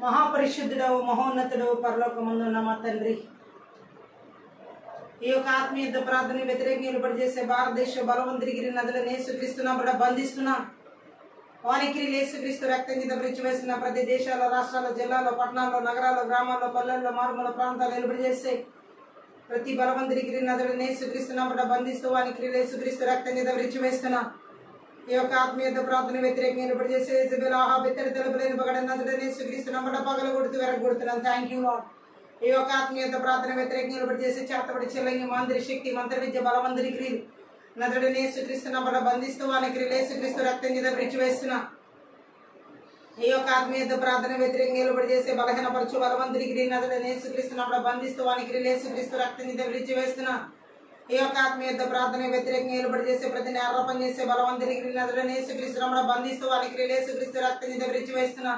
మహాపరిశుద్ధుడవు మహోన్నతుడవు పరలోకమందున్న మా తండ్రి, ఈ యొక్క ఆత్మీయ ప్రార్థన వ్యతిరేకంగా నిలబడి చేసే భారతదేశ బలవంతుడిగిరి నదులను యేసుక్రీస్తున్నా బంధిస్తున్నా. వానికి యేసుక్రీస్తు రక్తం కింద వేసిన ప్రతి దేశాల, రాష్ట్రాల, జిల్లాలో, పట్టణాల్లో, నగరాల్లో, గ్రామాల్లో, పల్లెల్లో, మారుమూల ప్రాంతాలు నిలబడి చేసే ప్రతి బలవంతుడిగిరి నదులను యేసుక్రీస్తున్నా బంధిస్తూ వానికి యేసుక్రీస్తు రక్తం కింద వేస్తున్నా. ఈ యొక్క ఆత్మీయ ప్రార్థన వ్యతిరేకంగా నిలబడి చేసే ఇతర తెలుపులేని పగడ నదులను యేసుక్రీస్తున్నా పగల కొడుతూ వెరగొడుతున్నాను. Thank you lord. ఈ యొక్క ఆత్మీయ ప్రార్థన వ్యతిరేకంగా నిలబడి చేసి చేతబడి చెల్లంగి మాంద్రి శక్తి మంత్ర విద్య బలవంతుడి క్రియలు నదుడిని యేసుక్రీస్తున్నా బంధిస్తూ వానికి యేసుక్రీస్తు రక్తం కింద వేస్తున్నా. ఈ యొక్క ఆత్మీయ ప్రార్థన వ్యతిరేకంగా నిలబడి చేసే బలహీనపరచు బలవంతుడి క్రియ నదుడిని యేసుక్రీస్తున్నా బంధిస్తూ వానికి యేసుక్రీస్తు రక్తం కింద వేస్తున్నా. ఈ యొక్క ఆత్మీయ ప్రార్థన వ్యతిరేకంగా నిలబడి చేసే ప్రతి ఆరోపణ చేసే బలవంతుడి క్రియ నదుడిని యేసుక్రీస్తున్నా బంధిస్తూ వానికి యేసుక్రీస్తు రక్తం కింద వేస్తున్నా.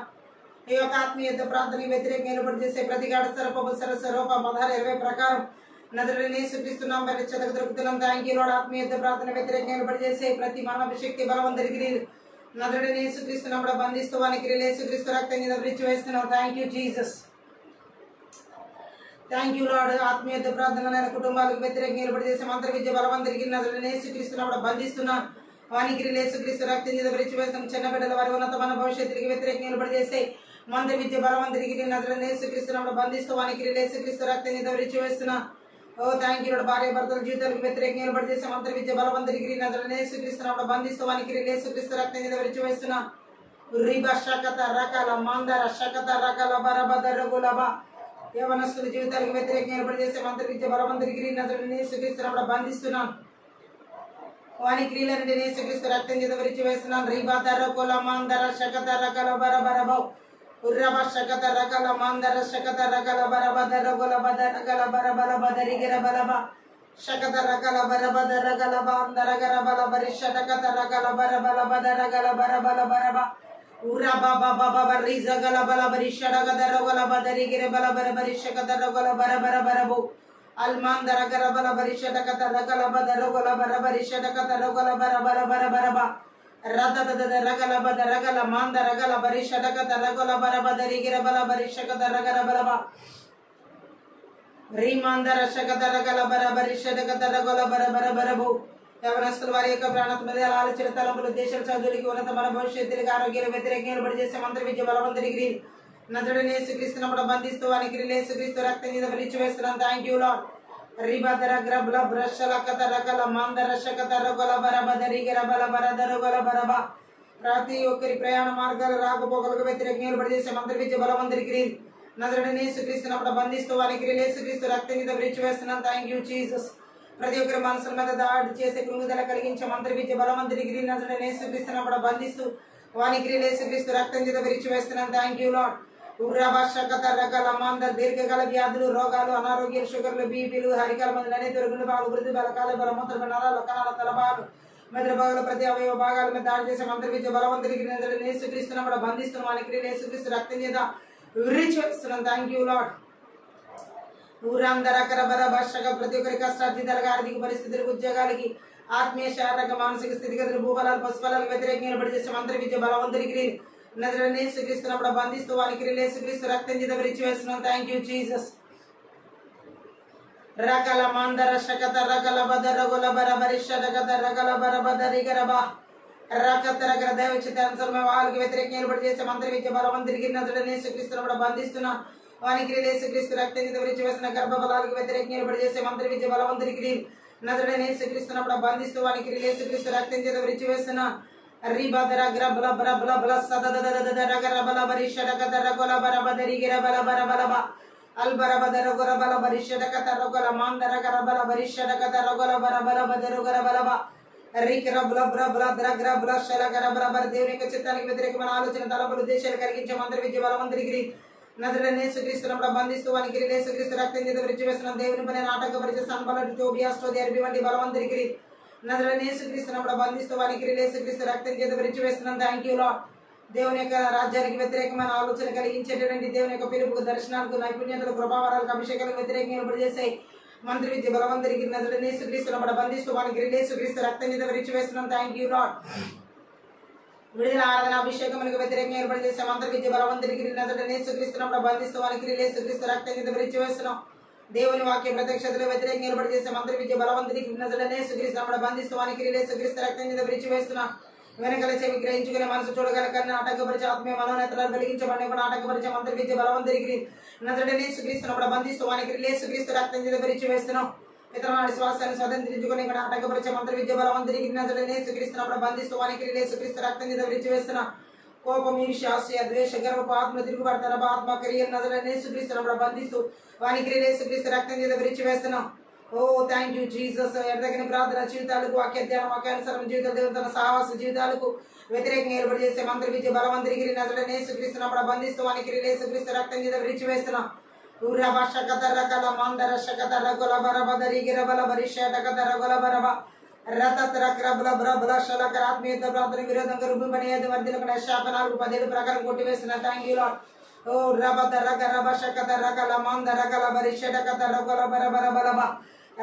ఈ యొక్క ఆత్మీయ ప్రార్థన వ్యతిరేకంగా నిలబడి చేసే ప్రతి గడసరూప సరస్వరూప 16:20 ప్రకారం నదుడిని యేసుక్రీస్తున్నాం చెదకు దొరుకుతున్నాం. Thank you Lord. ఆత్మీయ ప్రార్థన వ్యతిరేకంగా నిలబడి చేసే ప్రతి మానవ శక్తి బలవంతుడి క్రియ నదుడిని యేసుక్రీస్తున్నా బంధిస్తూ వానికి యేసుక్రీస్తు రక్తం కింద వేస్తున్నాం. Thank you Jesus. Thank you Lord. ఆత్మీయ ప్రార్థన కుటుంబాలకు వ్యతిరేకంగా నిలబడి చేసే మంత్ర విద్య బలవంతుడికి నదుడిని యేసుక్రీస్తున్నా బంధిస్తున్నా వానికి యేసుక్రీస్తు రక్తం కింద వేస్తున్నాం. చిన్న బిడ్డల వారి ఉన్నతమైన భవిష్యత్తుకి వ్యతిరేకంగా నిలబడి చేసే మంత్ర విద్య బలవంతుడికి నదుడిని యేసుక్రీస్తున్నా బంధిస్తూ వానికి యేసుక్రీస్తు రక్తం కింద వేస్తున్నా. ఓ థ్యాంక్ యూ లార్డ్. భార్య భర్తల జీవితాలకు వ్యతిరేకంగా నిలబడి చేసే మంత్ర విద్య బలవంతుడికి నదుడిని యేసుక్రీస్తున్నా బంధిస్తూ వానికి యేసుక్రీస్తు రక్తం కింద వేస్తున్నా. రిబా శకత రకాల మందర శకత రకాల బరబద రఘులబ యవనస్తుల జీవితాలకు వ్యతిరేకంగా నిలబడి చేసే మంత్ర విద్య బలవంతుడికి నదుడిని యేసుక్రీస్తున్నా బంధిస్తున్నాం. వాని క్రియలను యేసుక్రీస్తు రక్తం కింద వేస్తున్నాం. రిబా దరకుల మందర శకత రకాల బరబరబౌ ఉర్రబ శకత రకాల మందర శకత రకాల బరబద రఘుల బద రకాల బరబల బదరిగిర బలబ శకత రకాల బరబద రగల బాందర గరబల బరి శకత రకాల బరబల బద రగల బరబల బరబ ఉర్రబ బబ బరి జగల బల బరి షడగద రగల బదరిగిర బల బరబరి శకత రగల బరబర బరబు అల్మాందర గరబల బరి శకత రగల బద రగల బరబరి శకత రగల బరబర బరబరబ రగల బద రగల మాంద రగల బరి షడకత రగల బరబదరిగిర బల బరి శకత రగర బలబ రీమాందర శకత రగల బరబరి షడకత రగల బరబర బరబు యవనస్తుల వారి యొక్క ప్రాణాత్మ ఆలోచన తలంపులు దేశాల చదువులకి ఉన్నతమైన భవిష్యత్తులకి ఆరోగ్యాలు వ్యతిరేకంగా నిలబడి చేసే మంత్ర విద్య బలవంతుడికి నదుడిని యేసుక్రీస్తున్నా బంధిస్తూ వానికి యేసుక్రీస్తు రక్తం కింద వేస్తున్నాం. Thank you Lord. రిబదర గ్రబల బ్రషల కత రకల మందర శకత రగల బరబదరిగిర బల బరదర గల బరబ ప్రతి ఒక్కరి ప్రయాణ మార్గాలు రాకపోకలకు వ్యతిరేకంగా నిలబడి చేసే మంత్ర విద్య బలవంతుడికి నదుడిని యేసుక్రీస్తున్నా బంధిస్తూ వానికి యేసుక్రీస్తు రక్తం కింద వేస్తున్నాం. Thank you Jesus. ప్రతి ఒక్కరి మనసుల మీద దాడి చేసే కృంగుదల కలిగించే మంత్ర విద్య బలవంతుడికి నదుడిని యేసుక్రీస్తున్నా బంధిస్తూ వానికి యేసుక్రీస్తు రక్తం కింద వేస్తున్నాం. Thank you Lord. ఉర్రబ శకత రకాల మంద దీర్ఘకాల వ్యాధులు, రోగాలు, అనారోగ్యాలు, షుగర్లు, బీపీలు, హరికాల మందులు అనే దొరుకులు బాగు వృద్ధి బలకాలు బలమూత్ర నరాలు కణాల తలబాలు మెదడు భాగాలు ప్రతి అవయవ భాగాల మీద దాడి చేసే మంత్ర విద్య బలవంతుడికి యేసుక్రీస్తున్నా బంధిస్తున్నాం. వానికి యేసుక్రీస్తు రక్తం మీద వేస్తున్నాం. Thank you Lord. ఊరందర కరబర భాషక ప్రతి ఒక్కరి కష్టార్జితాలకు, ఆర్థిక పరిస్థితులకు, ఉద్యోగాలకి, ఆత్మీయ శారీరక మానసిక స్థితిగతులు, భూఫలాలు, పశుఫలాలకు వ్యతిరేకంగా నిలబడి చేసే మంత్ర విద్య బలవంతుడికి నదుడిని యేసుక్రీస్తున్నా బంధిస్తూ వానికి యేసుక్రీస్తు రక్తం కింద వేస్తున్నాం. Thank you Jesus. రకల మందర శకత రకల బద రగుల బరబరి షడగద రగల బరబదరిగరబ రకత రగర దైవచితానుసరమైన వాళ్ళకి వ్యతిరేకంగా నిలబడి చేసే మంత్ర విద్య బలవంతుడికి నదుడిని యేసుక్రీస్తున్నా బంధిస్తున్నా వానికి యేసుక్రీస్తు రక్తం కింద వేస్తున్న గర్భఫలాలకు వ్యతిరేకంగా నిలబడి చేసే మంత్ర విద్య బలవంతుడికి నదుడిని యేసుక్రీస్తున్నా బంధిస్తూ వానికి యేసుక్రీస్తు రక్తం కింద వేస్తున్నా. రిబదర గ్రబల బరబల బల సదదదదద రగరబల బరి షడకత రగల బరబదరిగిర బల బరబలబ అల్బరబద రగల బల బరి షడకత రగల మాందర గరబల బరి షడకత రగల బరబల బదరుగర బలబ రికరబల బ్రబల ద్రగ్రబల షలగర బరబర దేవుని యొక్క చిత్తానికి వ్యతిరేకమైన ఆలోచన తలపులు దేశాలు కలిగించే మంత్ర విద్య బలవంతుడికి నదుడిని యేసుక్రీస్తున్నా బంధిస్తూ వానికి యేసుక్రీస్తు రక్తం కింద వేస్తున్నాం. దేవుని పని ఆటంకపరిచే సంపలటి టోబియాస్టో దేర్బి వంటి బలవంతుడికి నదుడిని యేసుక్రీస్తున్నా బంధిస్తూ వానికి యేసుక్రీస్తు రక్తం కింద వేస్తున్నాం. Thank you lord. దేవుని యొక్క రాజ్యానికి వ్యతిరేకమైన ఆలోచన కలిగించేటువంటి దేవుని యొక్క పిలుపుకు, దర్శనాలకు, నైపుణ్యతలు, కృపావరాలకు, అభిషేకాలకు వ్యతిరేకంగా నిలబడి చేసే మంత్రి విద్య బలవంతుడికి నదుడిని యేసుక్రీస్తున్నా బంధిస్తూ వానికి యేసుక్రీస్తు రక్తం కింద వేస్తున్నాం. Thank you lord. విడుదల ఆరాధన అభిషేకములకు వ్యతిరేకంగా ఏర్పాటు చేసే మంత్ర విద్య బలవంతుడికి యేసుక్రీస్తున్నప్పుడు బంధిస్తూ వానికి యేసుక్రీస్తు రక్తం కింద విరిచివేస్తున్నాం. దేవుని వాక్య ప్రత్యక్షతలో వ్యతిరేకంగా ఏర్పాటు చేసే మంత్ర విద్య బలవంతుడికి యేసుక్రీస్తున్నప్పుడు బంధిస్తూ వానికి యేసుక్రీస్తు రక్తం కింద విరిచివేస్తున్నాం. వెనకల చెవి గ్రహించుకునే మనసు చూడగల కన్నా ఆటంకపరిచే ఆత్మీయ మనోనేతలను వెలిగించబడి కూడా ఆటంకపరిచే మంత్ర విద్య బలవంతుడికి యేసుక్రీస్తున్నప్పుడు బంధిస్తూ వానికి యేసుక్రీస్తు రక్తం కింద విరిచివేస్తున్నాం. ఇతరమైన శ్వాసాన్ని స్వతంత్రించుకుని ఇక్కడ ఆటంకపరిచే మంత్ర విద్య బలవంతుడికి యేసుక్రీస్తున్నప్పుడు బంధిస్తూ వానికి యేసుక్రీస్తు రక్తం కింద విరిచివేస్తున్నాం. కోపం, ఈర్ష్య, అసూయ, ద్వేష, గర్వపు ఆత్మ, తిరుగుబడతన ఆత్మ క్రియలు యేసుక్రీస్తున్నప్పుడు బంధిస్తూ వానికి యేసుక్రీస్తు రక్తం కింద విరిచివేస్తున్నాం. ఓ థ్యాంక్ యూ జీసస్. ఎడతగిన ప్రార్థన జీవితాలకు, వాక్య ధ్యాన వాక్యానుసరం జీవితాలు, దేవుతన సహవాస జీవితాలకు వ్యతిరేకంగా ఏర్పాటు చేసే మంత్ర విద్య బలవంతుడికి యేసుక్రీస్తున్నప్పుడు బంధిస్తూ వానికి యేసుక్రీస్తు రక్తం కింద విరిచివేస్తున్నాం. రకల మందర శకత రగుల బరబదరి గిరబల బరిషటకత రగుల బరబ ఆత్మీయత ప్రార్థన విరోధంగా రూపమనేది వర్ధిలకు శాపనాలకు 10 ప్రకారం కొట్టివేసిన. Thank you Lord. ఓ రబద రగ రబ శకత రకల మంద రకల బరిషటకత రగుల బరబర బలబ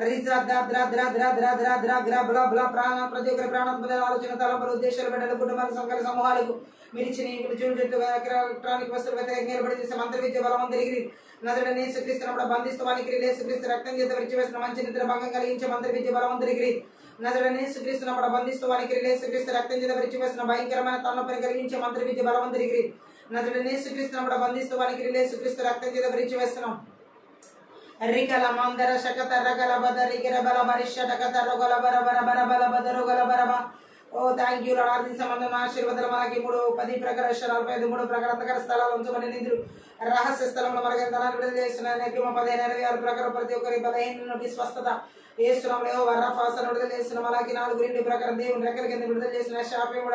రిజా ద్ర ద్ర ద్ర ద్ర ద్ర ద్ర గ్ర బ్ల బ్ల ప్రాణ ప్రతి ఒక్కరి ప్రాణాత్మక ఆలోచన తలంపులు ఉద్దేశాలు బిడ్డలు కుటుంబాల సంఘాల సమూహాలకు మిరిచిన జుట్టు ఎలక్ట్రానిక్ వస్తువులు వ్యతిరేకంగా ఏర్పడి చేసే మంత్ర విద్య బలవంతుడికి యేసుక్రీస్తున్నప్పుడు బంధిస్తూ వానికి యేసుక్రీస్తు రక్తం చేత విరిచివేసిన మంచి నిద్ర భంగం కలిగించే మంత్ర విద్య బలవంతుడికి యేసుక్రీస్తున్నప్పుడు బంధిస్తూ వానికి యేసుక్రీస్తు రక్తం చేత విరిచివేసిన భయంకరమైన తలనొప్పిని కలిగించే మంత్ర విద్య బలవంతుడికి యేసుక్రీస్తున్నప్పుడు బంధిస్తూ వానికి యేసుక్రీస్తు రక్తం చేత విరిచివేస్తున్నాం. రికల మందర శకత రగల బదరి గిరబల బరిషటకత రొగల బరబర బరబల బదరుగల బరబ. ఓ థ్యాంక్ యూ లార్డ్. ఆర్థిక సంబంధం ఆశీర్వాదాలు మనకి 3:10 ప్రకార 3 ప్రకార అంతకర స్థలాలు ఉంచబడి నిధులు రహస్య స్థలంలో మనకి ధనాన్ని విడుదల చేస్తున్నాయి. 15:26 ప్రకారం ప్రతి ఒక్కరి బలహీన నుండి స్వస్థత ఏస్తున్నాంలో వరఫాసను విడుదల చేస్తున్నాం. అలాగే 4:2 ప్రకారం దేవుని రెక్కల కింద విడుదల చేసిన.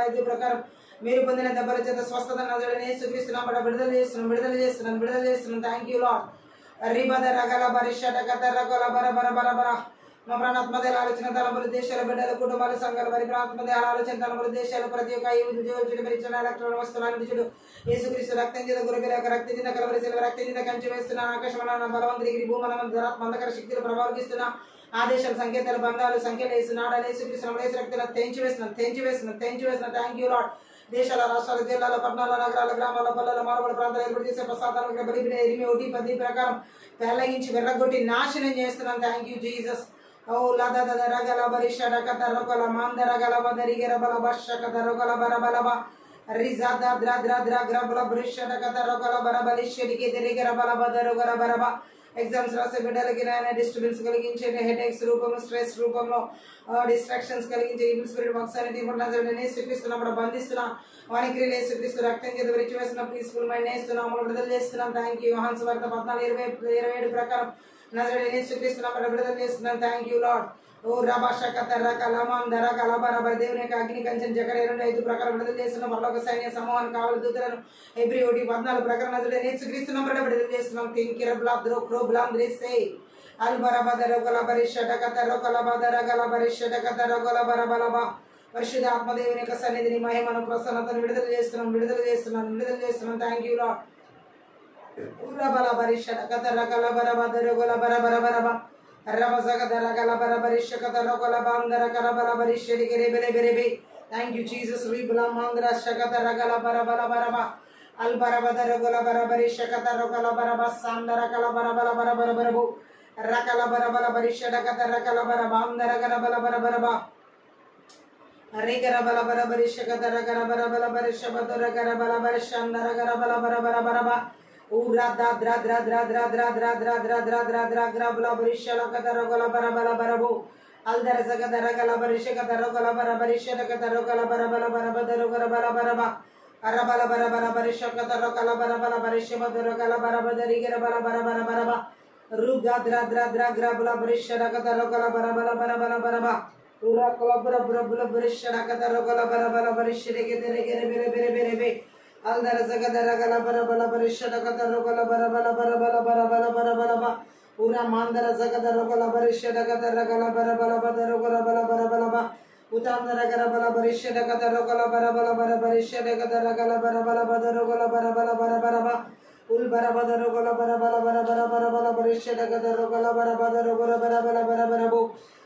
5 ప్రకారం మీరు పొందిన దెబ్బల చేత స్వస్థత యేసుక్రీస్తున్నప్పుడు విడుదల చేస్తున్నాం. Thank you Lord. రిబద రగల బరిషటకత రగల బరబర బరబర. మా ప్రాణాత్మదేల ఆలోచన తలంపులు దేశాల బిడ్డల కుటుంబాల సంఘాలు మరి ప్రాణాత్మదేల ఆలోచన తలంపులు దేశాలు ప్రతి ఒక్క ఎలక్ట్రాన్ వస్తువులను చూడు యేసుక్రీస్తు రక్తం చేత గురుబిల రక్తం చేత కలవరిశిల రక్తం చేత కంచి వేస్తున్నా. ఆకాశమన బలవంతుడికి భూమన మందకర శక్తులు ప్రభావిస్తున్నా. ఆదేశాలు, సంకేతాలు, బంధాలు, సంఖ్యలు వేస్తున్నాడు. యేసుక్రీస్తు రక్తులను తెంచి వేస్తున్నాం. Thank you lord. దేశాల, రాష్ట్రాల, జిల్లాల, పట్టణాల, నగరాల, గ్రామాల, పల్లెల, మారుమూల ప్రాంతాలు ఏర్పాటు చేసే ప్రసాదాలను బలిపిన 8:10 ప్రకారం పెళ్లగించి వెర్రగొట్టి నాశనం చేస్తున్నాం. Thank you Jesus. ఓ లద రగల బరిషటకత రొగల మందర గల బదరి గిరబల బర్షకత రొగల బరబలబ రిజా ద్ర ద్ర ద్ర గ్రబల బరిషటకత రొగల బరబలిషడికి తిరిగిరబల బదరుగల బరబ. ఎగ్జామ్స్ రాసే బిడ్డలకి డిస్టర్బెన్స్ కలిగించే హెడేక్స్ రూపంలో, స్ట్రెస్ రూపంలో, డిస్ట్రాక్షన్స్ కలిగించే ఈవిల్ స్పిరిట్ వర్క్స్ అనేది యేసుక్రీస్తున్నప్పుడు బంధిస్తున్నాం. వానికి యేసుక్రీస్తు రక్తం చేత విరిచివేసిన పీస్ఫుల్ మైండ్ వేస్తున్నాం. విడుదల చేస్తున్నాం. Thank you. యోహాను సువార్త 14:27 ప్రకారం యేసుక్రీస్తున్నప్పుడు విడుదల చేస్తున్నాం. Thank you Lord. ఓ రభాషకత రకల మందర కలబరబ దేవుని యొక్క అగ్ని కంచెం జకర్యా 2:5 ప్రకారం విడుదల చేస్తున్నాం. పరలోక సైన్య సమూహాన్ని కావలి దూతలను హెబ్రీ 1:14 ప్రకారం యేసుక్రీస్తున్నప్పుడు విడుదల చేస్తున్నాం. కింకిర బ్లాక్ ద్రో క్రో బ్లాక్ ద్రేసే అల్బరబదర గలబరిషటకత రొగలబదర గలబరిషటకత రొగలబరబలబ. పరిశుద్ధ ఆత్మదేవుని యొక్క సన్నిధిని, మహిమను, ప్రసన్నతను విడుదల చేస్తున్నాం. Thank you Lord. రబల బరిషటకత రగలబరబదర గలబరబరబరబ రబజగద రగలబర బరిషకత రొగలబందర కలబల బరిషడి గిరెబెరెబెరెబె. Thank you Jesus. రిబుల మందర శకత రగలబరబరబరబ అల్బరబదర గలబరబరిషకత రొగలబరబ సందర కలబరబరబరబరబరబు రకల బరబల బరిషడకత రకల బరబాందర గలబరబరబరబ రిగరబల బరబరిషకత రగరబరబల బరిషబదర గరబల బరిషందర గరబల బరబరబరబ ఊరా ద్ర ద్ర ద్ర ద్ర ద్ర ద్ర ద్ర ద్ర ద్ర ద్ర ద్ర గ్రబల బరిషలకత రగల బరబల బరబు అల్దర జగద రగల బరిషకత రగల బరబరిషడకత రగల బరబల బరబదర గరబల బరబ అరబల బరబల బరిషకత రగల బరబల బరిషబదర గల బరబదరి గరబల బరబర బరబ రుగా ద్ర ద్ర ద్ర గ్రబల బరిషడకత రగల బరబల బరబల బరబ ఊరా కొలబర బరబల బరిషడకత రగల బరబల బరిషడకే తెరగెర బెరె బెరె బెరె బె అల్దర జగద రగల బరబల బరిషడకత రగల బరబల బరబల బరబల బరబల ఊరా మాందర జగద రగల బరిషడకత రగల బరబల బదర గరబల బరబల ఉతాందర గరబల బరిషడకత రగల బరబల బరబరిషడకత రగల బరబల బదర గల బరబల బరబల ఉల్ బరబదర గల బరబల బరబల బరబల బరిషడకత రగల బరబదర గల బరబల బరబరబు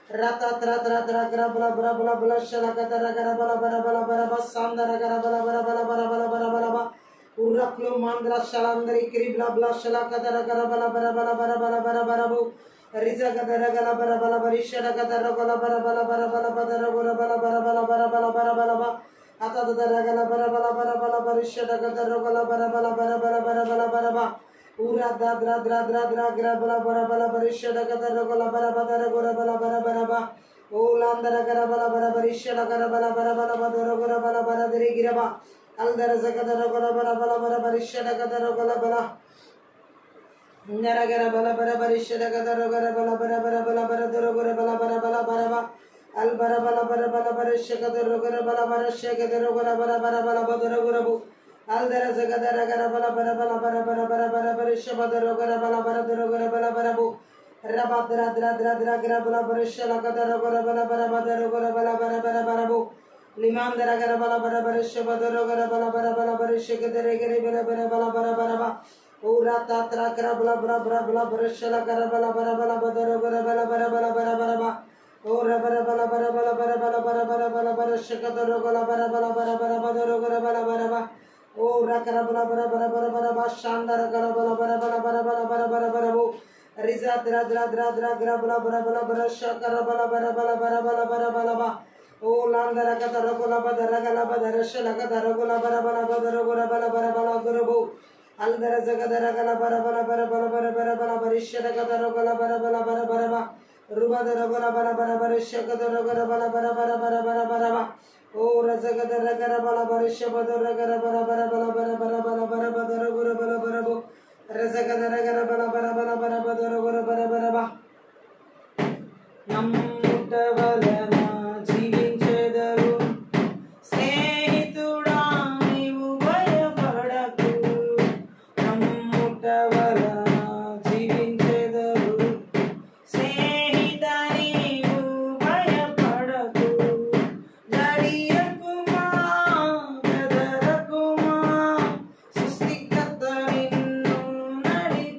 rata tra tra tra gra bla bla bla bla shala kadara gara bala bara bala bara bas sandara gara bala bara bala bara bala bara bala ba uraklo mandra shalandri kri bla bla shala kadara gara bala bara bala bara bala bara bara bu riza kadara gara bala bala barisha kadara gara bala bala bara bala badara gora bala bara bala bara bala bara bala ba ata kadara gara bala bala bara bala barisha kadara gara bala bala bara bala bara bala bara ba ura da dra dra dra dra gra bala bara bala barisha kadara gara bala badara gora bala bara bara ba o landara gara bala bara barisha gara bala bara bala badara gora bala bara diri giraba aldara zakadara gara bala bala bara barisha kadara gara bala nara gara bala bara barisha kadara gara bala bara bara bala bara doro gora bala bara bala bara ba al bara bala bara bala barisha kadara gara bala barisha kadara gara bala bara bala badara gora bu aldara zakadara gara bala bara bala bara bara bara bara barisha badara gara bala bara doro gora bala bara bu rabadra dra dra dra gara bala barisha kadara gara bala bara badara gora bala bara bara bara bu liman dara gara bala bara barisha badara gara bala bara bala barisha kadara gara bala bara bala bara bara ba ura ta tra gara bala bara bara bala barisha gara bala bara bala badara gara bala bara bala bara bara ba ora bara bala bara bala bara bala bara bara bala barisha kadara gara bala bala bara bara badara gara bala bara ba ora gara bala bara bara bara bara ba shandara gara bala bara bala bara bara bara bara bara bu riza dra dra dra dra gara bala bara bala barisha gara bala bara bala bara bala bara bala ba o landara kadara gola badara gala badara shala kadara gola bara bala badara gola bala bara bala gorobo aldara zagadara gala bara bala bara bala bara bara bala barisha kadara gola bara bala bara bara ba rubadara gola bara bara barisha kadara gola bala bara bara bara bara bara ba o razagadara gala bala barisha badara gala bara bara bala bara bara bala bara badara gola bala bara bo razagadara gala bala bara bara bara badara gola bara bara ba nammutavadana జీవించెదరు స్నేహితుడా నీవు భయపడకు నమ్ముట వలన జీవించెదరు స్నేహిత నీవు భయపడకు గడియకుమా బెదరకుమా సృష్టికర్త నిన్ను నడిపించెను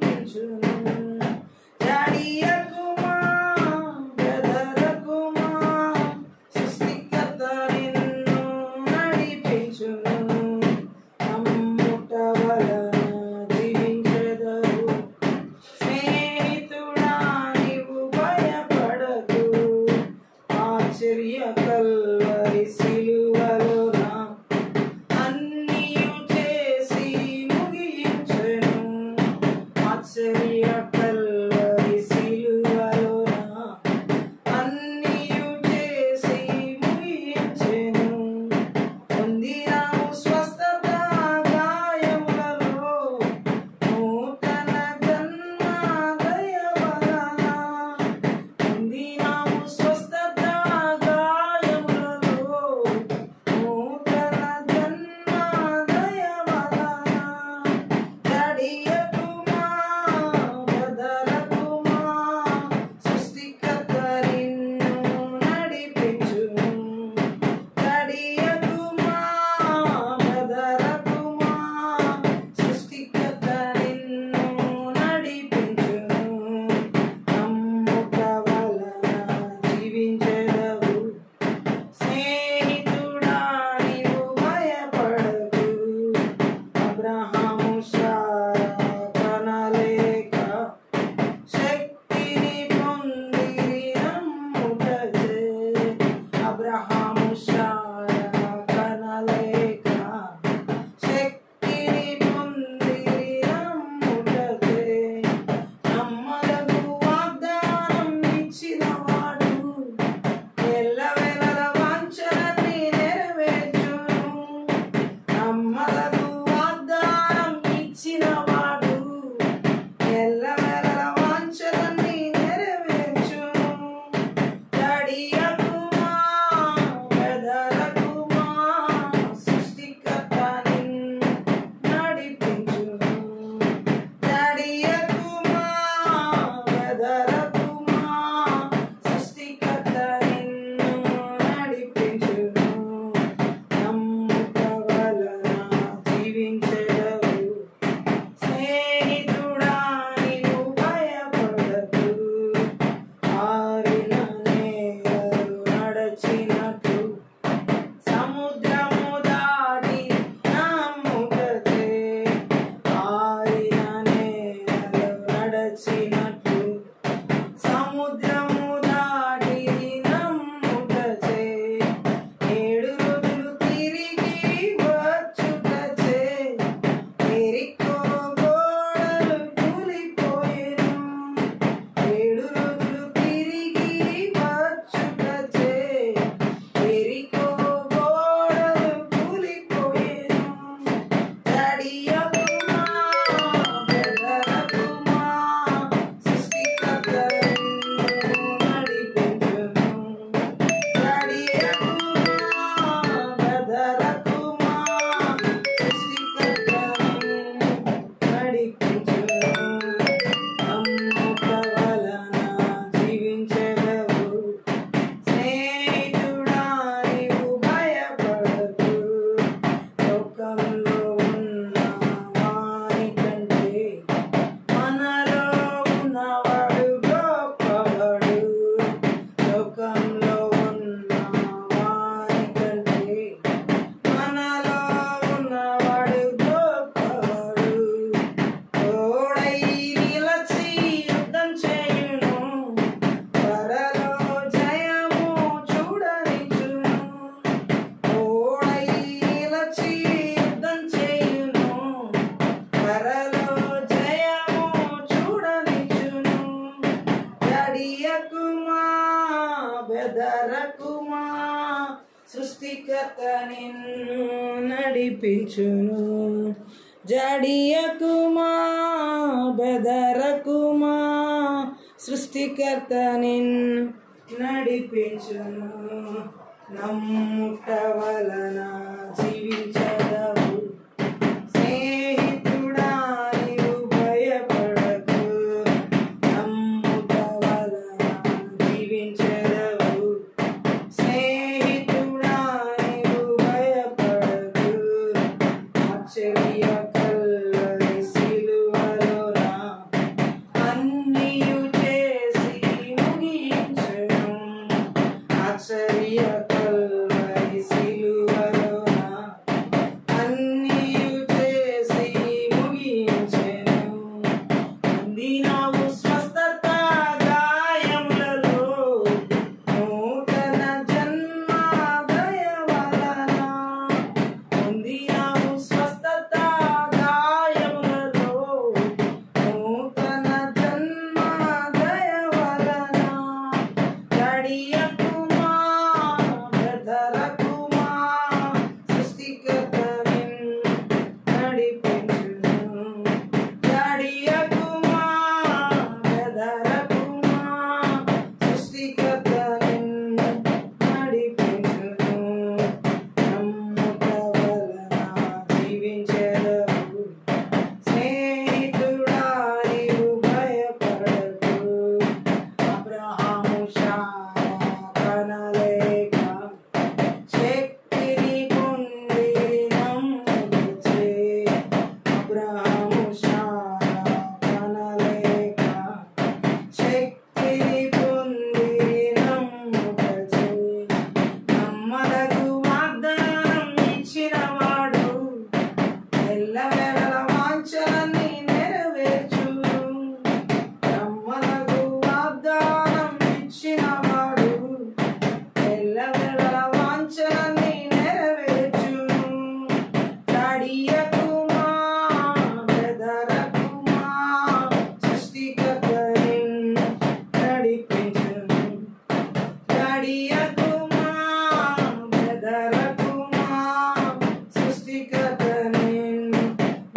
సృష్టికర్త నిన్ను నడిపించును. జడియకుమా బెదరకుమా, సృష్టికర్త నిన్ను నడిపించును. నమ్ముట వలన జీవించదవు, స్నేహితుడా నీవు భయపడకు. నమ్ముట వలన జీవించదవు, స్నేహితుడా నీవు భయపడకు. ఆశ్చర్య కల్వరి సిలువలోన అన్నియు చేసి ముగించెను. ఆశ్చర్య కల్వరి సిలువలోన అన్నియు చేసి ముగించెను. పొందినావు స్వస్థత గాయములలో, నూతన జన్మ దయ వలన. పొందినావు స్వస్థత గాయములలో, నూతన జన్మ దయ వలన. జడియకుమా బెదరకుమా, సృష్టికర్త నిన్ను నడిపించును. జడియకుమా బెదరకుమా, సృష్టికర్త నిన్ను నడిపించును. నమ్ముట వలన జీవించెదవు, స్నేహితుడా నీవు భయపడకు. అబ్రహాము శారా కనలేక శక్తిని పొంది నమ్ముటచే. అబ్రహాము శారా కనలేక శక్తిని పొంది నమ్ముటచే. నమ్మదగు వాగ్దానం ఇచ్చినవాడు ఎల్లవేళల వాంఛలన్నీ నెరవేర్చును. నమ్మదగు వాగ్దానం ఇచ్చినవాడు ఎల్లవేళల వాంఛలన్నీ నెరవేర్చును. జడియకుమా బెదరకుమా, సృష్టికర్త నిన్ను నడిపించును. జడియకుమా బెదరకుమా, సృష్టికర్త నిన్ను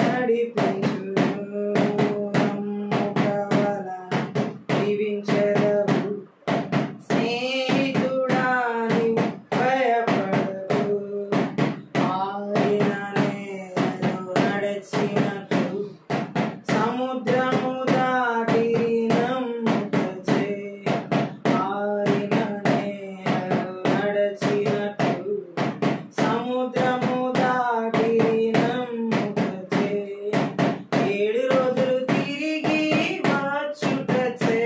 నడిపించును. నమ్ముట వలన జీవించెదవు, స్నేహితుడా నీవు భయపడకు. ఆరిన నేలలో నడిచినట్లు సముద్రము దాటి నమ్ముటచే. ఆరిన నేలలో నడిచినట్లు సముద్రము దాటి నమ్ముటచే. 7 రోజులు తిరిగి వచ్చుటచే,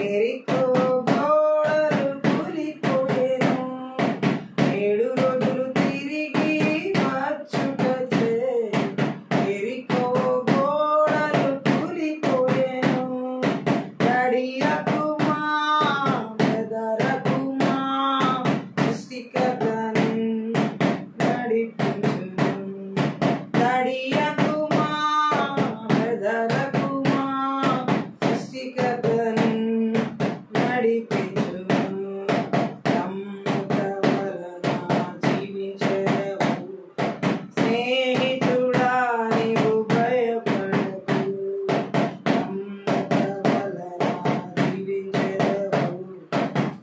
ఎరికో గోడలు కూలిపోయెను. 7 రోజులు తిరిగి వచ్చుటచే, ఎరికో గోడలు కూలిపోయెను. జడియకుమా బెదరకుమా, సృష్టికర్త నిన్ను నడిపించును. జడియకుమా బెదరకుమా, సృష్టికర్త నిన్ను నడిపించును. నమ్ముట వలన జీవించెదవు, స్నేహితుడా నీవు భయపడకు. నమ్ముట వలన జీవించెదవు,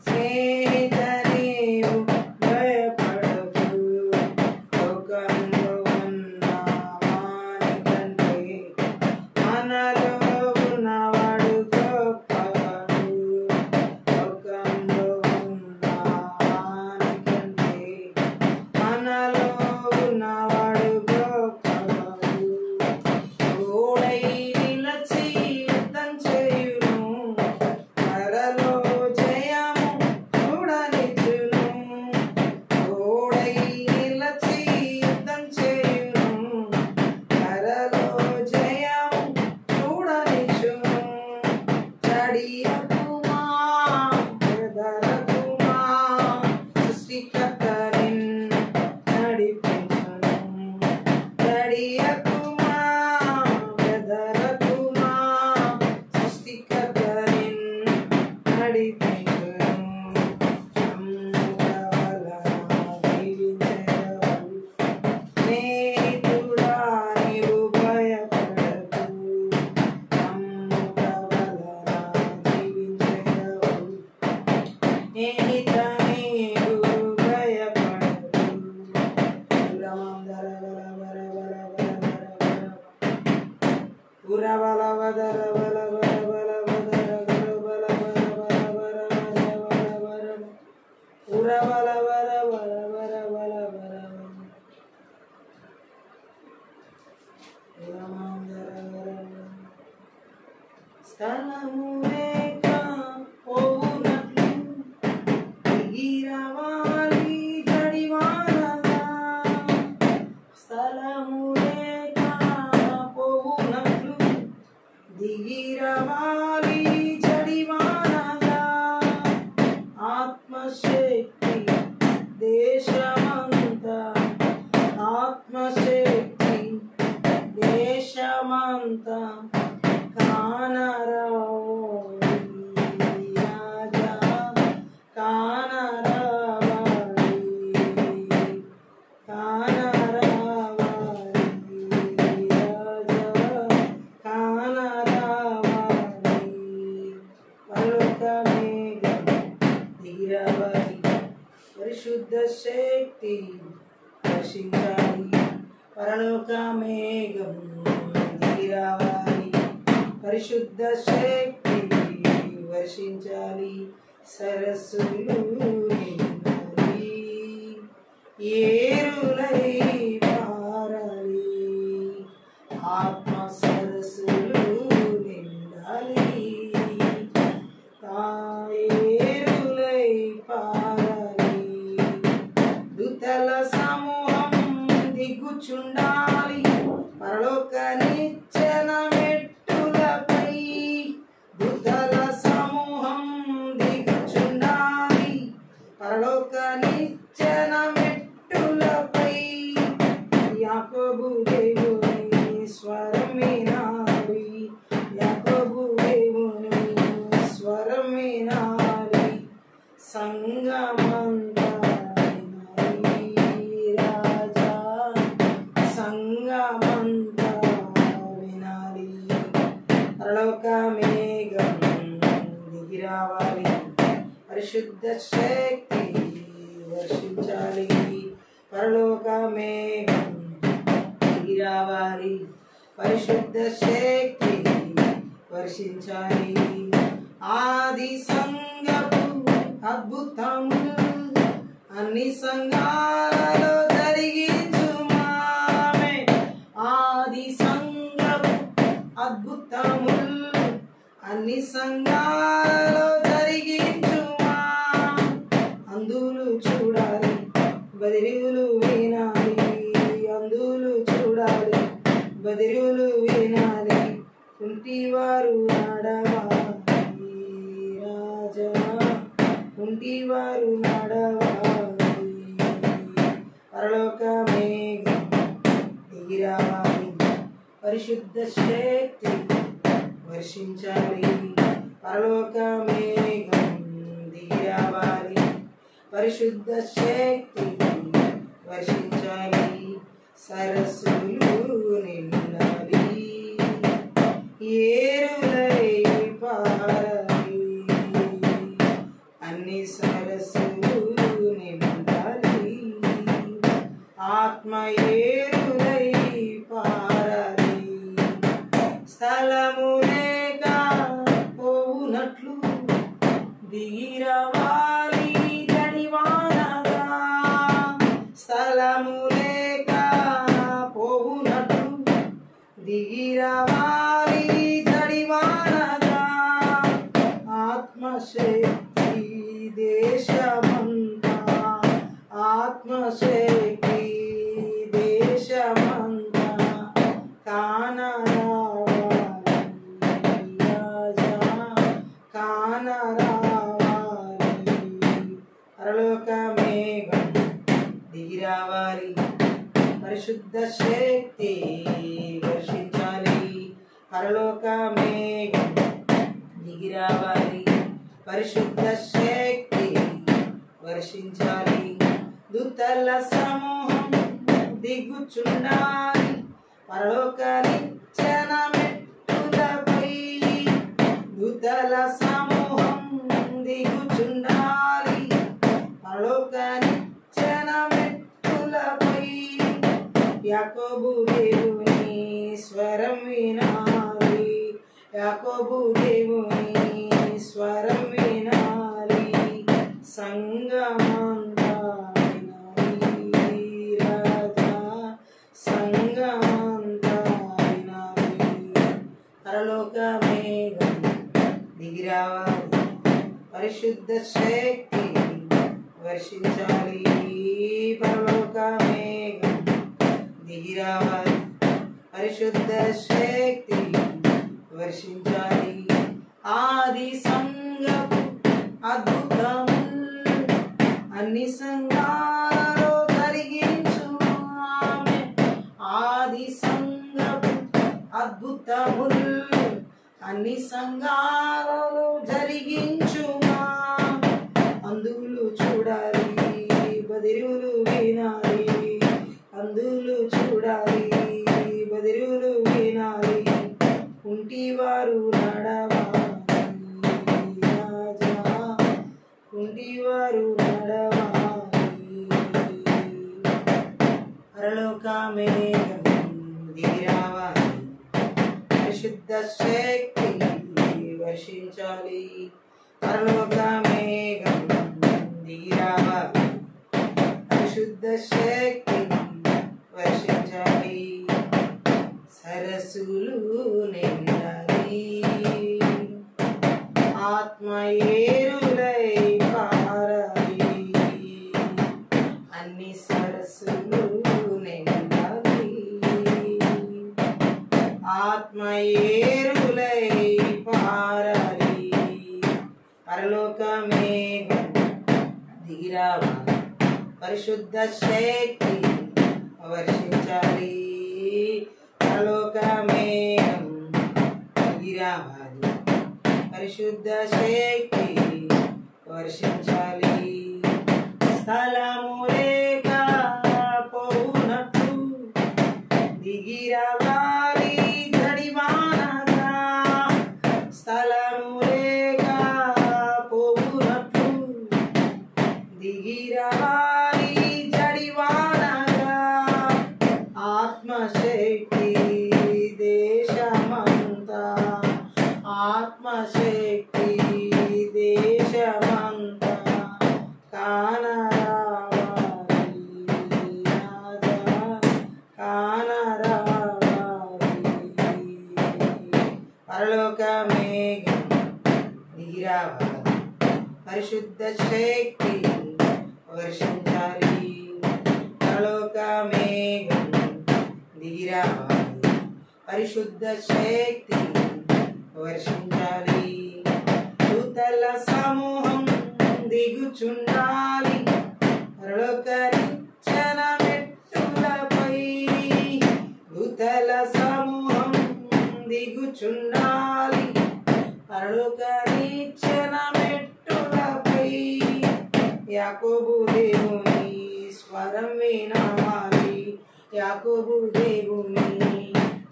స్నేహిత నీవు భయపడకు. లోకంలో ఉన్న వాని కంటే మనలో ఉన్నవాడు గొప్పవాడు. లోకంలో ఉన్న వాని కంటే మనలో ఉన్నవాడు గొప్పవాడు. తోడై నిలచి యుద్ధం చేయును, త్వరలో జయము చూడనిచ్చును. తోడై నిలచి యుద్ధం చేయును, త్వరలో జయము చూడనిచ్చును. ఉరవల వదర వల వల వల వదర వల వల వల వల వల వల వల ఉరవల వల వల వల వల వల స్థలము లేక పోవునట్లు దిగిరవాలి జడివానగా స్థలము లేక పోవునట్లు దిగిరవాలి జడివానగా ఆత్మశక్తి దేశమంతా ఆత్మశక్తి దేశమంతా కానరావాలి రాజా కానరావాలి కానరావాలి రాజా కానరావాలి పలుక మేఘం దిగిరవాలి పరిశుద్ధ శక్తి వర్షించాలి పరలోక మేఘం దిగిరవాలి పరిశుద్ధ శక్తి వర్షించాలి సరస్సులు నిండాలి ఏరులై పారాలి ఆత్మ సరస్సులు నిండాలి ఏరులై పారాలి దూతల సమూహం దిగుచుండాలి పరలోక నిచ్చెన మెట్టులపై దూతల సమూహం దిగుచుండాలి పరలోక నిచ్చెన మెట్టులపై యాకోబు దేవుని స్వరం వినాలి యాకోబు దేవుని స్వరం వినాలి సంగమంతా రాజా సంగమంతా వినాలి పరలోక మేఘం దిగిరావాలి పరిశుద్ధ శక్తి వర్షించాలి పరలోక మేఘం దిగిరావాలి పరిశుద్ధ శక్తి వర్షించాలి ఆది సంఘపు అద్భుతములు అన్ని సంఘాలలో జరిగించుమామె ఆది సంఘపు అద్భుతములు అన్ని సంఘాలలో జరిగించుమా అందులు చూడాలి బదిరీలు వినాలి అందులు చూడాలి బదిరీలు వినాలి కుంటివారు నడవాలి రాజా కుంటివారు నడవాలి పరలోక మేఘం దిగిరావాలి పరిశుద్ధ శక్తి వర్షించాలి పరలోక మేఘం దిగిరావాలి పరిశుద్ధ శక్తి వర్షించాలి సరస్సులు నిండాలి ఏరులై పారాలి అన్ని సరస్సులు నిండాలి ఆత్మ ఏరులై పారాలి స్థలము లేక పోవునట్లు దిగిరవాలి జడివానగా స్థలము లేక పోవునట్లు దిగిరవాలి జడివానగా ఆత్మశక్తి దేశమంతా ఆత్మశక్తి దేశమంతా కానరావాలి రాజా కానరావాలి పరలోక మేఘం దిగిరావాలి పరిశుద్ధ శక్తి వర్షించాలి పరలోక మేఘం దిగిరావాలి పరిశుద్ధ శక్తి వర్షించాలి దూతల సమూహం దిగుచుండాలి పరలోక నిచ్చెన మెట్టులపై దూతల సమూహం దిగుచుండాలి పరలోక నిచ్చెన మెట్టులపై యాకోబు దేవుని స్వరం వినాలి యాకోబు దేవుని స్వరం వినాలి, సంగమంతా వినాలి రాజా, సంగమంతా వినాలి. పరలోక మేఘం దిగిరావాలి, పరిశుద్ధ శక్తి వర్షించాలి. పరలోక మేఘం దిగిరావాలి, పరిశుద్ధ శక్తి వర్షించాలి. ఆది సంఘపు అద్భుతములు అన్ని సంఘాలలో జరిగించు ఆమె. ఆది సంఘపు అద్భుతములు అన్ని సంఘాలలో జరిగించుమా. అందులు చూడాలి, బదిరులు వినాలి, అందులు చూడాలి, బదిరులు వినాలి. కుంటివారు నడవాలి రాజా, కుంటివారు నడవాలి. పరలోక మేఘం దిగిరావాలి, పరిశుద్ధ శక్తి వర్షించాలి. పరలోక మేఘం దిగిరావాలి, పరిశుద్ధ శక్తి వర్షించాలి. సరస్సులు నిండాలి, ఆత్మ ఏరులై పారాలి. అన్ని సరస్సులు నిండాలి, ఆత్మ ఏరులై పారాలి. పరలోక మేఘం దిగిరావాలి, పరిశుద్ధ శక్తి వర్షించాలి. పరలోక మేఘం దిగిరావాలి, పరిశుద్ధ శక్తి వర్షించాలి. స్థలము లేక పోనట్టు దిగిరావాలి జడివానగా. స్థలము లేక పోనట్టు దిగిరావాలి జడివానగా. ఆత్మశక్తి దేశమంతా, ఆత్మశక్తి దేశమంతా కానరావాలి రాజా, కానరావాలి. పరలోక మేఘం దిగిరావాలి, పరిశుద్ధ శక్తి వర్షించాలి. పరలోక మేఘం దిగిరావాలి, పరిశుద్ధ శక్తి వర్షించాలి. దూతల సమూహం దిగుచుండాలి, పరలోక నిచ్చెన మెట్టులపై. దూతల సమూహం దిగుచుండాలి, పరలోక నిచ్చెన మెట్టులపై. యాకోబు దేవుని స్వరం వినాలి, యాకోబు దేవుని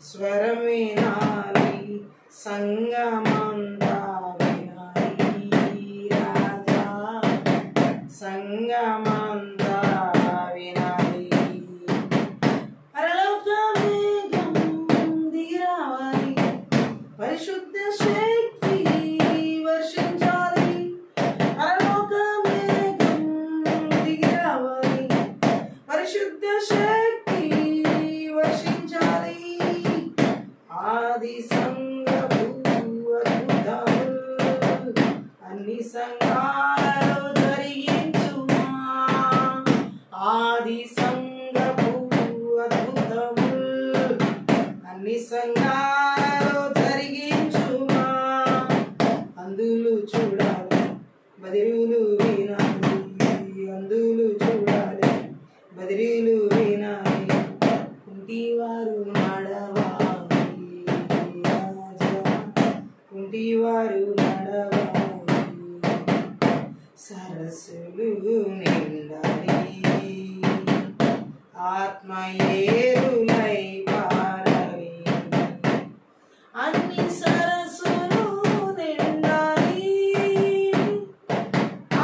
స్వరం వినాలి, సంగమంతా వినాలి రాజా, సంగమంతా వినాలి. పరలోక మేఘం దిగిరావాలి, పరిశుద్ధ శక్తి వర్షించాలి. పరలోక మేఘం దిగిరావాలి, పరిశుద్ధ శక్తి వర్షించాలి. ఆది సంఘపు అద్భుతములు అన్ని సంఘాలలో జరిగించుమా. ఆది సంఘపు అద్భుతములు అన్ని సంఘాలలో జరిగించుమా. అందులు చూడాలి, బదిరులు వినాలి, అందులు చూడాలి, బదిరీలు వినాలి. కుంటివారు నడవాలి రాజా, కుంటివారు నడవాలి. సరస్సులు నిండాలి, ఆత్మ ఏరులై పారాలి. అన్ని సరస్సులు నిండాలి,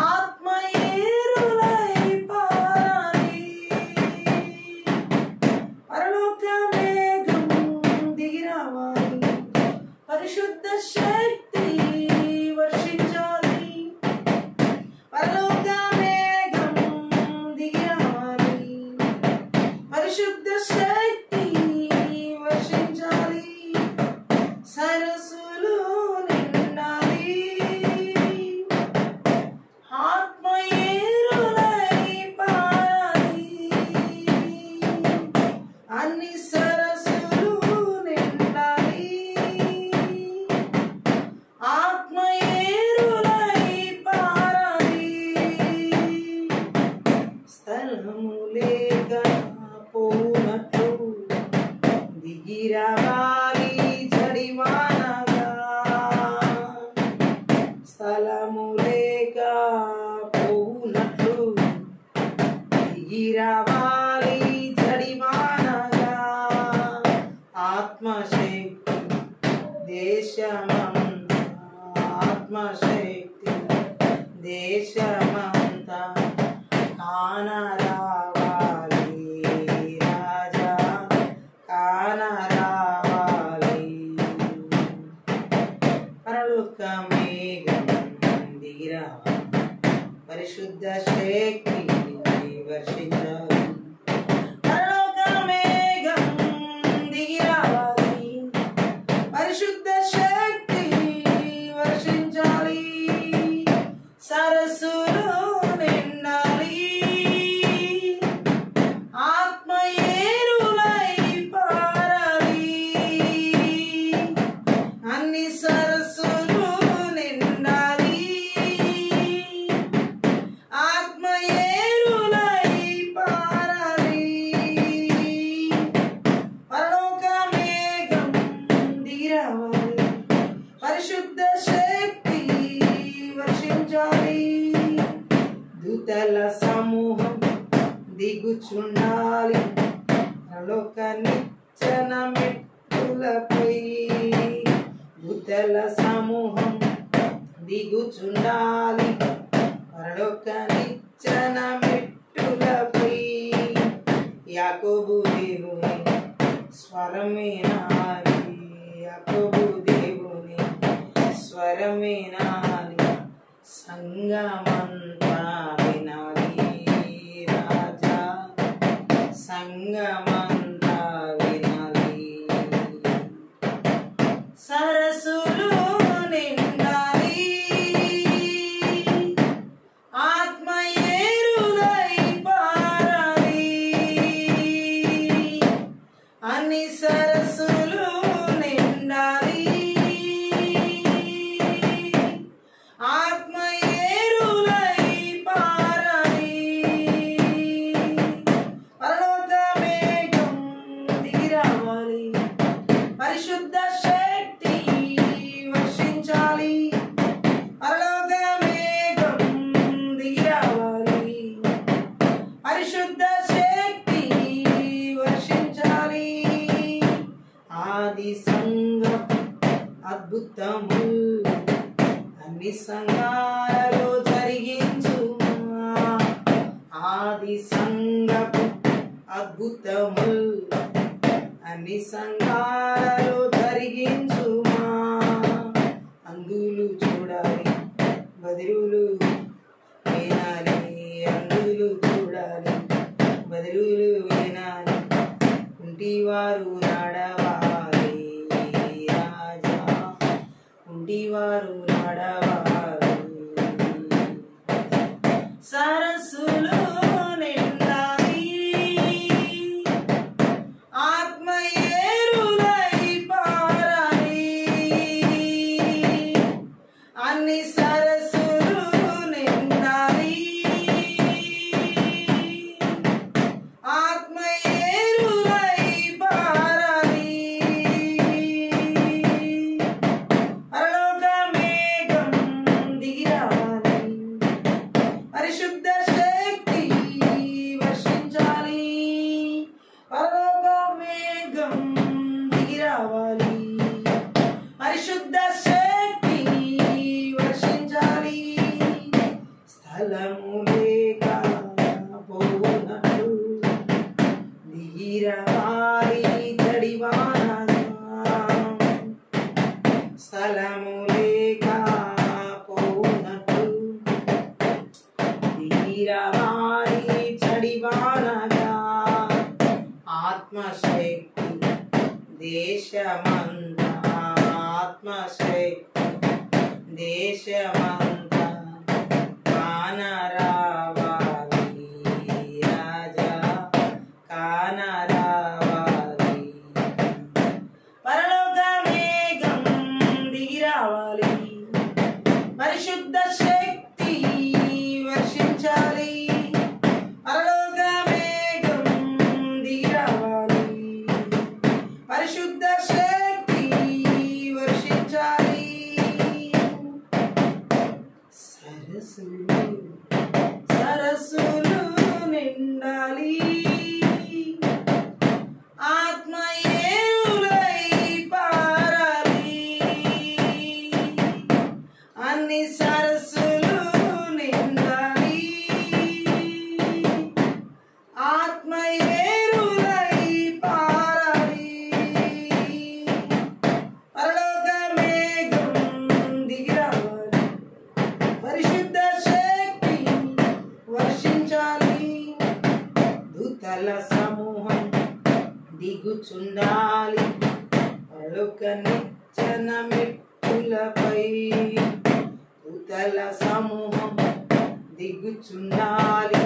ఆత్మ ఏరులై పారాలి. పరలోక మేఘం దిగిరావాలి, పరిశుద్ధ శక్తి వర్షించాలి, పరలోక మేఘం దిగి రావాలి. పరిశుద్ధ శక్తి వర్షించాలి, సరస్సులు నిండాలి, ఆత్మ ఏరులై పారాలి. అన్ని సరస్సులు నిండాలి, ఆత్మ ఏరులై పారాలి. స్థలము లేక పోనట్టు దిగి రావాలి జడివానగా. స్థలము లేక పోనట్టు దిగి రావాలి జడివానగా. ఆత్మశక్తి దేశమంతా, ఆత్మశక్తి దేశమంతా కానరావాలి రాజా, కానరావాలి. పరలోక మేఘం దిగి రావాలి, పరిశుద్ధ శక్తి వర్షించాలి. పరలోక మేఘం దిగి రావాలి, పరిశుద్ధ శక్తి వర్షించాలి, సరస్సులు నిండాలి, ఆత్మ ఏరులై పారాలి. అన్ని సరస్సులు నిండాలి, ఆత్మ ఏరులై పారాలి. పరలోక మేఘం దిగి రావాలి, పరిశుద్ధ శక్తి వర్షించాలి, దూతల సమూహం దిగుచుండాలి, పరలోక నిచ్చెన మెట్టులపై. దూతల సమూహం దిగుచుండాలి, పరలోక నిచ్చెన మెట్టులపై. యాకోబు దేవుని స్వరమేనాలి, యాకోబు దేవుని స్వరమేనాలి, సంగమంతా వినాలి రాజా, సంగమంతా వినాలి. సరస్సులు నిండాలి, ఆత్మ ఏరులై పారాలి. అన్ని సరస్సులు నిండాలి, ఆత్మ ఏరులై పారాలి. పరలోక మేఘం దిగి రావాలి, పరిశుద్ధ శక్తి వర్షించాలి, పరలోక మేఘం దిగి రావాలి, పరిశుద్ధ శక్తి వర్షించాలి. ఆది సంఘం అద్భుతము అన్ని సంఘాలలో జరిగించుమా. ఆది సంఘపు అద్భుతము అన్ని సంఘాలలో జరిగించుమా. అందులు చూడాలి, బదిరులు వినాలి, అందులు చూడాలి, బదిరులు వినాలి, కుంటివారు నడవాలి రాజా, కుంటివారు నడవాలి. సరస్సులు నిండాలి, ఆత్మ ఏరులై పారాలి. అన్ని సరస్సులు నిండాలి, ఆత్మ ఏరులై పారాలి. పరలోక మేఘం బలము లేక పోనట్టు ధీరవారి చడివానగా ఆత్మశక్తి దేశమంతా ఆత్మశక్తి దేశమంతా కానరావాలి రాజా కానరావాలి పరలోక మేఘం దిగి రావాలి పరిశుద్ధ శక్తి వర్షించాలి పరలోక మేఘం దిగి రావాలి పరిశుద్ధ శక్తి వర్షించాలి సరస్సులు నిండాలి ఆత్మయేరులై పారాలి అన్ని సరస్సులు నిండాలి ఆత్మయేరులై పారాలి పరలోక మేఘం దిగి రావాలి పరిశుద్ధ శక్తి వర్షించాలి దూతల సమూహం దిగుచుండాలి పరలోక నిచ్చెన మెట్టులపై దూతల సమూహం దిగుచుండాలి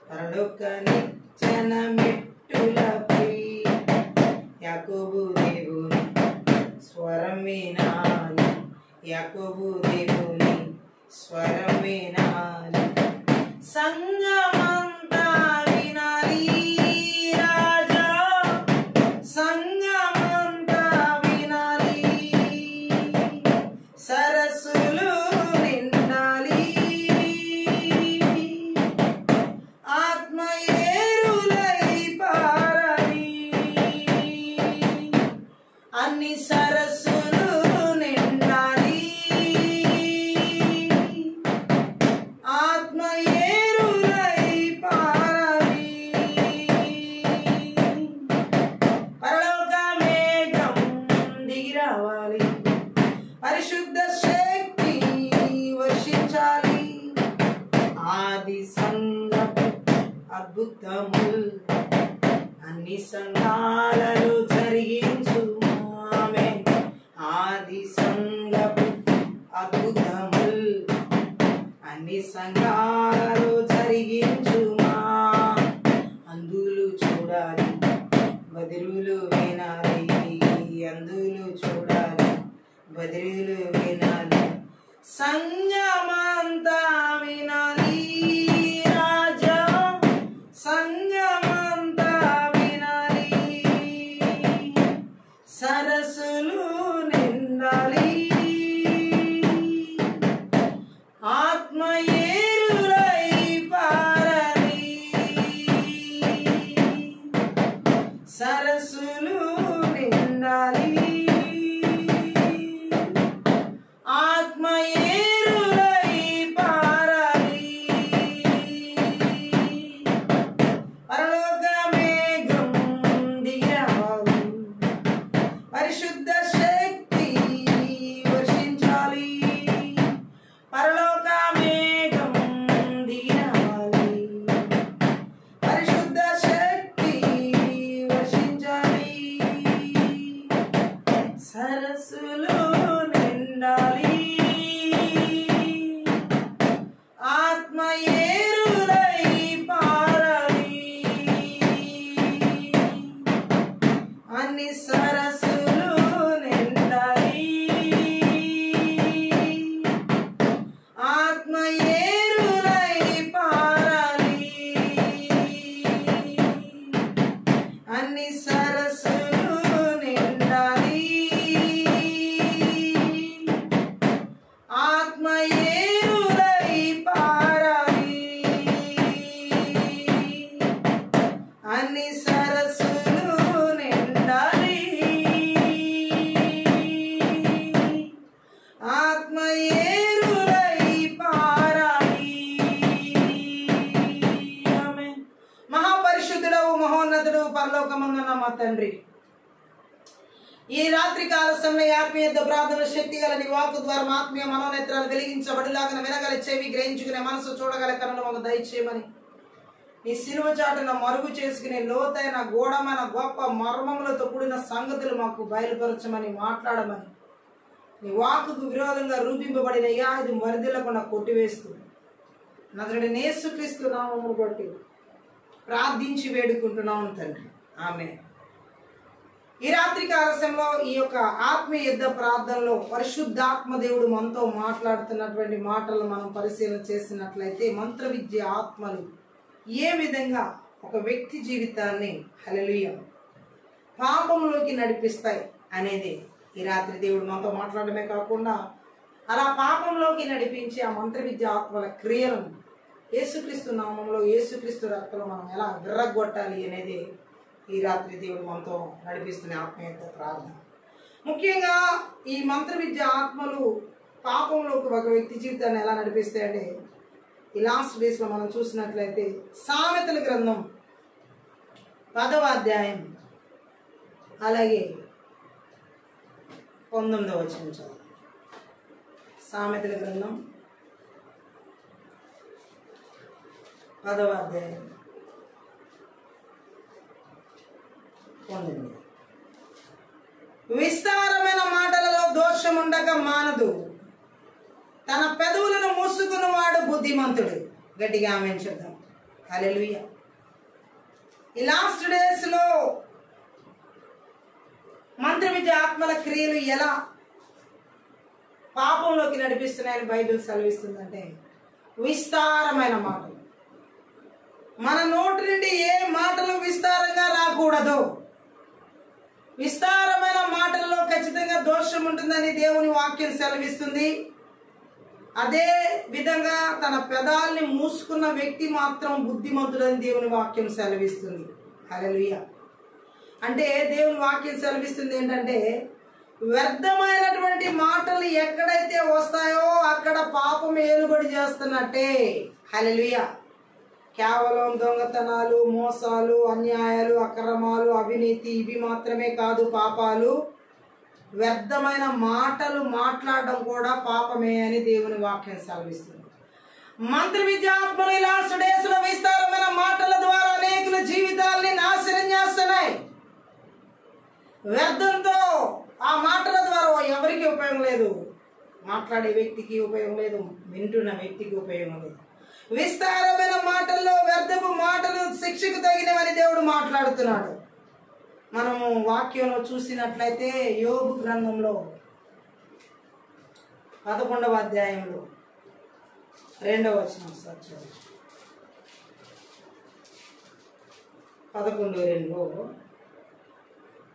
పరలోక నిచ్చెన మెట్టులపై యాకోబు దేవుని స్వరం వినాలి యాకోబు దేవుని స్వరం వినాలి సంగమంతా వినాలి రాజా సంగమంతా వినాలి సరస్సులు నిండాలి ఆత్మయేరులై పారాలి అన్ని సరస్సులు నిండాలి ఆత్మయేరులై పారాలి పరలోక మేఘం దిగి రావాలి పరిశుద్ధ శక్తి వర్షించాలి ఆది సంఘపు అద్భుతములు అన్ని సంఘాలలో జరిగించు ఆమె ఆది సంఘపు అద్భుతములు అన్ని సంఘాలలో జరిగించుమా అందులు చూడాలి బదిరులు వినాలి అందులు చూడాలి బదిరులు వినాలి సంగమంతా వినాలి రాజా సంగమంతా వినాలి సరస్సులు నిండాలి ఆత్మయేరులై పారాలి సరస్సులు నిండాలి ఆత్మయేరులై పారాలి పరలోక మేఘం దిగి రావాలి పరిశుద్ధ శక్తి వర్షించాలి పరలోక మేఘం దిగి రావాలి పరిశుద్ధ శక్తి వర్షించాలి సరస్సులు నిండాలి ఆత్మయేరులై పారాలి అన్ని సరస్సులు నిండాలి ఆత్మయేరులై పారాలి అన్ని సరస్సులు నిండాలి ఆత్మయేరులై పారాలి అన్ని సరస్సులు నిండాలి ఆత్మయేరులై పారాలి ఆమేన్ మహాపరిశుద్ధుడవు మహోన్నతుడు పరలోకమందున్న మా తండ్రి ఈ రాత్రి కాల సమయ ఆత్మీయ ప్రార్థన శక్తి గల నీ వాక్కు ద్వారా ఆత్మీయ మనోనేత్రాలు వెలిగించబడిలాగా వినగల చెవి గ్రహించుకునే మనసు చూడగల కన్నులు మాకు దయచేయమని, నీ సిలువ చాటున మరుగు చేసుకునే లోతైన గూఢమైన గొప్ప మర్మములతో కూడిన సంగతులు మాకు బయలుపరచమని, మాట్లాడమని, నీ వాక్కుకు విరోధంగా రూపింపబడిన ఇది మరిదిల్లకుండా కొట్టివేస్తూ నజరుడైన యేసుక్రీస్తు నామమును బట్టి ప్రార్థించి వేడుకుంటున్నాము తండ్రి, ఆమేన్. ఈ రాత్రి కాలశంలో ఈ యొక్క ఆత్మీయ యుద్ధ ప్రార్థనలో పరిశుద్ధాత్మ దేవుడు మనతో మాట్లాడుతున్నటువంటి మాటలను మనం పరిశీలన చేసినట్లయితే, మంత్ర విద్య ఆత్మలు ఏ విధంగా ఒక వ్యక్తి జీవితాన్ని హల్లెలూయా పాపంలోకి నడిపిస్తాయి అనేది ఈ రాత్రి దేవుడు మనతో మాట్లాడమే కాకుండా, అలా పాపంలోకి నడిపించే ఆ మంత్ర విద్య ఆత్మల క్రియలను యేసుక్రీస్తు నామంలో యేసుక్రీస్తు రక్తంలో మనం ఎలా విర్రగొట్టాలి అనేది ఈ రాత్రి దేవుడు మనతో నడిపిస్తున్న ఆత్మీయత ప్రార్థన. ముఖ్యంగా ఈ మంత్ర విద్య ఆత్మలు పాపంలోకి ఒక వ్యక్తి జీవితాన్ని ఎలా నడిపిస్తాయంటే, ఈ లాస్ట్ డేస్లో మనం చూసినట్లయితే సామెతల గ్రంథం 10వ అధ్యాయం అలాగే 19వ వచనం చదువు. సామెతల గ్రంథం 10వ అధ్యాయం 19. విస్తారమైన మాటలలో దోషముండక మానదు, తన పెదవులను మూసుకున్నవాడు బుద్ధిమంతుడు. గట్టిగా ఆమేన్ చెప్దాం. హల్లెలూయా. ఈ లాస్ట్ డేస్ లో మంత్ర విద్య ఆత్మల క్రియలు ఎలా పాపంలోకి నడిపిస్తున్నాయని బైబిల్ సెలవిస్తుందంటే, విస్తారమైన మాటలు. మన నోటి నుండి ఏ మాటలు విస్తారంగా రాకూడదు. విస్తారమైన మాటల్లో ఖచ్చితంగా దోషం ఉంటుందని దేవుని వాక్యం సెలవిస్తుంది. అదే విధంగా తన పెదాల్ని మూసుకున్న వ్యక్తి మాత్రం బుద్ధిమంతుడని దేవుని వాక్యం సెలవిస్తుంది. హల్లెలూయా. అంటే దేవుని వాక్యం సెలవిస్తుంది ఏంటంటే, వ్యర్థమైనటువంటి మాటలు ఎక్కడైతే వస్తాయో అక్కడ పాపం ఏలుబడి చేస్తున్నట్టే. హల్లెలూయా. కేవలం దొంగతనాలు, మోసాలు, అన్యాయాలు, అక్రమాలు, అవినీతి ఇవి మాత్రమే కాదు పాపాలు. వ్యర్థమైన మాటలు మాట్లాడడం కూడా పాపమే అని దేవుని వాక్యం సెలవిస్తుంది. మంత్ర విద్యాత్మలు లాస్ట్ డేస్ లో విస్తారమైన మాటల ద్వారా అనేకుల జీవితాలని నాశనం చేస్తున్నాయి. వ్యర్థంతో ఆ మాటల ద్వారా ఎవరికి ఉపయోగం లేదు. మాట్లాడే వ్యక్తికి ఉపయోగం లేదు, వింటున్న వ్యక్తికి ఉపయోగం లేదు. విస్తారమైన మాటల్లో వ్యర్థపు మాటలు శిక్షకు తగినవని దేవుడు మాట్లాడుతున్నాడు. మనము వాక్యంలో చూసినట్లయితే యోబు గ్రంథంలో 11వ అధ్యాయంలో 2వ వచనం చదువు. 11:2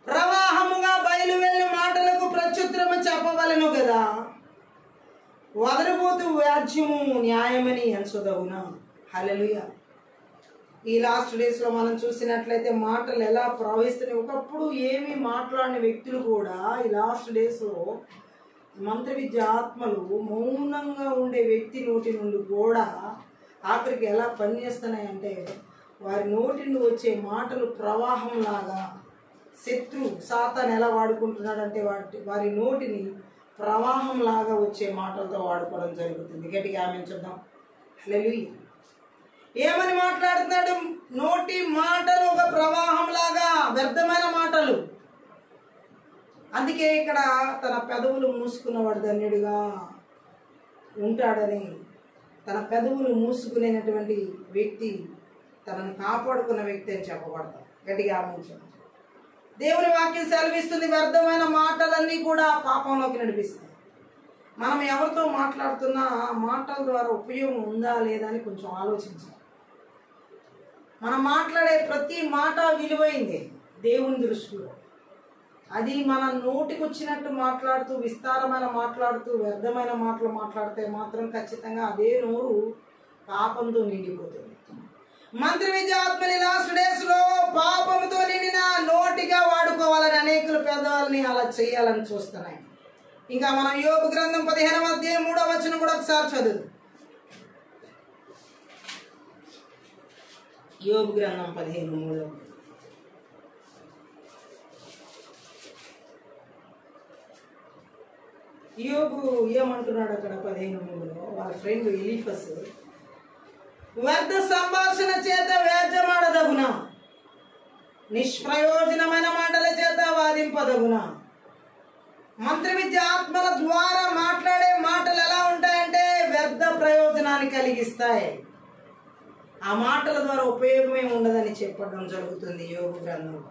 ప్రవాహముగా బయలు వెళ్ళు మాటలకు ప్రత్యుత్తరము చెప్పవలెను కదా, వదలిపోతూ వ్యాజ్యము న్యాయమని ఎంచదవునా. హల్లెలూయా. ఈ లాస్ట్ డేస్ లో మనం చూసినట్లయితే మాటలు ఎలా ప్రవహిస్తున్నాయి. ఒకప్పుడు ఏమీ మాట్లాడిన వ్యక్తులు కూడా ఈ లాస్ట్ డేస్ లో మంత్ర విద్య ఆత్మలు మౌనంగా ఉండే వ్యక్తి నోటి నుండి కూడా ఆఖరికి ఎలా పనిచేస్తున్నాయంటే, వారి నోటి నుండి వచ్చే మాటలు ప్రవాహం లాగా శత్రు సాతాను ఎలా వాడుకుంటున్నాడంటే వారి నోటిని ప్రవాహం లాగా వచ్చే మాటలతో వాడుకోవడం జరుగుతుంది. గట్టిగా ఆమేన్ చెప్దాం. హల్లెలూయా. ఏమని మాట్లాడుతున్నాడు? నోటి మాటలు ఒక ప్రవాహం లాగా వ్యర్థమైన మాటలు. అందుకే ఇక్కడ తన పెదవులు మూసుకున్నవాడు ధన్యుడిగా ఉంటాడని, తన పెదవులు మూసుకునేటువంటి వ్యక్తి తనను కాపాడుకున్న వ్యక్తి అని చెప్పబడతాడు. గట్టిగా ఆమేన్ చెప్దాం. దేవుని వాక్యం సెలవిస్తుంది, వ్యర్థమైన మాటలన్నీ కూడా పాపంలోకి నడిపిస్తాయి. మనం ఎవరితో మాట్లాడుతున్నా మాటల ద్వారా ఉపయోగం ఉందా లేదా అని కొంచెం ఆలోచించాలి. మనం మాట్లాడే ప్రతి మాట విలువైందే దేవుని దృష్టిలో. అది మన నోటికి వచ్చినట్టు మాట్లాడుతూ విస్తారమైన మాట్లాడుతూ వ్యర్థమైన మాటలు మాట్లాడితే మాత్రం ఖచ్చితంగా అదే నోరు పాపంతో నిండిపోతుంది. మంత్ర విద్య ఆత్మని లాస్ట్ డేస్ లో పాపంతో నిండిన నోటిగా వాడుకోవాలని అనేకుల పెద్దవాళ్ళని అలా చేయాలని చూస్తున్నాయి. ఇంకా మనం యోబు గ్రంథం 15వ అధ్యాయం 3వ వచనం కూడా ఒకసారి చదువు. యోబు గ్రంథం 15:3. యోబు ఏమంటున్నాడు అక్కడ 15:3లో వాళ్ళ ఫ్రెండ్ ఎలీఫస్, వ్యర్థ సంభాషణ చేత వ్యాజ్యమాడదగున, నిష్ప్రయోజనమైన మాటల చేత వాదింపదగున. మంత్ర విద్య ఆత్మల ద్వారా మాట్లాడే మాటలు ఎలా ఉంటాయంటే వ్యర్థ ప్రయోజనాన్ని కలిగిస్తాయి. ఆ మాటల ద్వారా ఉపయోగమే ఉండదని చెప్పడం జరుగుతుంది యోబు గ్రంథంలో.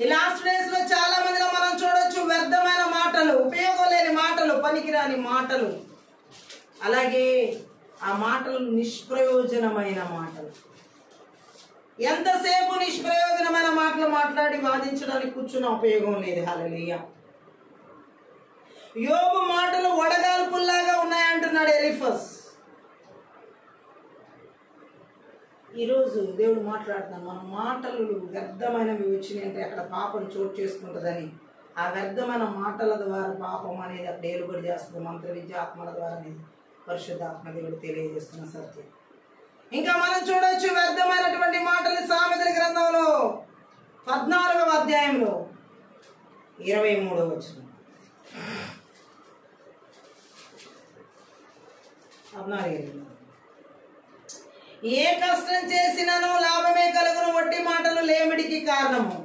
ఈ లాస్ట్ డేస్ లో చాలా మందిలో మనం చూడొచ్చు వ్యర్థమైన మాటలు, ఉపయోగం లేని మాటలు, పనికిరాని మాటలు, అలాగే ఆ మాటలు నిష్ప్రయోజనమైన మాటలు. ఎంతసేపు నిష్ప్రయోజనమైన మాటలు మాట్లాడి వాదించడానికి కూర్చున్న ఉపయోగం లేదు. హల్లెలూయా. యోబు మాటలు వడగాల్పుల్లాగా ఉన్నాయంటున్నాడు ఎలీఫస్. ఈరోజు దేవుడు మాట్లాడుతున్నాడు, మన మాటలు వ్యర్థమైనవి వచ్చినాయంటే అక్కడ పాపం చోటు చేసుకుంటుందని, ఆ వ్యర్థమైన మాటల ద్వారా పాపం అనేది అక్కడ ఏలుబడి చేస్తుంది. మంత్ర విద్య ఆత్మల ద్వారా అనేది పరిశుద్ధాత్మ దేవుడు తెలియజేస్తున్న సత్యం. ఇంకా మనం చూడొచ్చు వ్యర్థమైనటువంటి మాటలు సామెతల గ్రంథంలో 14వ అధ్యాయంలో 23వ వచనం. 14. ఏ కష్టం చేసినను లాభమే కలుగును, వట్టి మాటలు లేమిడికి కారణము.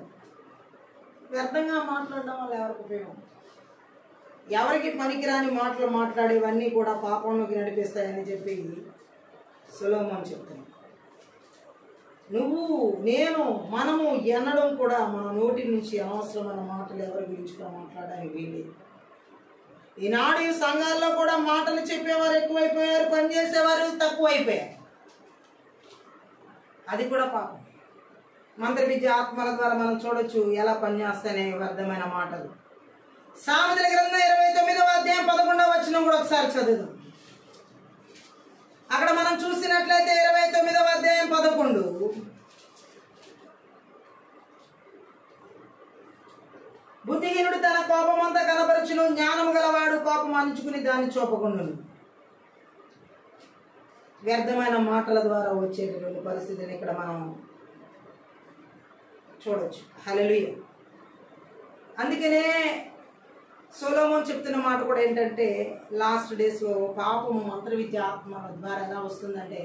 వ్యర్థంగా మాట్లాడడం వల్ల ఎవరికి ఉపయోగం? ఎవరికి పనికిరాని మాటలు మాట్లాడేవన్నీ కూడా పాపంలోకి నడిపిస్తాయని చెప్పి సొలొమోను చెప్తాను. నువ్వు, నేను, మనము ఎన్నడం కూడా మన నోటి నుంచి అనవసరమైన మాటలు ఎవరి గురించి కూడా మాట్లాడడానికి వీలేదు. ఈనాడు ఈ సంఘాల్లో కూడా మాటలు చెప్పేవారు ఎక్కువైపోయారు, పనిచేసేవారు తక్కువైపోయారు. అది కూడా పాపం. మంత్ర విద్య ఆత్మల ద్వారా మనం చూడొచ్చు ఎలా పనిచేస్తానే వ్యర్థమైన మాటలు. సామెతల గ్రంథం 29వ అధ్యాయం 11వ వచనం కూడా ఒకసారి చదువుదాం. అక్కడ మనం చూసినట్లయితే 29వ అధ్యాయం 11, బుద్ధిహీనుడు తన కోపమంతా కనపరచును, జ్ఞానము గలవాడు కోపం అంచుకుని దాన్ని చూపకుండును. వ్యర్థమైన మాటల ద్వారా వచ్చేటటువంటి పరిస్థితిని ఇక్కడ మనం చూడొచ్చు. హల్లెలూయా. అందుకనే సొలొమోను చెప్తున్న మాట కూడా ఏంటంటే లాస్ట్ డేస్లో పాపము మంత్ర విద్య ఆత్మల ద్వారా ఎలా వస్తుందంటే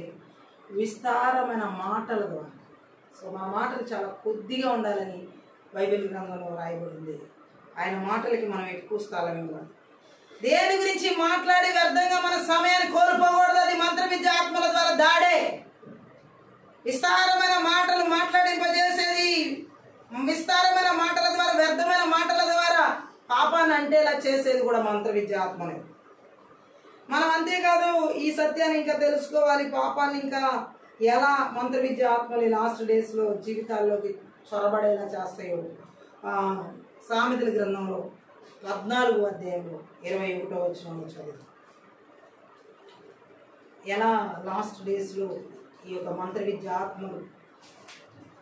విస్తారమైన మాటల ద్వారా. సో మా మాటలు చాలా కొద్దిగా ఉండాలని బైబిల్ గ్రంథంలో రాయబడింది. ఆయన మాటలకి మనం ఎక్కువ స్థలం ఇవ్వాలి. దేని గురించి మాట్లాడి వ్యర్థంగా మన సమయాన్ని కోల్పోకూడదు. అది మంత్ర విద్య ఆత్మల ద్వారా దాడే. విస్తారమైన మాటలు మాట్లాడింపజేసేది, విస్తారమైన మాటల ద్వారా, వ్యర్థమైన మాటల ద్వారా పాపాన్ని అంటేలా చేసేది కూడా మంత్ర విద్య ఆత్మనే. మనం అంతేకాదు ఈ సత్యాన్ని ఇంకా తెలుసుకోవాలి. పాపాన్ని ఇంకా ఎలా మంత్ర విద్య ఆత్మలు లాస్ట్ డేస్లో జీవితాల్లోకి చొరబడేలా చేస్తాయో సామెతల గ్రంథంలో 14వ అధ్యాయంలో 21వ వచనంలో చదువు. ఎలా లాస్ట్ డేస్లో ఈ యొక్క మంత్ర విద్య ఆత్మలు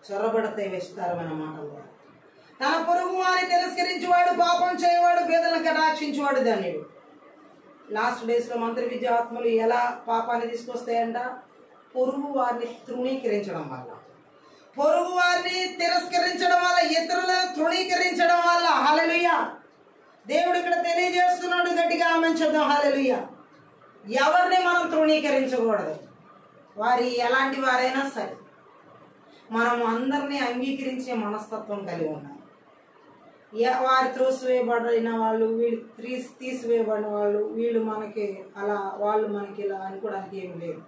చొరబడతాయి విస్తారమైన మాటలు. తన పొరుగు వారిని తిరస్కరించేవాడు, పాపం చేయవాడు, పేదలను కటాక్షించేవాడు ధన్యుడు. లాస్ట్ డేస్లో మంత్ర విద్య ఆత్మలు ఎలా పాపాన్ని తీసుకొస్తాయంట? పొరుగు వారిని తృణీకరించడం వల్ల, పొరుగు వారిని తిరస్కరించడం వల్ల, ఇతరులను తృణీకరించడం వల్ల. హల్లెలూయా. దేవుడు ఇక్కడ తెలియజేస్తున్నాడు, గట్టిగా ఆమేన్ చెప్దాం. హల్లెలూయా. ఎవరిని మనం తృణీకరించకూడదు. వారి ఎలాంటి వారైనా సరే మనం అందరినీ అంగీకరించే మనస్తత్వం కలిగి ఉండాలి. వారు త్రోసివేయబడిన వాళ్ళు, వీళ్ళు తీసివేయబడిన వాళ్ళు, వీళ్ళు మనకి అలా, వాళ్ళు మనకి ఇలా అనుకోవడానికి ఏమి లేదు.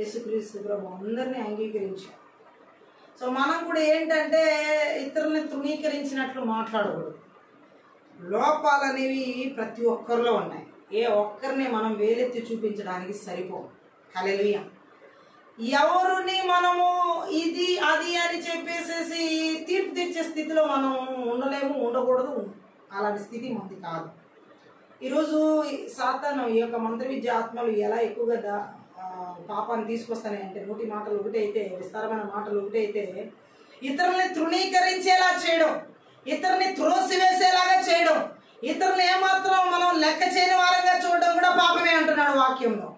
యేసుక్రీస్తు ప్రభు అందరినీ అంగీకరించారు. సో మనం కూడా ఏంటంటే ఇతరులని తృణీకరించినట్లు మాట్లాడకూడదు. లోపాలు అనేవి ప్రతి ఒక్కరిలో ఉన్నాయి. ఏ ఒక్కరిని మనం వేలెత్తి చూపించడానికి సరిపో. హల్లెలూయా. ఎవరిని మనము ఇది అది అని చెప్పేసేసి తీర్పు తెచ్చే స్థితిలో మనం ఉండలేము, ఉండకూడదు. అలాంటి స్థితి మనది కాదు. ఈరోజు సాతాను ఈ యొక్క మంత్ర విద్య ఆత్మలు ఎలా ఎక్కువగా పాపాన్ని తీసుకొస్తాయి అంటే, నోటి మాటలు ఒకటైతే, విస్తారమైన మాటలు ఒకటైతే, ఇతరుల్ని తృణీకరించేలా చేయడం, ఇతరుని త్రోసివేసేలాగా చేయడం, ఇతరులు ఏమాత్రం మనం లెక్క చేయని వారంగా చూడడం కూడా పాపమే అంటున్నాడు వాక్యంలో.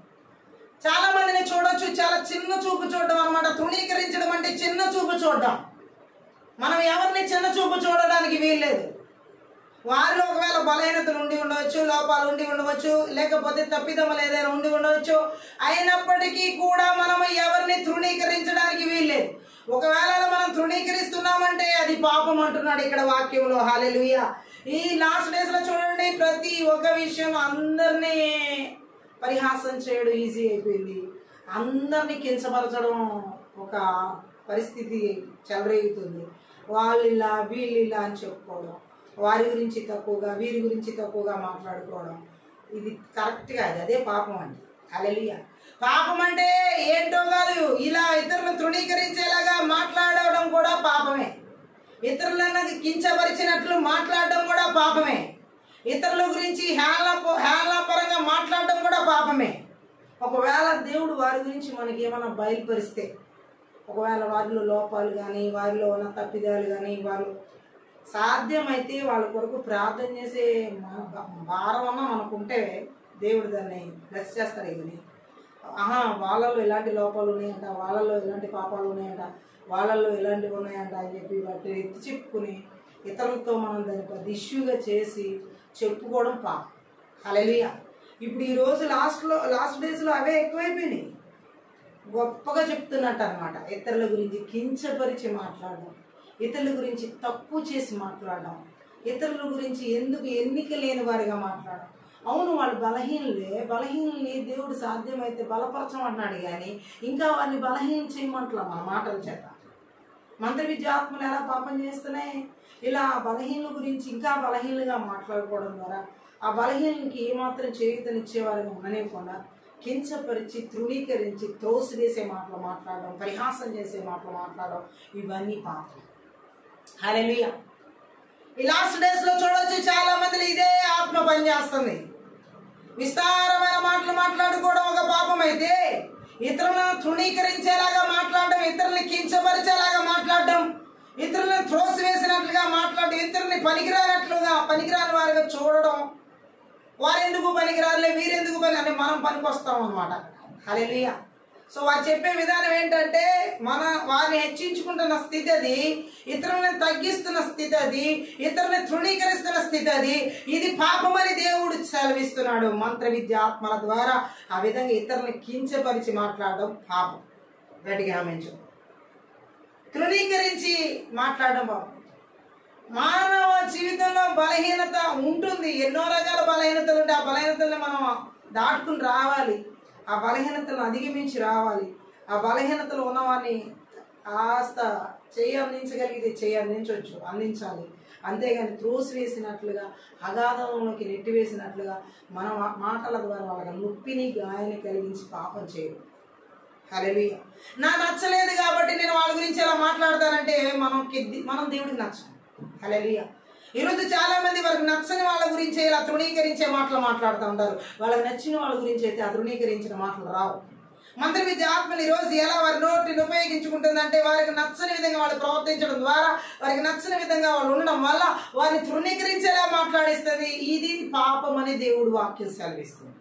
చాలా మందిని చూడొచ్చు, చాలా చిన్న చూపు చూడడం అనమాట. తృణీకరించడం అంటే చిన్న చూపు చూడడం. మనం ఎవరిని చిన్న చూపు చూడడానికి వీల్లేదు. వారిలో ఒకవేళ బలహీనతలు ఉండి ఉండవచ్చు, లోపాలు ఉండి ఉండవచ్చు, లేకపోతే తప్పిదములు ఏదైనా ఉండి ఉండవచ్చు. అయినప్పటికీ కూడా మనం ఎవరిని తృణీకరించడానికి వీల్లేదు. ఒకవేళ మనం తృణీకరిస్తున్నామంటే అది పాపం అంటున్నాడు ఇక్కడ వాక్యంలో. హల్లెలూయా. ఈ లాస్ట్ డేస్ లో చూడండి, ప్రతి ఒక్క విషయం అందరినీ పరిహాసం చేయడం ఈజీ అయిపోయింది. అందరినీ కించపరచడం ఒక పరిస్థితి చెలరేగుతుంది. వాళ్ళిలా వీళ్ళిలా అని చెప్పుకోవడం, వారి గురించి తక్కువగా వీరి గురించి తక్కువగా మాట్లాడుకోవడం, ఇది కరెక్ట్ కాదు. అదే పాపం అండి. హల్లెలూయా. పాపం అంటే ఏంటో కాదు, ఇలా ఇతరులను తృణీకరించేలాగా మాట్లాడడం కూడా పాపమే. ఇతరులను కించపరిచినట్లు మాట్లాడడం కూడా పాపమే. ఇతరుల గురించి హేళనపరంగా మాట్లాడడం కూడా పాపమే. ఒకవేళ దేవుడు వారి గురించి మనకి ఏమైనా బయలుపరిస్తే, ఒకవేళ వారిలో లోపాలు కానీ వారిలో ఉన్న తప్పిదాలు కానీ వారు సాధ్యమైతే వాళ్ళ కొరకు ప్రార్థన చేసే భారం అన్నా మనకుంటే దేవుడు దాన్ని బ్లెస్ చేస్తాడు. కానీ వాళ్ళలో ఇలాంటి లోపాలు ఉన్నాయంట, వాళ్ళలో ఇలాంటి పాపాలు ఉన్నాయంట, వాళ్ళల్లో ఇలాంటివి ఉన్నాయంట అని చెప్పి వాటిని ఎత్తి చెప్పుకుని ఇతరులతో మనం దాన్ని పెద్ద ఇష్యూగా చేసి చెప్పుకోవడం పాపం. హల్లెలూయా. ఇప్పుడు ఈరోజు లాస్ట్ డేస్లో అవే ఎక్కువైపోయినాయి. గొప్పగా చెప్తున్నట్టు అనమాట. ఇతరుల గురించి కించపరిచి మాట్లాడడం, ఇతరుల గురించి తక్కువ చేసి మాట్లాడడం, ఇతరుల గురించి ఎందుకు ఎన్నిక లేని వారిగా మాట్లాడడం. అవును, వాళ్ళు బలహీనల్ని దేవుడు సాధ్యమైతే బలపరచమన్నాడు, కానీ ఇంకా వారిని బలహీనం చేయమంటలా మన మాటల చేత. మంత్ర విద్యాత్మలు ఎలా పాపం చేస్తున్నాయి? ఇలా బలహీనుల గురించి ఇంకా బలహీనంగా మాట్లాడుకోవడం ద్వారా ఆ బలహీనకి ఏమాత్రం చేయుతనిచ్చేవారిని ఉండనివ్వకుండా కించపరిచి తృణీకరించి త్రోసివేసే మాటలు మాట్లాడడం, పరిహాసం చేసే మాటలు మాట్లాడడం, ఇవన్నీ పాపం. హల్లెలూయా. ఈ లాస్ట్ డేస్ లో చూడవచ్చు, చాలా మంది ఇదే ఆత్మ పనిచేస్తుంది. విస్తారమైన మాటలు మాట్లాడుకోవడం ఒక పాపం అయితే, ఇతరులను తృణీకరించేలాగా మాట్లాడడం, ఇతరుల్ని కించపరిచేలాగా మాట్లాడడం, ఇతరులను త్రోసివేసినట్లుగా మాట్లాడడం, ఇతరుల్ని పనికిరాని వారిగా చూడడం, వారెందుకు పనికిరారులే వీరెందుకు పని అని మనం పనికొస్తాం అన్నమాట. హల్లెలూయా. సో వారు చెప్పే విధానం ఏంటంటే, వారిని హెచ్చించుకుంటున్న స్థితి అది, ఇతరులను తగ్గిస్తున్న స్థితి అది, ఇతరులను తృణీకరిస్తున్న స్థితి అది. ఇది పాపమని దేవుడు సెలవిస్తున్నాడు. మంత్ర విద్యాత్మల ద్వారా ఆ విధంగా ఇతరులను కించపరిచి మాట్లాడడం పాపం. గట్టిగా ఆమేన్. తృణీకరించి మాట్లాడడం పాపం. మానవ జీవితంలో బలహీనత ఉంటుంది. ఎన్నో రకాల బలహీనతలు ఉంటాయి. ఆ బలహీనతల్ని మనం దాటుకుని రావాలి, ఆ బలహీనతలను అధిగమించి రావాలి. ఆ బలహీనతలు ఉన్నవాడిని కాస్త అందించాలి. అంతేగాని త్రోసివేసినట్లుగా అగాధంలోకి నెట్టివేసినట్లుగా మన మాటల ద్వారా వాళ్ళకి నొప్పిని గాయాన్ని కలిగించి పాపం చేయదు. హల్లెలూయా. నాకు నచ్చలేదు కాబట్టి నేను వాళ్ళ గురించి ఎలా మాట్లాడతానంటే మనం దేవుడికి నచ్చం. హల్లెలూయా. ఈరోజు చాలా మంది వారికి నచ్చని వాళ్ళ గురించి ఇలా తృణీకరించే మాటలు మాట్లాడుతూ ఉంటారు. వాళ్ళకి నచ్చిన వాళ్ళ గురించి అయితే ఆ తృణీకరించిన మాటలు రావు. మంత్ర విద్య ఆత్మని ఈరోజు ఎలా వారి నోటిని ఉపయోగించుకుంటుందంటే, వారికి నచ్చని విధంగా వాళ్ళు ప్రవర్తించడం ద్వారా, వారికి నచ్చని విధంగా వాళ్ళు ఉండడం వల్ల వారిని తృణీకరించేలా మాట్లాడిస్తుంది. ఇది పాపం అని దేవుడు వాక్యం సెలవిస్తుంది.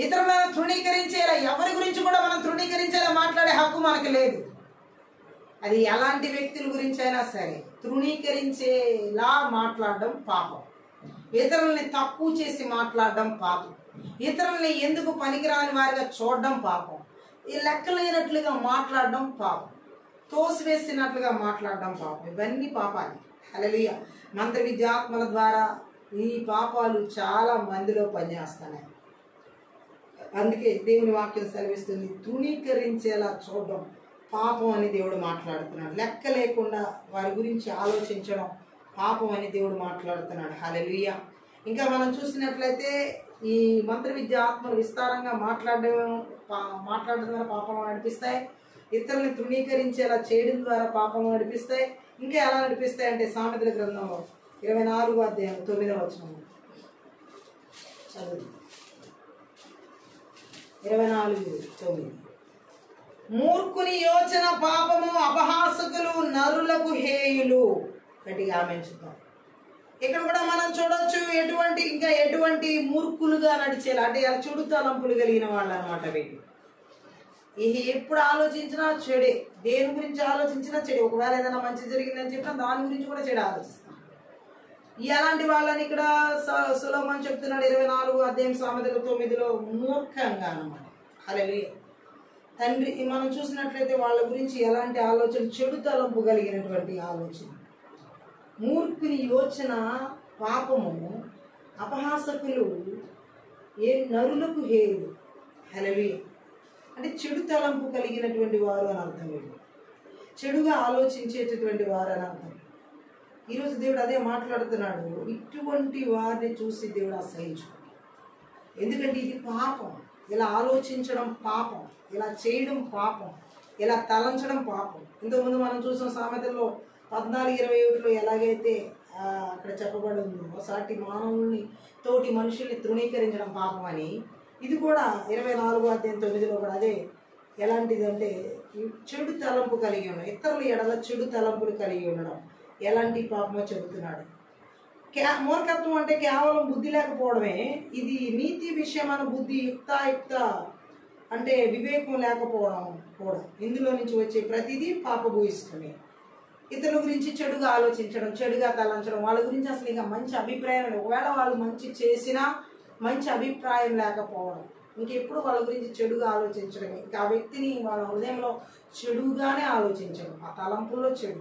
ఇతరులను తృణీకరించేలా, ఎవరి గురించి కూడా మనం తృణీకరించేలా మాట్లాడే హక్కు మనకు లేదు. అది ఎలాంటి వ్యక్తుల గురించి అయినా సరే తృణీకరించేలా మాట్లాడడం పాపం. ఇతరుల్ని తక్కువ చేసి మాట్లాడడం పాపం. ఇతరుల్ని ఎందుకు పనికిరాని వారిగా చూడడం పాపం. ఈ లెక్కలేనట్లుగా మాట్లాడడం పాపం. తోసివేసినట్లుగా మాట్లాడడం పాపం. ఇవన్నీ పాపాలు. హల్లెలూయా. మంత్ర విద్యాత్మల ద్వారా ఈ పాపాలు చాలా మందిలో పనిచేస్తున్నాయి. అందుకే దేవుని వాక్యం సెలవిస్తుంది, తృణీకరించేలా చూడడం పాపం అని దేవుడు మాట్లాడుతున్నాడు. లెక్క లేకుండా వారి గురించి ఆలోచించడం పాపం అని దేవుడు మాట్లాడుతున్నాడు. హల్లెలూయా. ఇంకా మనం చూసినట్లయితే ఈ మంత్ర విద్య ఆత్మలు విస్తారంగా మాట్లాడడం ద్వారా పాపం నడిపిస్తాయి. ఇతరులను తృణీకరించేలా చేయడం ద్వారా పాపం నడిపిస్తాయి. ఇంకా ఎలా నడిపిస్తాయి అంటే, సామెతల గ్రంథంలో 24వ అధ్యాయం 9వ వచనం చదువు. 24:9. మూర్ఖుని యోచన పాపము, అపహాసకులు నరులకు హేయులు. గట్టిగా ఆమేన్ చెప్తాం. ఇక్కడ కూడా మనం చూడొచ్చు ఎటువంటి మూర్ఖులుగా నడిచేలా, అంటే చెడు తలంపులు కలిగిన వాళ్ళు అనమాట వీళ్ళు. ఎప్పుడు ఆలోచించినా చెడే, దేని గురించి ఆలోచించినా చెడే. ఒకవేళ ఏదైనా మంచి జరిగిందని చెప్పినా దాని గురించి కూడా చెడు ఆలోచిస్తాం. ఎలాంటి వాళ్ళని ఇక్కడ సొలొమోను చెప్తున్నాడు 24 అధ్యాయం సామెతలు 9లో మూర్ఖంగా అన్నమాట. హల్లెలూయా. తండ్రి మనం చూసినట్లయితే వాళ్ళ గురించి ఎలాంటి ఆలోచన, చెడు తలంపు కలిగినటువంటి ఆలోచన. మూర్ఖుని యోచన పాపము, అపహాసకులు ఏ నరులకు హేయులు. హల్లెలూయా. అంటే చెడు తలంపు కలిగినటువంటి వారు అని అర్థం. వీళ్ళు చెడుగా ఆలోచించేటటువంటి వారు అని అర్థం. ఈరోజు దేవుడు అదే మాట్లాడుతున్నాడు. ఇటువంటి వారిని చూసి దేవుడు అసహించుకోడు. ఎందుకంటే ఇది పాపం. ఇలా ఆలోచించడం పాపం, ఇలా చేయడం పాపం, ఇలా తలంచడం పాపం. ఇంతకుముందు మనం చూసిన సామెతల్లో 14:21లో ఎలాగైతే అక్కడ చెప్పబడి ఉందో, సాటి మానవుల్ని, తోటి మనుషుల్ని తృణీకరించడం పాపం అని, ఇది కూడా 24 అధ్యాయం 9లో కూడా అదే. ఎలాంటిది అంటే చెడు తలంపు కలిగి ఉండడం, ఇతరుల ఎడల చెడు తలంపులు కలిగి ఉండడం ఎలాంటి పాపమో చెబుతున్నాడు. మూర్ఖత్వం అంటే కేవలం బుద్ధి లేకపోవడమే. ఇది నీతి విషయమైన బుద్ధి, యుక్త అంటే వివేకం లేకపోవడం కూడా. ఇందులో నుంచి వచ్చే ప్రతిదీ పాపభూయిష్టమే. ఇతరుల గురించి చెడుగా ఆలోచించడం, చెడుగా తలంచడం, వాళ్ళ గురించి అసలు ఇంకా మంచి అభిప్రాయం, ఒకవేళ వాళ్ళు మంచి చేసినా మంచి అభిప్రాయం లేకపోవడం, ఇంకెప్పుడు వాళ్ళ గురించి చెడుగా ఆలోచించడమే. ఇంకా ఆ వ్యక్తిని వాళ్ళ హృదయంలో చెడుగానే ఆలోచించడం, ఆ తలంపుల్లో చెడు.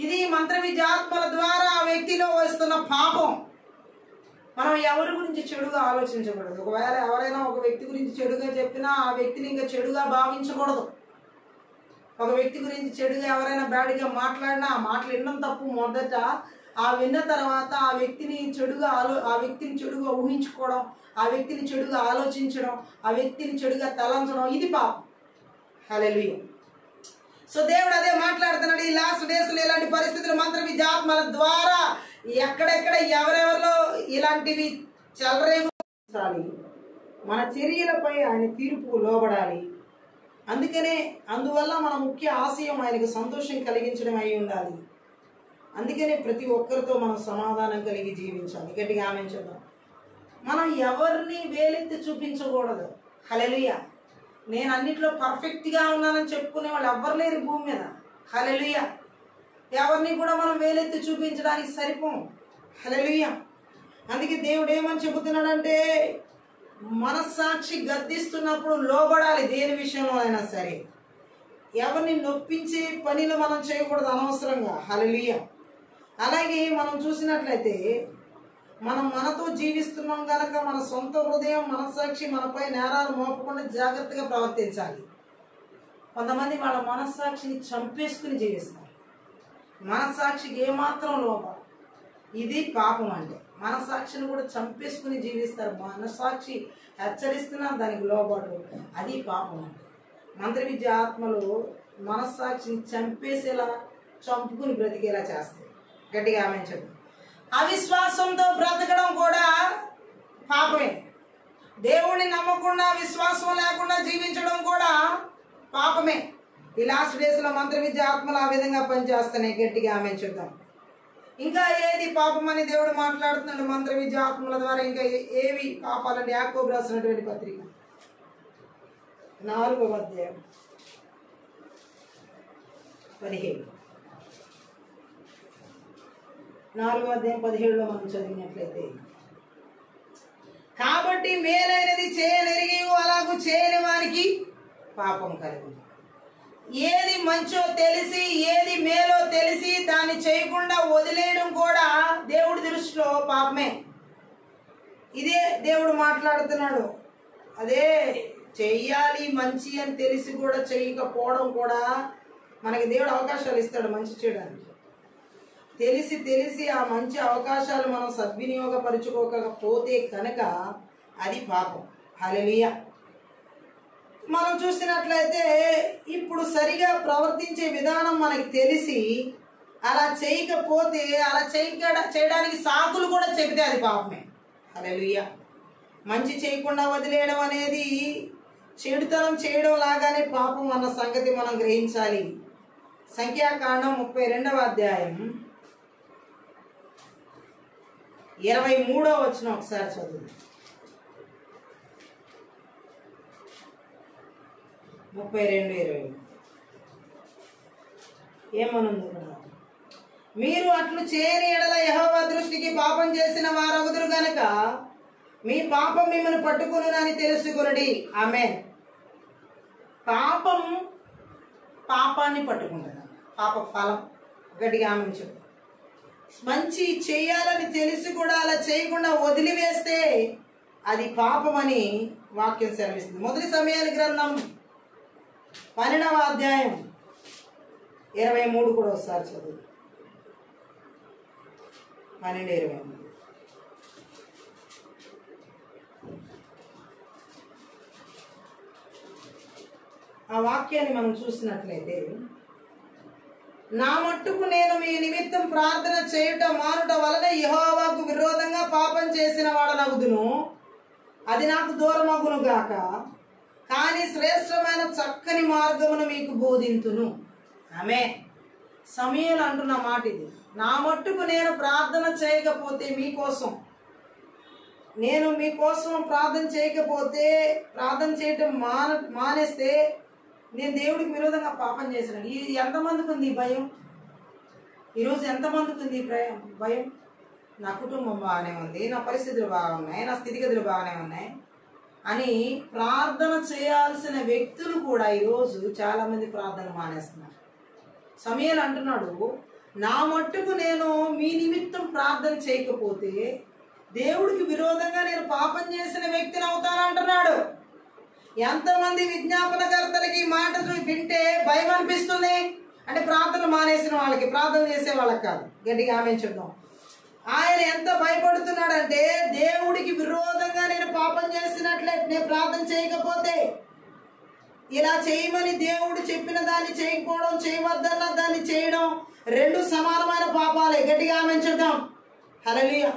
ఇది మంత్ర విద్యాత్మల ద్వారా ఆ వ్యక్తిలో వస్తున్న పాపం. మనం ఎవరి గురించి చెడుగా ఆలోచించకూడదు. ఒకవేళ ఎవరైనా ఒక వ్యక్తి గురించి చెడుగా చెప్పినా ఆ వ్యక్తిని ఇంకా చెడుగా భావించకూడదు. ఒక వ్యక్తి గురించి చెడుగా ఎవరైనా బ్యాడ్గా మాట్లాడినా ఆ మాటలు వినడం తప్పు. మొదట ఆ విన్న తర్వాత ఆ వ్యక్తిని చెడుగా ఊహించుకోవడం, ఆ వ్యక్తిని చెడుగా ఆలోచించడం, ఆ వ్యక్తిని చెడుగా తలంచడం, ఇది పాపం. హల్లెలూయా. సో దేవుడు అదే మాట్లాడుతున్నాడు. ఈ లాస్ట్ డేస్లో ఇలాంటి పరిస్థితులు మంత్ర విద్యాత్మల ద్వారా ఎక్కడెక్కడ ఎవరెవరిలో ఇలాంటివి చెలరేగాలి. మన చర్యలపై ఆయన తీర్పు లోబడాలి. అందువల్ల మన ముఖ్య ఆశయం ఆయనకు సంతోషం కలిగించడం అయి ఉండాలి. అందుకనే ప్రతి ఒక్కరితో మనం సమాధానం కలిగి జీవించాలి. గట్టిగా ఆమేన్ చెప్దాం. మనం ఎవరిని వేలెత్తి చూపించకూడదు. హల్లెలూయా. నేను అన్నిట్లో పర్ఫెక్ట్గా ఉన్నానని చెప్పుకునే వాళ్ళు ఎవ్వరు లేరు భూమి మీద. హల్లెలూయా. ఎవరిని కూడా మనం వేలెత్తి చూపించడానికి సరిపోం. హల్లెలూయా. అందుకే దేవుడు ఏమని చెబుతున్నాడంటే, మనస్సాక్షి గద్దిస్తున్నప్పుడు లోబడాలి. దేని విషయంలో అయినా సరే ఎవరిని నొప్పించే పనిలో మనం చేయకూడదు అనవసరంగా. హల్లెలూయా. అలాగే మనం చూసినట్లయితే మనతో జీవిస్తున్నాం కనుక మన సొంత హృదయం, మనస్సాక్షి మనపై నేరాలు మోపకుండా జాగ్రత్తగా ప్రవర్తించాలి. కొంతమంది వాళ్ళ మనస్సాక్షిని చంపేసుకుని జీవిస్తారు. మనస్సాక్షికి ఏమాత్రం లోపం. ఇది పాపం. అంటే మనస్సాక్షిని కూడా చంపేసుకుని జీవిస్తారు. మనస్సాక్షి హెచ్చరిస్తున్నా దానికి లోబడు, అది పాపం. అంటే మంత్ర విద్య ఆత్మలు మనస్సాక్షిని చంపేసేలా, చంపుకుని బ్రతికేలా చేస్తాయి. గట్టిగా ఆమె చెప్పు. అవిశ్వాసంతో బ్రతకడం కూడా పాపమే. దేవుణ్ణి నమ్మకుండా, విశ్వాసం లేకుండా జీవించడం కూడా పాపమే. ఈ లాస్ట్ డేస్లో మంత్ర విద్య ఆత్మలు ఆ విధంగా పనిచేస్తున్నాయి. గట్టిగా ఆమె చూద్దాం. ఇంకా ఏది పాపం అని దేవుడు మాట్లాడుతున్నాడు మంత్ర విద్య ఆత్మల ద్వారా. ఇంకా ఏవి పాపాలంటే యాకోబు రాసినటువంటి పత్రిక 4వ అధ్యాయం 17. 4వ అధ్యాయం 17లో మనం చదివినట్లయితే, కాబట్టి మేలైనది చేయనెరిగి అలాగూ చేయని వారికి పాపం కలుగు. ఏది మంచో తెలిసి, ఏది మేలో తెలిసి దాన్ని చేయకుండా వదిలేయడం కూడా దేవుడి దృష్టిలో పాపమే. ఇదే దేవుడు మాట్లాడుతున్నాడు. అదే చెయ్యాలి మంచి అని తెలిసి కూడా చేయకపోవడం కూడా మనకి దేవుడు అవకాశాలు ఇస్తాడు మంచి చేయడానికి. తెలిసి ఆ మంచి అవకాశాలు మనం సద్వినియోగపరుచుకోకపోతే కనుక అది పాపం. హల్లెలూయా. మనం చూసినట్లయితే ఇప్పుడు సరిగా ప్రవర్తించే విధానం మనకి తెలిసి అలా చేయకపోతే, అలా చేయడానికి సాకులు కూడా చెబితే అది పాపమే. హల్లెలూయా. మంచి చేయకుండా వదిలేయడం అనేది చెడుతనం చేయడం లాగానే పాపం అన్న సంగతి మనం గ్రహించాలి. సంఖ్యాకాండం 32వ అధ్యాయం 23వ వచనం ఒకసారి చదువు. 32:20 ఏమనుంది ఇక్కడ? మీరు అట్లు చేయని ఎడల యెహోవా దృష్టికి పాపం చేసిన వారగుదురు గనక మీ పాపం మిమ్మల్ని పట్టుకొనునని తెలుసుకొనుడి. ఆమేన్. పాపం పాపాన్ని పట్టుకుంటుంది. పాప ఫలం గట్టిగా ఆమె చెప్పు. మంచి చేయాలని తెలిసి కూడా అలా చేయకుండా వదిలివేస్తే అది పాపమని వాక్యం సెలవిస్తుంది. మొదటి సమయాల గ్రంథం 12వ అధ్యాయం 23 కూడా ఒకసారి చదువు. 12:23. ఆ వాక్యాన్ని మనం చూసినట్లయితే, నా మట్టుకు నేను మీ నిమిత్తం ప్రార్థన చేయుట మానుట వలన యెహోవాకు విరోధంగా పాపం చేసిన వాడనగుదును, అది నాకు దూరమగును గాక. కానీ శ్రేష్టమైన చక్కని మార్గమును మీకు బోధింతును. ఆమేన్. సమూయేలు అంటున్న మాట ఇది. నా మట్టుకు నేను ప్రార్థన చేయకపోతే మీకోసం, నేను మీకోసం ప్రార్థన చేయకపోతే, ప్రార్థన చేయటం మానేస్తే నేను దేవుడికి విరోధంగా పాపం చేశాను. ఇది ఎంతమందికి ఉంది ఈ భయం? ఈరోజు ఎంతమందికి ఉంది ఈ భయం? నా కుటుంబం బాగానే ఉంది, నా పరిస్థితులు బాగున్నాయి, నా స్థితిగతులు బాగానే ఉన్నాయి అని ప్రార్థన చేయాల్సిన వ్యక్తులు కూడా ఈరోజు చాలామంది ప్రార్థన మానేస్తున్నారు. సమూయేలు అంటున్నాడు, నా మట్టుకు నేను మీ నిమిత్తం ప్రార్థన చేయకపోతే దేవుడికి విరోధంగా నేను పాపం చేసిన వ్యక్తిని అవుతాను అంటున్నాడు. ఎంతమంది విజ్ఞాపనకర్తలకి మాట వింటే భయం అనిపిస్తుంది అంటే ప్రార్థన మానేసిన వాళ్ళకి, ప్రార్థన చేసే వాళ్ళకి కాదు. గట్టిగా ఆమేన్ చెప్దాం. ఆయన ఎంత భయపడుతున్నాడంటే దేవుడికి విరోధంగా నేను పాపం చేసినట్లే నేను ప్రార్థన చేయకపోతే, ఇలా చేయమని దేవుడు చెప్పిన దాన్ని చేయకపోవడం, చేయవద్దన్న దాన్ని చేయడం రెండు సమానమైన పాపాలే. గట్టిగా ఆమేన్ చెప్దాం. హల్లెలూయా.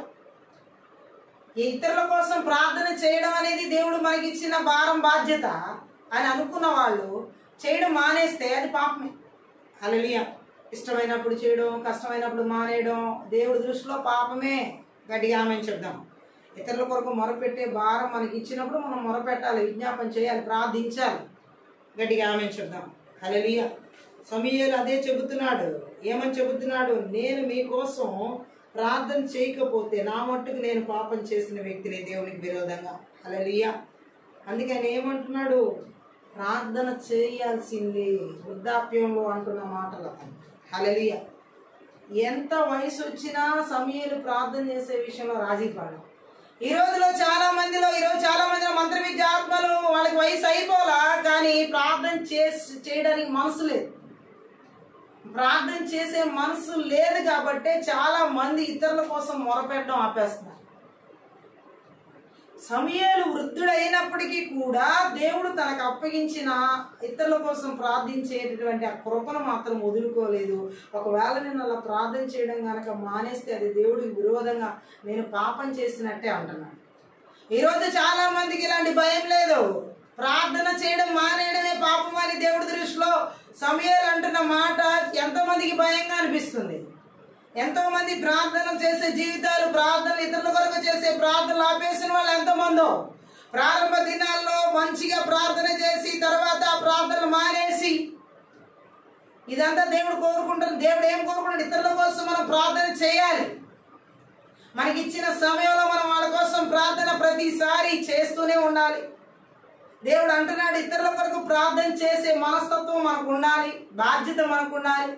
ఈ ఇతరుల కోసం ప్రార్థన చేయడం అనేది దేవుడు మనకి ఇచ్చిన భారం, బాధ్యత అని అనుకున్న వాళ్ళు చేయడం మానేస్తే అది పాపమే. హల్లెలూయా. ఇష్టమైనప్పుడు చేయడం, కష్టమైనప్పుడు మానేయడం దేవుడి దృష్టిలో పాపమే. గట్టిగా ఆమేన్ చెప్దాం. ఇతరుల కొరకు మొరపెట్టే భారం మనకి ఇచ్చినప్పుడు మనం మొరపెట్టాలి, విజ్ఞాపన చేయాలి, ప్రార్థించాలి. గట్టిగా ఆమేన్ చెప్దాం. హల్లెలూయా. సమూయేలు అదే చెబుతున్నాడు. ఏమని చెబుతున్నాడు? నేను మీకోసం ప్రార్థన చేయకపోతే నా మట్టుకు నేను పాపం చేసిన వ్యక్తిని దేవునికి విరోధంగా. హల్లెలూయా. అందుకని ఏమంటున్నాడు? ప్రార్థన చేయాల్సిందే. వృద్ధాప్యంలో అంటున్న మాటలు అతను. హల్లెలూయా. ఎంత వయసు వచ్చినా సమూయేలు ప్రార్థన చేసే విషయంలో రాజీ పడడం. ఈరోజు చాలా మందిలో మంత్ర విద్య ఆత్మలు వాళ్ళకి వయసు అయిపోలా, కానీ ప్రార్థన చేయడానికి మనసు లేదు. ప్రార్థన చేసే మనసు లేదు కాబట్టి చాలా మంది ఇతరుల కోసం మొరపెట్టడం ఆపేస్తున్నారు. సమూయేలు వృద్ధుడైనప్పటికీ కూడా దేవుడు తనకు అప్పగించిన ఇతరుల కోసం ప్రార్థించేటటువంటి ఆ కృపను మాత్రం వదులుకోలేదు. ఒకవేళ నేను అలా ప్రార్థన చేయడం కనుక మానేస్తే అది దేవుడికి విరోధంగా నేను పాపం చేసినట్టే అంటున్నాను. ఈరోజు చాలా మందికి ఇలాంటి భయం లేదు. ప్రార్థన చేయడం మానేయడమే పాపం అని దేవుడి దృష్టిలో సమూయేలు అంటున్న మాట ఎంతమందికి భయంగా అనిపిస్తుంది. ఎంతో మంది ప్రార్థన చేసే జీవితాలు, ప్రార్థన ఇతరుల కొరకు చేసే ప్రార్థనలు ఆపేసిన వాళ్ళు ఎంతమందో. ప్రారంభ దినాల్లో మంచిగా ప్రార్థన చేసి తర్వాత ప్రార్థనలు మానేసి, ఇదంతా దేవుడు కోరుకుంటారు. దేవుడు ఏం కోరుకుంటాడు? ఇతరుల కోసం మనం ప్రార్థన చేయాలి. మనకిచ్చిన సమయంలో మనం వాళ్ళ కోసం ప్రార్థన ప్రతిసారి చేస్తూనే ఉండాలి. దేవుడు అంటున్నాడు, ఇతరుల కొరకు ప్రార్థన చేసే మనస్తత్వం మనకు ఉండాలి, బాధ్యత మనకు ఉండాలి.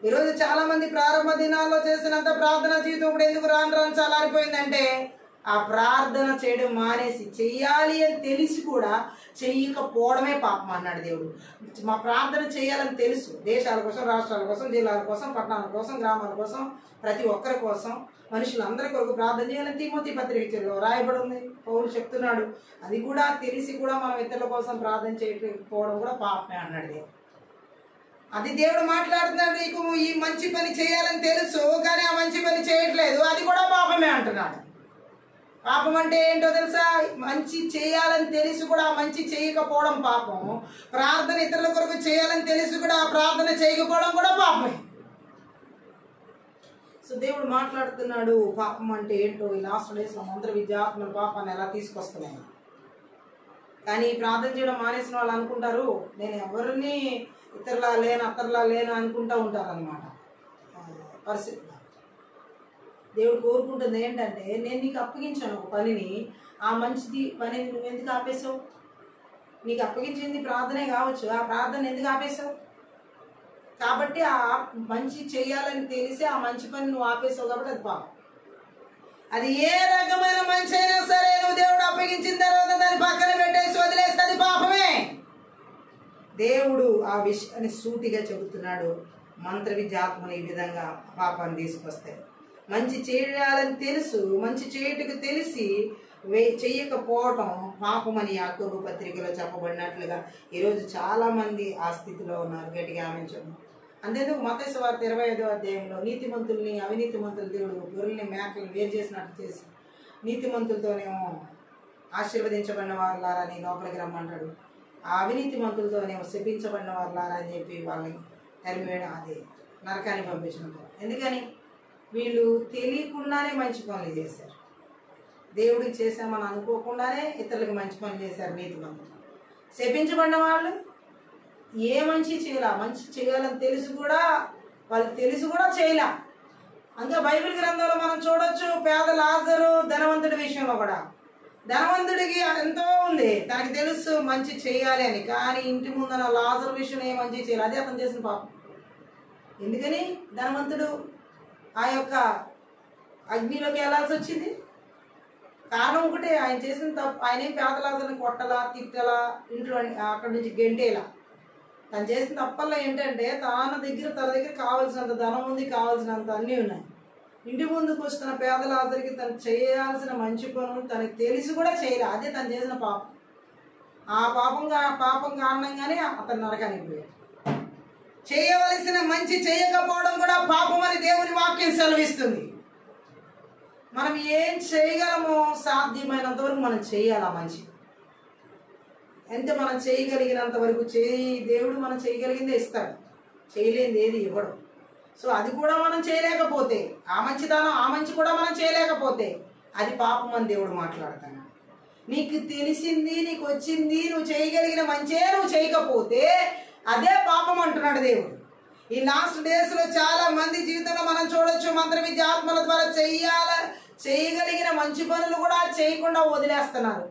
ఈరోజు చాలా మంది ప్రారంభ దినాల్లో చేసినంత ప్రార్థన జీవితం ఇప్పుడు ఎందుకు రాను చల్లారిపోయిందంటే ఆ ప్రార్థన చేయడం మానేసి, చెయ్యాలి అని తెలిసి కూడా చెయ్యకపోవడమే పాపం అన్నాడు దేవుడు. మా ప్రార్థన చేయాలని తెలుసు, దేశాల కోసం, రాష్ట్రాల కోసం, జిల్లాల కోసం, పట్టణాల కోసం, గ్రామాల కోసం, ప్రతి ఒక్కరి కోసం, మనుషులందరి కొరకు ప్రార్థన చేయాలని తిమోతి పత్రికలో రాయబడి ఉంది. పౌలు చెప్తున్నాడు. అది కూడా తెలిసి కూడా మనం ఇతరుల కోసం ప్రార్థన చేయకపోవడం కూడా పాపమే అన్నాడు దేవుడు. అది దేవుడు మాట్లాడుతున్నాడు, నీకు ఈ మంచి పని చేయాలని తెలుసు కానీ ఆ మంచి పని చేయట్లేదు, అది కూడా పాపమే అంటున్నాడు. పాపం అంటే ఏంటో తెలుసా? మంచి చేయాలని తెలిసి కూడా మంచి చేయకపోవడం పాపం. ప్రార్థన ఇతరుల కొరకు చేయాలని తెలిసి కూడా ప్రార్థన చేయకపోవడం కూడా పాపమే. సో దేవుడు మాట్లాడుతున్నాడు పాపం అంటే ఏంటో. ఈ లాస్ట్ డేస్లో మంత్ర విద్యాత్మల పాపాన్ని ఎలా తీసుకొస్తున్నాయి. కానీ ప్రార్థన చేయడం మానేసిన వాళ్ళు అనుకుంటారు నేను ఎవరిని ఇతరులా లేను, అత్తర్లా లేను అనుకుంటూ ఉంటారు అనమాట. పరిస్థితి. దేవుడు కోరుకుంటుంది ఏంటంటే, నేను నీకు అప్పగించాను ఒక పనిని, ఆ మంచిది పనిని నువ్వు ఎందుకు ఆపేసావు? నీకు అప్పగించింది ప్రార్థనే కావచ్చు, ఆ ప్రార్థన ఎందుకు ఆపేసావు? కాబట్టి ఆ మంచి చేయాలని తెలిసి ఆ మంచి పని నువ్వు ఆపేసావు కాబట్టి అది పాపం. అది ఏ రకమైన మంచి అయినా సరే నువ్వు దేవుడు అప్పగించిన తర్వాత దాన్ని పక్కన పెట్టేసి వదిలేస్తే అది పాపమే. దేవుడు ఆ విషయాన్ని సూటిగా చెబుతున్నాడు. మంత్ర విద్యాత్మలు ఈ విధంగా పాపాన్ని తీసుకొస్తాయి. మంచి చేయాలని తెలుసు, మంచి చేయుటకు తెలిసి చెయ్యకపోవటం పాపమని యాకోబు పత్రికలో చెప్పబడినట్లుగా ఈరోజు చాలా మంది ఆ స్థితిలో ఉన్నారు. గట్టిగా ఆమెను. అంతేందుకు మత్తయి సువార్త 25వ అధ్యాయంలో నీతిమంతుల్ని అవినీతిమంతులు దేవుడు గొర్రెల్ని మేకలను వేరు చేసినట్టు చేసి నీతిమంతులతోనేమో ఆశీర్వదించబడిన వాళ్ళారని లోపలికి రమ్మంటాడు, ఆ అవినీతిమంతులతోనేమో శపించబడిన వాళ్ళారా అని చెప్పి వాళ్ళని తరిమివేయడం, అది నరకాన్ని పంపించడం. ఎందుకని? వీళ్ళు తెలియకుండానే మంచి పనులు చేశారు. దేవుడికి చేశామని అనుకోకుండానే ఇతరులకు మంచి పనులు చేశారు నీతిమంతులు. శపించబడిన వాళ్ళు ఏ మంచి చేయాల, మంచి చేయాలని తెలిసి కూడా వాళ్ళకి తెలిసి కూడా చేయలే. అందుకే బైబిల్ గ్రంథంలో మనం చూడొచ్చు, పేద లాజరు ధనవంతుడి విషయంలో కూడా. ధనవంతుడికి ఎంతో ఉంది, తనకి తెలుసు మంచి చేయాలి అని, కానీ ఇంటి ముందర లాజరు విషయం ఏ మంచి చేయాలి, అదే అతను చేసిన పాపం. ఎందుకని ధనవంతుడు ఆ యొక్క అగ్నిలోకి వెళ్ళాల్సి వచ్చింది? కారణం ఒకటే, ఆయన చేసిన తప్పు. ఆయనేం పేద లాజరుని కొట్టలా, తిట్టలా, ఇంట్లో అక్కడి నుంచి గెంటేలా. తను చేసిన తప్పల్లో ఏంటంటే, తన దగ్గర కావాల్సినంత ధనం ఉంది, కావాల్సినంత అన్నీ ఉన్నాయి. ఇంటి ముందుకు వస్తున్న పేద లాజరుకి తను చేయాల్సిన మంచి పనులు తనకు తెలిసి కూడా చేయలే. అదే తను చేసిన పాపం. ఆ పాపం కారణంగానే అతను నరకానికి పోయాడు. చేయవలసిన మంచి చేయకపోవడం కూడా పాపం అని దేవుని వాక్యం సెలవిస్తుంది. మనం ఏం చేయగలమో సాధ్యమైనంత వరకు మనం చేయాలి. మంచి ఎంత మనం చేయగలిగినంత వరకు దేవుడు మనం చేయగలిగిందే ఇస్తాడు, చేయలేనిది ఏది ఇవ్వడం. సో అది కూడా మనం చేయలేకపోతే, ఆ మంచి కూడా మనం చేయలేకపోతే అది పాపం అని దేవుడు మాట్లాడుతున్నాడు. నీకు తెలిసింది, నీకు వచ్చింది, నువ్వు చేయగలిగిన మంచే నువ్వు చేయకపోతే అదే పాపం అంటున్నాడు దేవుడు. ఈ లాస్ట్ డేస్ లో చాలా మంది జీవితంలో మనం చూడొచ్చు, మంత్ర విద్యాత్మల ద్వారా చేయగలిగిన మంచి పనులు కూడా చేయకుండా వదిలేస్తున్నారు.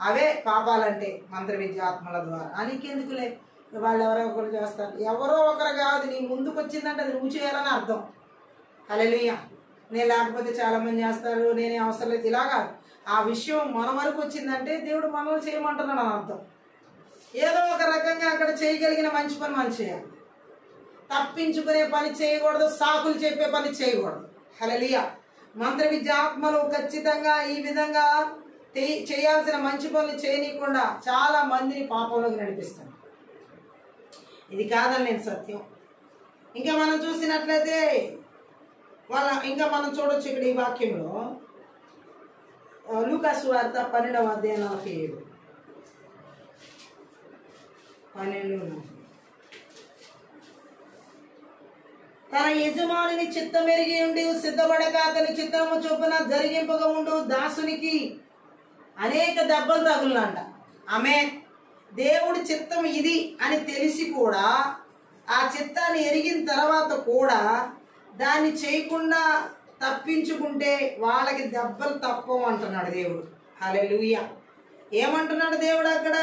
అవే పాపాలంటే మంత్ర విద్యాత్మల ద్వారా. అనికెందుకులే, వాళ్ళు ఎవరో ఒకరు చేస్తారు. ఎవరో ఒకరు కాదు, నీ ముందుకు వచ్చిందంటే అది నువ్వు చేయాలని అర్థం. హల్లెలూయా. నేను లేకపోతే చాలా మంది చేస్తారు, నేనే అవసరం లేదు, ఇలా కాదు. ఆ విషయం మన వరకు వచ్చిందంటే దేవుడు మనల్ని చేయమంటున్నాడు అని అర్థం. ఏదో ఒక రకంగా అక్కడ చేయగలిగిన మంచి పని మనం చేయాలి. తప్పించుకునే పని చేయకూడదు, సాకులు చెప్పే పని చేయకూడదు. హల్లెలూయా. మంత్ర విద్యాత్మలు ఖచ్చితంగా ఈ విధంగా చేయాల్సిన మంచి పనులు చేయనీయకుండా చాలా మందిని పాపంలోకి నడిపిస్తాను. ఇది కాదని నేను సత్యం. ఇంకా మనం చూసినట్లయితే ఇంకా మనం చూడొచ్చు ఇక్కడ ఈ వాక్యంలో లూకా సువార్త 12వ అధ్యాయం 47. తన యజమానిని చిత్తమెరిగి ఉండి సిద్ధపడక అతని చిత్తము చొప్పున జరిగింపగా ఉండు దాసునికి అనేక దెబ్బలు తగులునంట. ఆమె దేవుడి చిత్తం ఇది అని తెలిసి కూడా ఆ చిత్తాన్ని ఎరిగిన తర్వాత కూడా దాన్ని చేయకుండా తప్పించుకుంటే వాళ్ళకి దెబ్బలు తప్పవు అంటున్నాడు దేవుడు. హల్లెలూయా. ఏమంటున్నాడు దేవుడు అక్కడ?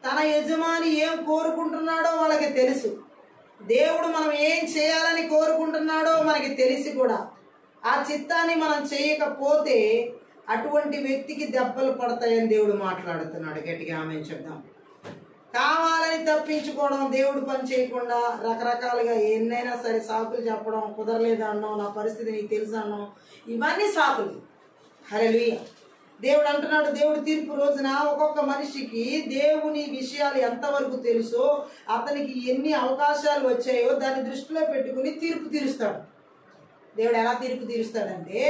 తన యజమాని ఏం కోరుకుంటున్నాడో వాళ్ళకి తెలుసు. దేవుడు మనం ఏం చేయాలని కోరుకుంటున్నాడో మనకి తెలిసి కూడా ఆ చిత్తాన్ని మనం చేయకపోతే అటువంటి వ్యక్తికి దెబ్బలు పడతాయని దేవుడు మాట్లాడుతున్నాడు. గట్టిగా ఆమెను చెప్దాం. కావాలని తప్పించుకోవడం, దేవుడు పని చేయకుండా రకరకాలుగా ఎన్నైనా సరే సాకులు చెప్పడం, కుదరలేదు అన్నాం, నా పరిస్థితి నీకు తెలుసు అన్నాం, ఇవన్నీ సాకులు. హల్లెలూయా. దేవుడు అంటున్నాడు, దేవుడు తీర్పు రోజున ఒక్కొక్క మనిషికి దేవుని విషయాలు ఎంతవరకు తెలుసో, అతనికి ఎన్ని అవకాశాలు వచ్చాయో దాన్ని దృష్టిలో పెట్టుకుని తీర్పు తీరుస్తాడు. దేవుడు ఎలా తీర్పు తీరుస్తాడంటే,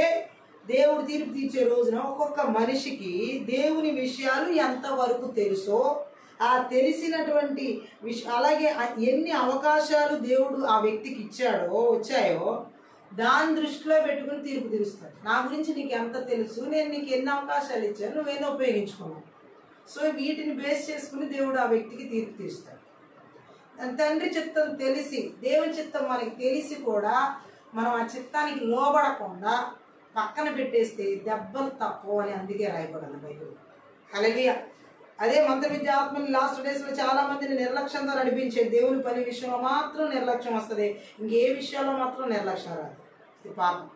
దేవుడు తీర్పు తీర్చే రోజున ఒక్కొక్క మనిషికి దేవుని విషయాలు ఎంతవరకు తెలుసో, ఆ తెలిసినటువంటి అలాగే ఎన్ని అవకాశాలు దేవుడు ఆ వ్యక్తికి వచ్చాయో దాని దృష్టిలో పెట్టుకుని తీర్పు తీరుస్తాడు. నా గురించి నీకు ఎంత తెలుసు, నేను నీకు ఎన్ని అవకాశాలు ఇచ్చాను, నువ్వేనో ఉపయోగించుకున్నావు. సో వీటిని బేస్ చేసుకుని దేవుడు ఆ వ్యక్తికి తీర్పు తీరుస్తాడు. తండ్రి చిత్తం తెలిసి, దేవుని చిత్తం మనకి తెలిసి కూడా మనం ఆ చిత్తానికి లోబడకుండా పక్కన పెట్టేస్తే దెబ్బలు తప్పవు అని అందుకే రాయబడింది బైబిల్. హల్లెలూయా. అదే మంత్ర విద్య ఆత్మని లాస్ట్ డేస్లో చాలా మందిని నిర్లక్ష్యంతో నడిపించే దేవుని పని విషయంలో మాత్రం నిర్లక్ష్యం వస్తుంది, ఇంకే విషయాల్లో మాత్రం నిర్లక్ష్యం రాదు. ఇది పాపం.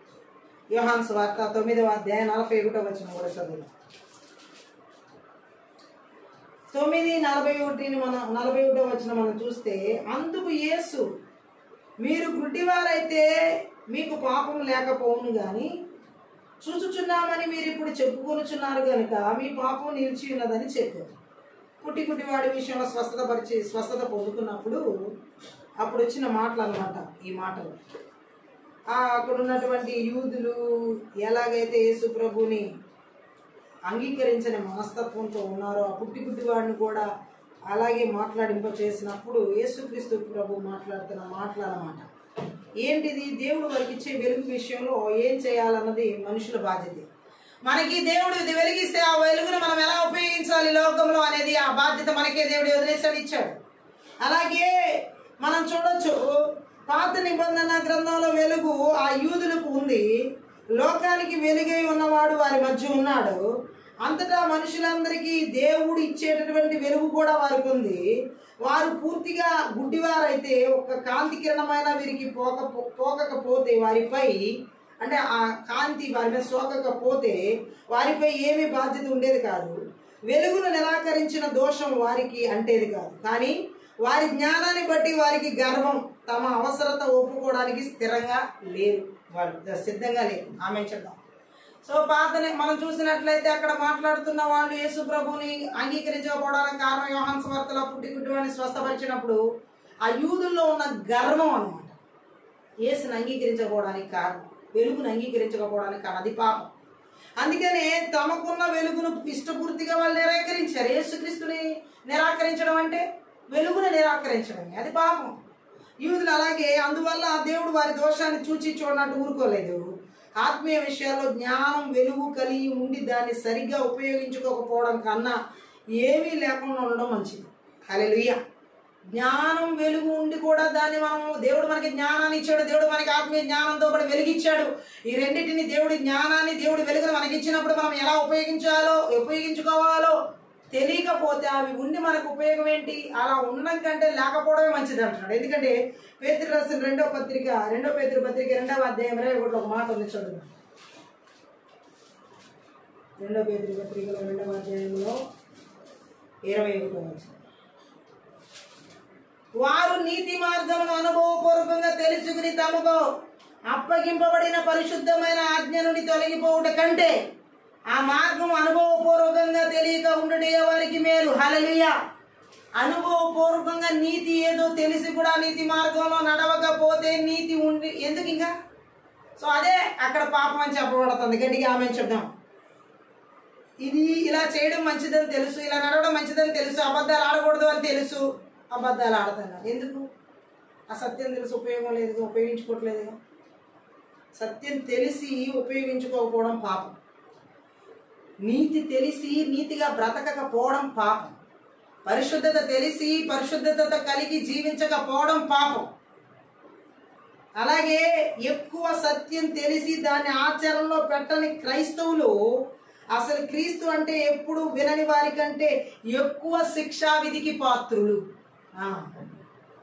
యోహాను సువార్త 9వ అధ్యాయం 41వ వచనం కూడా చదువుదాం. 9:41 వచనం మనం చూస్తే, అందుకు యేసు, మీరు గుడ్డివారైతే మీకు పాపం లేకపోవును గాని చూచుచున్నామని మీరు ఇప్పుడు చెప్పుకొనుచున్నారు కనుక మీ పాపం నిలిచి ఉన్నదని చెప్పారు. గుడ్డివాడి విషయంలో స్వస్థత పొందుకున్నప్పుడు అప్పుడు వచ్చిన మాటలు అన్నమాట ఈ మాటలు. అక్కడ ఉన్నటువంటి యూదులు ఎలాగైతే యేసు ప్రభుని అంగీకరించని మనస్తత్వంతో ఉన్నారో ఆ గుడ్డివాడిని కూడా అలాగే మాట్లాడింప చేసినప్పుడు యేసుక్రీస్తు ప్రభు మాట్లాడుతున్న మాటలు అన్నమాట. ఏంటిది? దేవుడు వారికి ఇచ్చే వెలుగు విషయంలో ఏం చేయాలన్నది మనుషుల బాధ్యత. మనకి దేవుడు ఇది వెలిగిస్తే ఆ వెలుగును మనం ఎలా ఉపయోగించాలి లోకంలో అనేది ఆ బాధ్యత మనకే దేవుడు వదిలేసాడు, ఇచ్చాడు. అలాగే మనం చూడొచ్చు, పాత నిబంధన గ్రంథంలో వెలుగు ఆ యూదులకు ఉంది, లోకానికి వెలుగై ఉన్నవాడు వారి మధ్య ఉన్నాడు. అంతటా మనుషులందరికీ దేవుడు ఇచ్చేటటువంటి వెలుగు కూడా వారికి ఉంది. వారు పూర్తిగా గుడ్డివారైతే ఒక కాంతి కిరణమైన వీరికి పోకపోతే వారిపై, అంటే ఆ కాంతి వారి మీద సోకకపోతే వారిపై ఏమీ బాధ్యత ఉండేది కాదు. వెలుగును నిరాకరించిన దోషం వారికి అంటేది కాదు. కానీ వారి జ్ఞానాన్ని బట్టి వారికి గర్వం, తమ అవసరత ఒప్పుకోవడానికి స్థిరంగా లేరు, వాళ్ళు సిద్ధంగా లేరు. ఆమె చెప్తాం. సో పాతనే మనం చూసినట్లయితే అక్కడ మాట్లాడుతున్న వాళ్ళు యేసు ప్రభుని అంగీకరించకపోవడానికి కారణం యోహాను సువార్తలో గుడ్డివాడిని స్వస్థపరిచినప్పుడు ఆ యూదుల్లో ఉన్న గర్వం అన్నమాట. యేసుని అంగీకరించకపోవడానికి కారణం, వెలుగును అంగీకరించకపోవడానికి కారణం, అది పాపం. అందుకనే తమకున్న వెలుగును ఇష్టపూర్తిగా వాళ్ళు నిరాకరించారు. యేసుక్రీస్తుని నిరాకరించడం అంటే వెలుగును నిరాకరించడమే, అది పాపం. యూదులు అలాగే. అందువల్ల దేవుడు వారి దోషాన్ని చూచి చూడనట్టు ఊరుకోలేదు. ఆత్మీయ విషయాల్లో జ్ఞానం వెలుగు కలిగి ఉండి దాన్ని సరిగ్గా ఉపయోగించుకోకపోవడం కన్నా ఏమీ లేకుండా ఉండడం మంచిది. హల్లెలూయా. జ్ఞానం వెలుగు ఉండి కూడా దాన్ని దేవుడు మనకి జ్ఞానాన్ని ఇచ్చాడు, దేవుడు మనకి ఆత్మీయ జ్ఞానంతో కూడా వెలిగిచ్చాడు. ఈ రెండింటిని దేవుడి జ్ఞానాన్ని దేవుడి వెలుగును మనకి ఇచ్చినప్పుడు మనం ఎలా ఉపయోగించుకోవాలో తెలియకపోతే అవి ఉండి మనకు ఉపయోగం ఏంటి? అలా ఉండడం కంటే లేకపోవడమే మంచిది అంటున్నాడు. ఎందుకంటే పేతురు రాసిన 2వ పత్రిక 2వ పేతురు పత్రిక 2వ అధ్యాయం 21 ఒక మాట ఉంది, చదువు. 2వ పేతురు పత్రికలో 2వ అధ్యాయంలో 21 వారు నీతి మార్గమును అనుభవపూర్వకంగా తెలుసుకుని తమకు అప్పగింపబడిన పరిశుద్ధమైన ఆజ్ఞ నుండి తొలగిపోవుట కంటే ఆ మార్గం అనుభవపూర్వకంగా తెలియక ఉండడే వారికి మేలు. హల్లెలూయా. అనుభవపూర్వకంగా నీతి ఏదో తెలిసి కూడా నీతి మార్గంలో నడవకపోతే నీతి ఉండి ఎందుకు ఇంకా? సో అదే అక్కడ పాపం అని చెప్పబడుతుంది. గట్టిగా ఆమె చెప్దాం. ఇది ఇలా చేయడం మంచిదని తెలుసు, ఇలా నడవడం మంచిదని తెలుసు, అబద్ధాలు ఆడకూడదు అని తెలుసు, అబద్ధాలు ఆడుతున్నారు. ఎందుకు? ఆ సత్యం తెలిసి ఉపయోగం లేదు, ఉపయోగించుకోవట్లేదుగా. సత్యం తెలిసి ఉపయోగించుకోకపోవడం పాపం. నీతి తెలిసి నీతిగా బ్రతకకపోవడం పాపం. పరిశుద్ధత తెలిసి పరిశుద్ధత కలిగి జీవించకపోవడం పాపం. అలాగే ఎక్కువ సత్యం తెలిసి దాన్ని ఆచరణలో పెట్టని క్రైస్తవులు అసలు క్రీస్తు అంటే ఎప్పుడు వినని వారి కంటే ఎక్కువ శిక్షా విధికి పాత్రులు.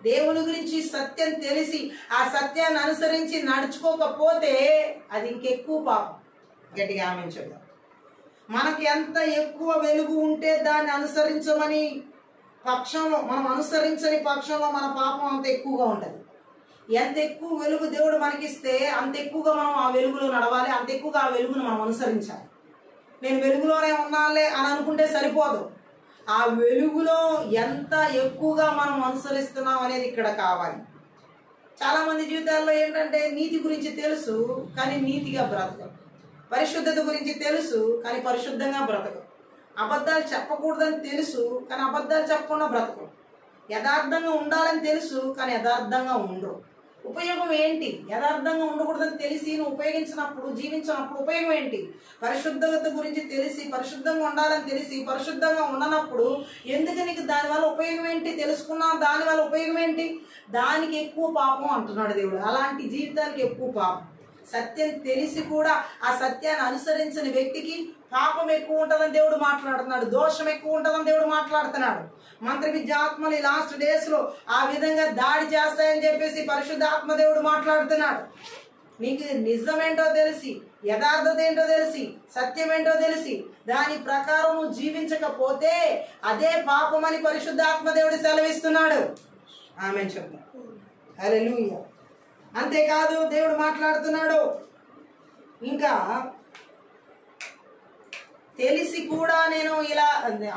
దేవుని గురించి సత్యం తెలిసి ఆ సత్యాన్ని అనుసరించి నడుచుకోకపోతే అది ఇంకెక్కువ పాపం. గట్టిగా ఆమేన్ చెప్దాం. మనకి ఎంత ఎక్కువ వెలుగు ఉంటే దాన్ని అనుసరించమని పక్షంలో, మనం అనుసరించని పక్షంలో మన పాపం అంత ఎక్కువగా ఉంటుంది. ఎంత ఎక్కువ వెలుగు దేవుడు మనకిస్తే అంత ఎక్కువగా మనం ఆ వెలుగులో నడవాలి, అంత ఎక్కువగా ఆ వెలుగును మనం అనుసరించాలి. నేను వెలుగులోనే ఉన్నాలే అని అనుకుంటే సరిపోదు. ఆ వెలుగులో ఎంత ఎక్కువగా మనం అనుసరిస్తున్నాం అనేది ఇక్కడ కావాలి. చాలామంది జీవితాల్లో ఏంటంటే నీతి గురించి తెలుసు కానీ నీతిగా బ్రతకరు, పరిశుద్ధత గురించి తెలుసు కానీ పరిశుద్ధంగా బ్రతకరు, అబద్ధాలు చెప్పకూడదని తెలుసు కానీ అబద్ధాలు చెప్పకుండా బ్రతకరు, యథార్థంగా ఉండాలని తెలుసు కానీ యథార్థంగా ఉండరు. ఉపయోగం ఏంటి? యథార్థంగా ఉండకూడదని తెలిసి నువ్వు ఉపయోగించినప్పుడు, జీవించినప్పుడు ఉపయోగం ఏంటి? పరిశుద్ధత గురించి తెలిసి, పరిశుద్ధంగా ఉండాలని తెలిసి, పరిశుద్ధంగా ఉండనప్పుడు ఎందుకు నీకు దానివల్ల ఉపయోగం ఏంటి? తెలుసుకున్నావు, దానివల్ల ఉపయోగం ఏంటి? దానికి ఎక్కువ పాపం అంటున్నాడు దేవుడు. అలాంటి జీవితానికి ఎక్కువ పాపం. సత్యం తెలిసి కూడా ఆ సత్యాన్ని అనుసరించిన వ్యక్తికి పాపం ఎక్కువ ఉంటుందని దేవుడు మాట్లాడుతున్నాడు, దోషం ఎక్కువ ఉంటుందని దేవుడు మాట్లాడుతున్నాడు. మంత్ర విద్యాత్మలు ఈ లాస్ట్ డేస్ లో ఆ విధంగా దాడి చేస్తాయని చెప్పేసి పరిశుద్ధాత్మ దేవుడు మాట్లాడుతున్నాడు. నీకు నిజమేంటో తెలిసి, యథార్థత ఏంటో తెలిసి, సత్యం ఏంటో తెలిసి దాని ప్రకారం నువ్వు జీవించకపోతే అదే పాపం అని పరిశుద్ధాత్మ దేవుడు సెలవిస్తున్నాడు. ఆమేన్ చెప్తాను. హల్లెలూయా. అంతేకాదు దేవుడు మాట్లాడుతున్నాడు ఇంకా, తెలిసి కూడా నేను ఇలా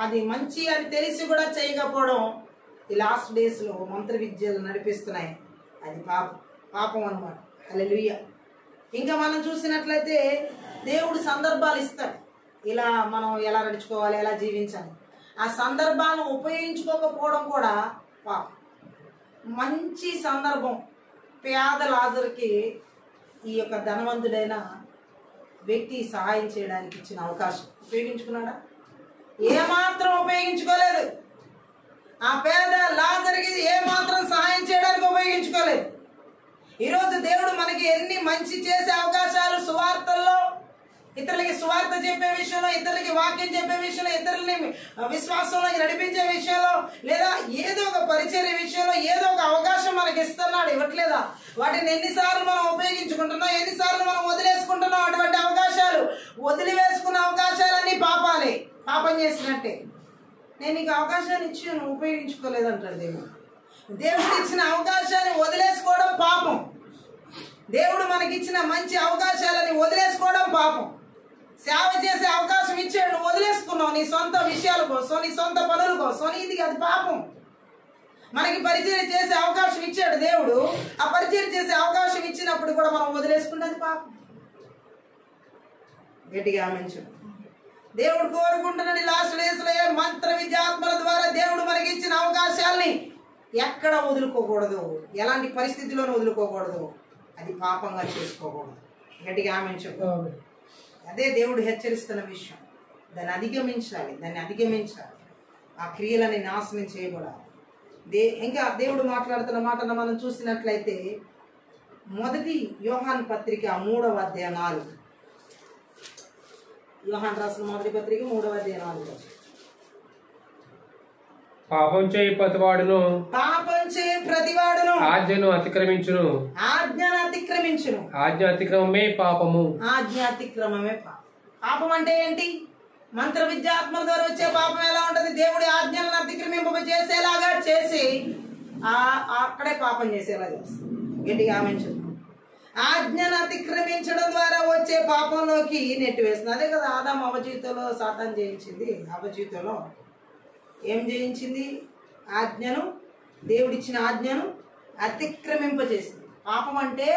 అది మంచి అని తెలిసి కూడా చేయకపోవడం ఈ లాస్ట్ డేస్ లో మంత్ర విద్యలు నడిపిస్తున్నాయి. అది పాపం అన్నమాట. హల్లెలూయా. ఇంకా మనం చూసినట్లయితే దేవుడు సందర్భాలు ఇస్తాడు, ఇలా మనం ఎలా నడుచుకోవాలి, ఎలా జీవించాలి. ఆ సందర్భాలను ఉపయోగించుకోకపోవడం కూడా పాపం. మంచి సందర్భం, పేద లాజరుకి ఈ యొక్క ధనవంతుడైన వ్యక్తి సహాయం చేయడానికి ఇచ్చిన అవకాశం ఉపయోగించుకున్నాడా? ఏమాత్రం ఉపయోగించుకోలేదు. ఆ పేద లాజరుకి ఏమాత్రం సహాయం చేయడానికి ఉపయోగించుకోలేదు. ఈరోజు దేవుడు మనకి ఎన్ని మంచి చేసే అవకాశాలు, సువార్తల్లో ఇతరులకి సువార్త చెప్పే విషయంలో, ఇతరులకి వాక్యం చెప్పే విషయంలో, ఇతరులని విశ్వాసంలోకి నడిపించే విషయంలో, లేదా ఏదో ఒక పరిచర్య విషయంలో ఏదో ఒక అవకాశం మనకి ఇస్తున్నాడు, ఇవ్వట్లేదా? వాటిని ఎన్నిసార్లు మనం ఉపయోగించుకుంటున్నాం, ఎన్నిసార్లు మనం వదిలేసుకుంటున్నాం? అటువంటి అవకాశాలు, వదిలివేసుకున్న అవకాశాలన్నీ పాపాలే, పాపం చేసినట్టే. నేను నీకు అవకాశాన్ని ఇచ్చి నువ్వు ఉపయోగించుకోలేదంటాడు దేవుడు. దేవుడు ఇచ్చిన అవకాశాన్ని వదిలేసుకోవడం పాపం. దేవుడు మనకిచ్చిన మంచి అవకాశాలని వదిలేసుకోవడం పాపం. సేవ చేసే అవకాశం ఇచ్చాడు, నువ్వు వదిలేసుకున్నావు నీ సొంత విషయాల కోసం, నీ సొంత పనుల కోసం. ఇది అది పాపం. మనకి పరిచయం చేసే అవకాశం ఇచ్చాడు దేవుడు, ఆ పరిచయం చేసే అవకాశం ఇచ్చినప్పుడు కూడా మనం వదిలేసుకుంటే అది పాపం. గట్టిగా ఆమేన్. దేవుడు కోరుకుంటున్నాడు లాస్ట్ డేస్ లో మంత్ర విద్యాత్మల ద్వారా దేవుడు మనకి ఇచ్చిన అవకాశాలని ఎక్కడ వదులుకోకూడదు, ఎలాంటి పరిస్థితిలోనూ వదులుకోకూడదు, అది పాపంగా చేసుకోకూడదు. గట్టిగా ఆమేన్ చెప్పు. అదే దేవుడు హెచ్చరిస్తున్న విషయం. దాన్ని అధిగమించాలి. ఆ క్రియలని నాశనం చేయకూడదు. ఇంకా దేవుడు మాట్లాడుతున్న మాటను మనం చూసినట్లయితే మొదటి యోహాను పత్రిక 3వ అధ్యాయం 4. యోహాను రాసిన మొదటి పత్రిక 3వ అధ్యాయం 4. పాపం చేయి ప్రతివాడును ఆజ్ఞను అతిక్రమించును. ఆజ్ఞ అతిక్రమమే పాపము. పాపం అంటే ఏంటి? మంత్ర విద్యాత్మల ద్వారా వచ్చే పాపం ఎలా ఉంటది? దేవుడి ఆజ్ఞలను అతిక్రమింప చేసేలాగా చేసి అక్కడే పాపం చేసేలా చేస్తుంది. గట్టిగా ఆమేన్ చెప్పు. ఆజ్ఞను అతిక్రమించడం ద్వారా వచ్చే పాపంలోకి నెట్టివేస్తుంది. అదే కదా ఆదాము అవ్వ జీవితంలో సాతాను చేయించింది. అవ్వ జీవితంలో ఏం చేయించింది? దేవుడిచ్చిన ఆజ్ఞను అతిక్రమింపజేసింది. పాపం అంటే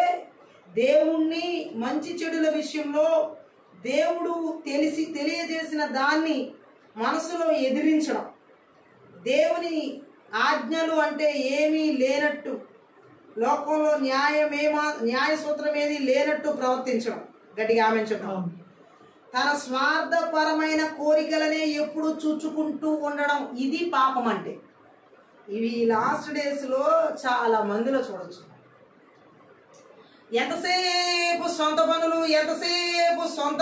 దేవుణ్ణి మంచి చెడుల విషయంలో దేవుడు తెలియజేసిన దాన్ని మనసులో ఎదిరించడం, దేవుని ఆజ్ఞలు అంటే ఏమీ లేనట్టు, లోకంలో న్యాయ సూత్రం ఏది లేనట్టు ప్రవర్తించడం. గట్టిగా ఆమేన్ చెప్పడం. తన స్వార్థపరమైన కోరికలనే ఎప్పుడు చూచుకుంటూ ఉండడం, ఇది పాపం అంటే. ఇవి లాస్ట్ డేస్ లో చాలా మందిలో చూడొచ్చు. ఎంతసేపు సొంత పనులు, ఎంతసేపు సొంత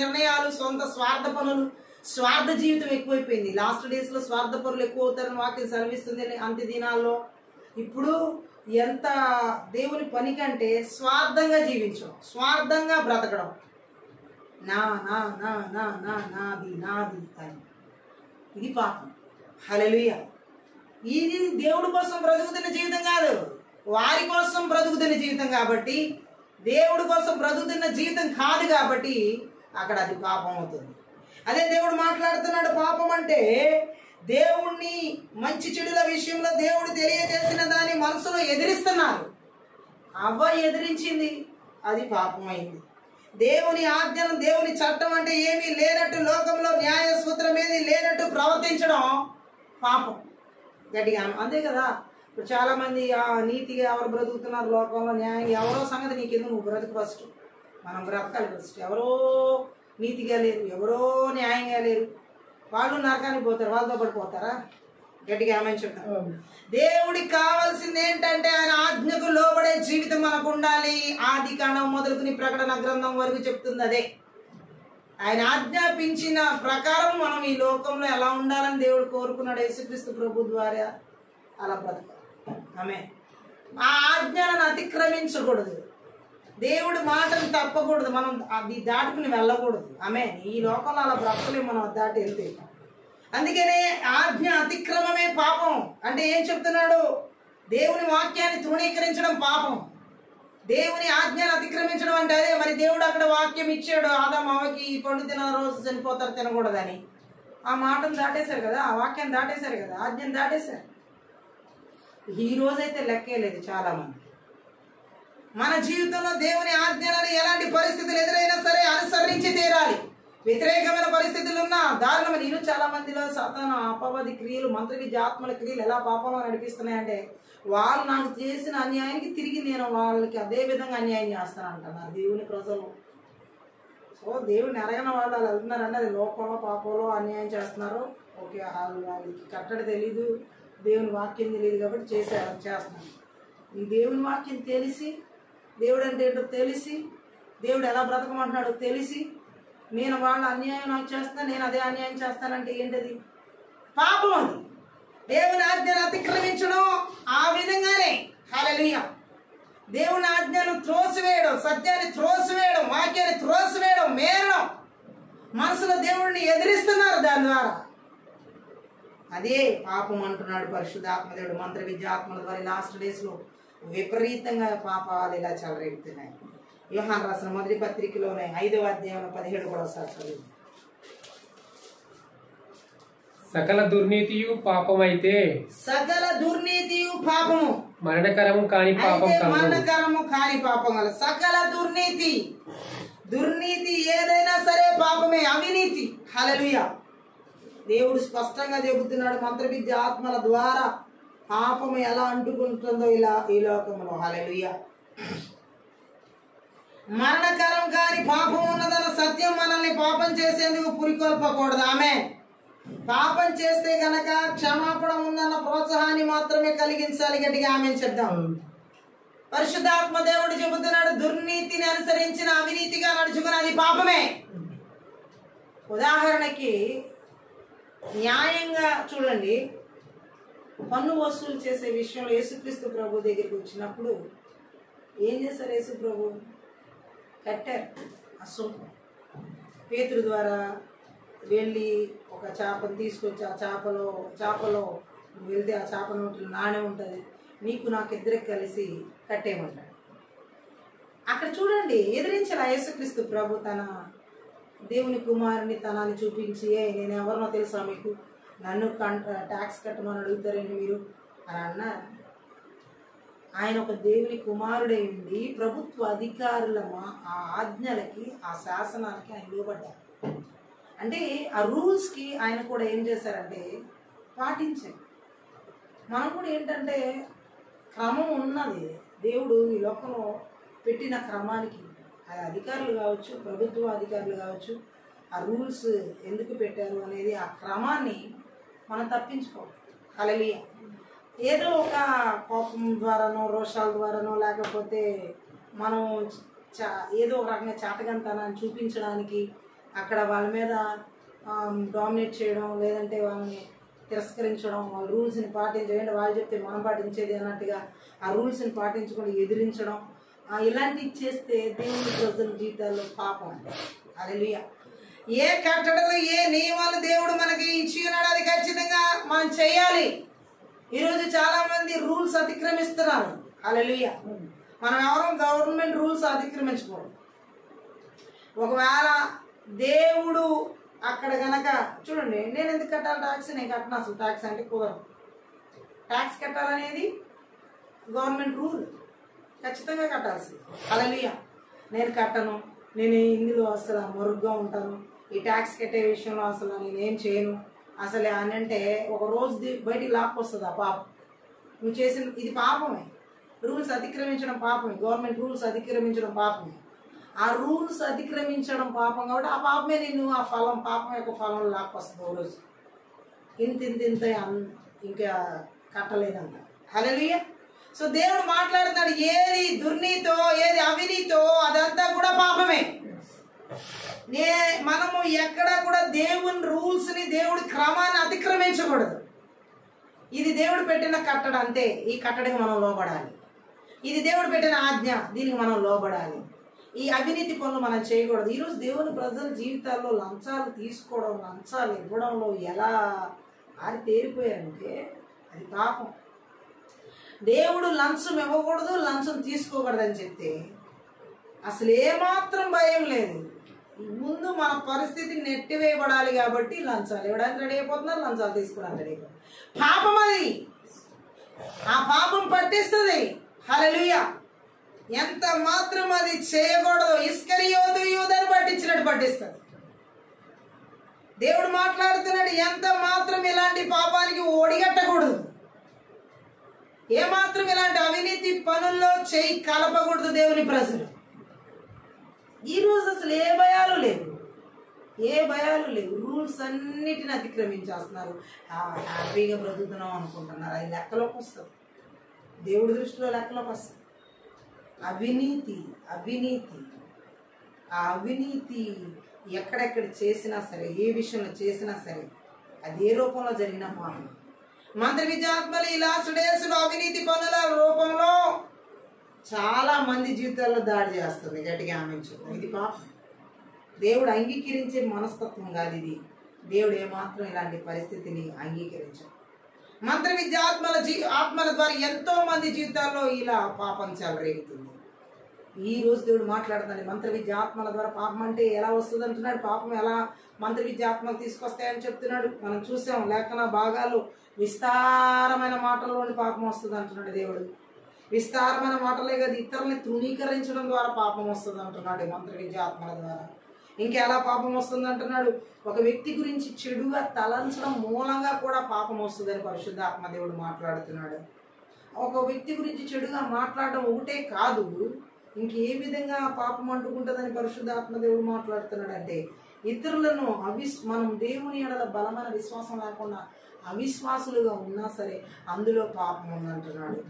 నిర్ణయాలు, సొంత స్వార్థ పనులు, స్వార్థ జీవితం ఎక్కువైపోయింది. లాస్ట్ డేస్ లో స్వార్థ పనులు ఎక్కువ అవుతారని వాక్యం సెలవిస్తుంది. అంత్య దినాల్లో ఇప్పుడు ఎంత దేవుని పని కంటే స్వార్థంగా జీవించడం, స్వార్థంగా బ్రతకడం, నా నా నా నా నా నాది నాది అని, ఇది పాపం. హల్లెలూయా. ఇది దేవుడి కోసం బ్రతుకుతున్న జీవితం కాదు, వారి కోసం బ్రతుకుతున్న జీవితం. కాబట్టి దేవుడి కోసం బ్రతుకుతున్న జీవితం కాదు కాబట్టి అక్కడ అది పాపం అవుతుంది. అదే దేవుడు మాట్లాడుతున్నాడు. పాపం అంటే దేవుణ్ణి మంచి చెడుల విషయంలో దేవుడు తెలియజేసిన దాన్ని మనసులో ఎదిరిస్తున్నారు. అవ్వ ఎదిరించింది, అది పాపం అయింది. దేవుని ఆజ్ఞను, దేవుని చట్టం అంటే ఏమీ లేనట్టు, లోకంలో న్యాయ సూత్రం ఏది లేనట్టు ప్రవర్తించడం పాపం. గట్టిగా అంతే కదా. ఇప్పుడు చాలా మంది నీతిగా ఎవరు బ్రతుకుతున్నారు లోకంలో, న్యాయం ఎవరో సంగతి నీకెందుకు, నువ్వు బ్రతుకు ఫస్ట్. మనం బ్రతకాలి ఫస్ట్. ఎవరో నీతిగా లేరు, ఎవరో న్యాయంగా లేరు, వాళ్ళు నరకానికి పోతారు, వాళ్ళతో పడిపోతారా? గట్టిగా ఏమని చెప్తారు? దేవుడికి కావాల్సింది ఏంటంటే ఆయన ఆజ్ఞకు లోబడే జీవితం మనకు ఉండాలి. ఆది కాండం మొదలుకుని ప్రకటన గ్రంథం వరకు చెప్తుంది అదే. ఆయన ఆజ్ఞాపించిన ప్రకారం మనం ఈ లోకంలో ఎలా ఉండాలని దేవుడు కోరుకున్నాడు. యేసుక్రీస్తు ప్రభు ద్వారా అలా బ్రతకాలి. ఆమె ఆ ఆజ్ఞలను అతిక్రమించకూడదు, దేవుడి మాటను తప్పకూడదు, మనం అది దాటుకుని వెళ్ళకూడదు. ఆమె ఈ లోకంలో అలా బ్రతకలేము మనం దాటి వెళ్తే. అందుకనే ఆజ్ఞ అతిక్రమమే పాపం. అంటే ఏం చెప్తున్నాడు? దేవుని వాక్యాన్ని తృణీకరించడం పాపం. దేవుని ఆజ్ఞను అతిక్రమించడం అంటే అదే. మరి దేవుడు అక్కడ వాక్యం ఇచ్చాడు, ఆదాము అవ్వకి ఈ పండు తిన రోజు చనిపోతారు తినకూడదని. ఆ మాటను దాటేశారు కదా, ఆ వాక్యాన్ని దాటేశారు కదా, ఆజ్ఞను దాటేశారు. ఈ రోజైతే లెక్కే లేదు చాలా మంది. మన జీవితంలో దేవుని ఆజ్ఞలను ఎలాంటి పరిస్థితులు ఎదురైనా సరే అనుసరించి తీరాలి. వ్యతిరేకమైన పరిస్థితులు ఉన్నా దారుణమైన ఈరోజు చాలా మందిలో సాతాను అపవాది క్రియలు, మంత్ర విద్య, ఆత్మల క్రియలు ఎలా పాపంలో నడిపిస్తున్నాయంటే వాళ్ళు నాకు చేసిన అన్యాయానికి తిరిగి నేను వాళ్ళకి అదే విధంగా అన్యాయం చేస్తాను అంటున్నారు దేవుని ప్రజలు. సో దేవుడిని ఎరగని వాళ్ళు అలా వెళ్తున్నారంటే అది లోకంలో పాపంలో అన్యాయం చేస్తున్నారు. ఓకే, వాళ్ళకి కట్టడి తెలీదు, దేవుని వాక్యం తెలియదు కాబట్టి చేస్తున్నారు. ఈ దేవుని వాక్యం తెలిసి, దేవుడు అంటే ఏంటో తెలిసి, దేవుడు ఎలా బ్రతకమంటున్నాడో తెలిసి, నేను వాళ్ళ అన్యాయం నాకు చేస్తాను, నేను అదే అన్యాయం చేస్తానంటే ఏంటది? పాపం. అది దేవుని ఆజ్ఞను అతిక్రమించడం ఆ విధంగానే. హల్లెలూయా. దేవుని ఆజ్ఞను త్రోసివేయడం, సత్యాన్ని త్రోసివేయడం, వాక్యాన్ని త్రోసివేయడం, మేరడం, మనసులో దేవుడిని ఎదిరిస్తున్నారు దాని ద్వారా. అదే పాపం అంటున్నాడు పరిశుద్ధాత్మ దేవుడు. మంత్ర విద్యాత్మల ద్వారా లాస్ట్ డేస్ లో విపరీతంగా పాపాలు ఇలా చెలరేగుతున్నాయి. యోహాను రాసిన మొదటి పత్రికలోనే 5వ అధ్యాయం 17 కూడా ఒకసారి చదువు. సకల దుర్నీతియు పాపమైతే, సకల దుర్నీతియు పాపము, మరణకరము కాని పాపం అయితే మరణకరము కాని పాపం కల. సకల దుర్నీతి, దుర్నీతి ఏదైనా సరే పాపమే, అవినీతి. హల్లెలూయా. దేవుడు స్పష్టంగా చెబుతున్నాడు మంత్ర విద్య ఆత్మల ద్వారా పాపము ఎలా అంటుకుంటుందో ఇలా ఈ లోకంలో. హల్లెలూయా. మరణకరం కాని పాపం ఉన్నదన్న సత్యం మనల్ని పాపం చేసేందుకు పురికొల్పకూడదు. ఆమె పాపం చేస్తే గనక క్షమాపణ ఉందన్న ప్రోత్సాహాన్ని మాత్రమే కలిగించాలి. గట్టిగా ఆమె చెప్దాం. పరిశుద్ధాత్మ దేవుడు చెబుతున్నాడు దుర్నీతిని అనుసరించిన అవినీతిగా నడుచుకున్నది పాపమే. ఉదాహరణకి న్యాయంగా చూడండి, పన్ను వసూలు చేసే విషయంలో యేసుక్రీస్తు ప్రభు దగ్గరికి వచ్చినప్పుడు ఏం చేశారు? యేసు ప్రభు కట్టారు అసలు. పేతురు ద్వారా వెళ్ళి ఒక చేపను తీసుకొచ్చి ఆ చేపలో వెళ్తే ఆ చేప నోట్లో నాణ్యం ఉంటుంది, నీకు నాకు ఇద్దరికి కలిసి కట్టేయమంటాడు. అక్కడ చూడండి, ఎదిరించాలి యేసుక్రీస్తు ప్రభు తన దేవుని కుమారుని తనాన్ని చూపించి, నేను ఎవరినో తెలుసా మీకు, నన్ను ట్యాక్స్ కట్టమని అడుగుతారండి మీరు అని అన్నారు. ఆయన ఒక దేవుని కుమారుడై ఉండి ప్రభుత్వ అధికారుల ఆ ఆజ్ఞలకి, ఆ శాసనాలకి ఆయన లోబడ్డారు. అంటే ఆ రూల్స్కి ఆయన కూడా ఏం చేశారంటే పాటించారు. మనం కూడా ఏంటంటే క్రమం ఉన్నది, దేవుడు ఈ లోకంలో పెట్టిన క్రమానికి అధికారులు కావచ్చు, ప్రభుత్వ అధికారులు కావచ్చు, ఆ రూల్స్ ఎందుకు పెట్టారు అనేది ఆ క్రమాన్ని మనం తప్పించుకోవాలి. హల్లెలూయా. ఏదో ఒక కోపం ద్వారానో రోషాల ద్వారానో లేకపోతే మనం ఏదో ఒక రకంగా చాటగంతనాన్ని చూపించడానికి అక్కడ వాళ్ళ మీద డామినేట్ చేయడం, లేదంటే వాళ్ళని తిరస్కరించడం, వాళ్ళ రూల్స్ని పాటించడం, వాళ్ళు చెప్తే మనం పాటించేది అన్నట్టుగా ఆ రూల్స్ని పాటించకుండా ఎదిరించడం, ఇలాంటివి చేస్తే దేవుని ప్రజల జీవితాల్లో పాపం. హల్లెలూయా. ఏ కట్టడలు, ఏ నియమాలు దేవుడు మనకి ఇచ్చి ఉన్నాడు అది ఖచ్చితంగా మనం చేయాలి. ఈరోజు చాలా మంది రూల్స్ అతిక్రమిస్తున్నారు. హల్లెలూయా. మనం ఎవరో గవర్నమెంట్ రూల్స్ అతిక్రమించకూడదు. ఒకవేళ దేవుడు అక్కడ గనక చూడండి, నేను ఎందుకు కట్టాలి ట్యాక్స్, నేను కట్టను, అసలు ట్యాక్స్ అంటే కుదరదు. ట్యాక్స్ కట్టాలనేది గవర్నమెంట్ రూల్, ఖచ్చితంగా కట్టాల్సింది. హల్లెలూయా. నేను కట్టను, నేను ఇందులో అసలు మరుగ్గా ఉంటాను, ఈ ట్యాక్స్ కట్టే విషయంలో అసలు నేనేం చేయను అసలు అని అంటే ఒక రోజు బయటికి లాక్కొస్తుంది ఆ పాపం. నువ్వు చేసిన ఇది పాపమే. రూల్స్ అతిక్రమించడం పాపమే. గవర్నమెంట్ రూల్స్ అతిక్రమించడం పాపమే. ఆ రూల్స్ అతిక్రమించడం పాపం కాబట్టి ఆ పాపమే నిన్ను ఆ ఫలం, పాపం యొక్క ఫలం లాక్కొస్తుంది. ఓ రోజు ఇంత ఇంకా కట్టలేదంట. హల్లెలూయా. సో దేవుడు మాట్లాడుతున్నాడు, ఏది దుర్నీతో ఏది అవినీతో అదంతా కూడా పాపమే. మనము ఎక్కడ కూడా దేవుని రూల్స్ని, దేవుడి క్రమాన్ని అతిక్రమించకూడదు. ఇది దేవుడు పెట్టిన కట్టడ అంతే, ఈ కట్టడికి మనం లోబడాలి. ఇది దేవుడు పెట్టిన ఆజ్ఞ, దీనికి మనం లోబడాలి. ఈ అవినీతి పనులు మనం చేయకూడదు. ఈరోజు దేవుని ప్రజల జీవితాల్లో లంచాలు తీసుకోవడం, లంచాలు ఇవ్వడంలో ఎలా తేరిపోయారంటే అది పాపం. దేవుడు లంచం ఇవ్వకూడదు, లంచం తీసుకోకూడదు అని చెప్తే అసలు ఏమాత్రం భయం లేదు. ముందు మన పరిస్థితి నెట్టివేయబడాలి కాబట్టి లంచాలు ఇవ్వడానికి రెడీ అయిపోతున్నారు, లంచాలు తీసుకోవడానికి రెడీ అయిపోతున్నారు. పాపం అది, ఆ పాపం పట్టిస్తుంది. హల్లెలూయా. ఎంత మాత్రం అది చేయకూడదు. ఇస్కరియోతు యూదాను పట్టించినట్టు పట్టిస్తుంది. దేవుడు మాట్లాడుతున్నాడు, ఎంత మాత్రం ఇలాంటి పాపానికి ఒడిగట్టకూడదు, ఏమాత్రం ఇలాంటి అవినీతి పనుల్లో చేయి కలపకూడదు దేవుని ప్రజలు. ఈరోజు అసలు ఏ భయాలు లేవు, ఏ భయాలు లేవు. రూల్స్ అన్నిటిని అతిక్రమించేస్తున్నారు. హ్యాపీగా బ్రతుకుతున్నాం అనుకుంటున్నారు. అది లెక్కలోకి వస్తుంది, దేవుడి దృష్టిలో లెక్కలోకి వస్తుంది. అవినీతి అవినీతి ఆ అవినీతి ఎక్కడెక్కడ చేసినా సరే, ఏ విషయంలో చేసినా సరే, అది ఏ రూపంలో జరిగినా పాపం. మంత్రి విద్యాత్మలు ఈ లాస్ట్ డేస్లో అవినీతి పనుల రూపంలో చాలా మంది జీవితాల్లో దాడి చేస్తుంది. గట్టిగా ఆమెచ్చు. ఇది పాపం. దేవుడు అంగీకరించే మనస్తత్వం కాదు ఇది. దేవుడు ఏమాత్రం ఇలాంటి పరిస్థితిని అంగీకరించాడు. మంత్ర విద్య ఆత్మల ద్వారా ఎంతో మంది జీవితాల్లో ఇలా పాపం చెలరేగుతుంది. ఈ రోజు దేవుడు మాట్లాడుతున్నాడు, మంత్ర విద్య ఆత్మల ద్వారా పాపం అంటే ఎలా వస్తుంది అంటున్నాడు. పాపం ఎలా మంత్ర విద్య ఆత్మలు తీసుకొస్తాయని చెప్తున్నాడు. మనం చూసాం లేఖన భాగాలు, విస్తారమైన మాటల్లోని పాపం వస్తుంది అంటున్నాడు దేవుడు. విస్తారమైన మాటలే కదా, ఇతరుల్ని తృణీకరించడం ద్వారా పాపం వస్తుంది అంటున్నాడు మంత్ర విద్య ఆత్మల ద్వారా. ఇంకెలా పాపం వస్తుంది అంటున్నాడు, ఒక వ్యక్తి గురించి చెడుగా తలంచడం మూలంగా కూడా పాపం వస్తుందని పరిశుద్ధాత్మ దేవుడు మాట్లాడుతున్నాడు. ఒక వ్యక్తి గురించి చెడుగా మాట్లాడడం ఒకటే కాదు, ఇంకే విధంగా పాపం అంటుకుంటుందని పరిశుద్ధాత్మ దేవుడు మాట్లాడుతున్నాడు. అంటే ఇతరులను మనం దేవుని ఎడల బలమైన విశ్వాసం లేకుండా అవిశ్వాసులుగా ఉన్నా సరే అందులో పాపం ఉందంటున్నాడు.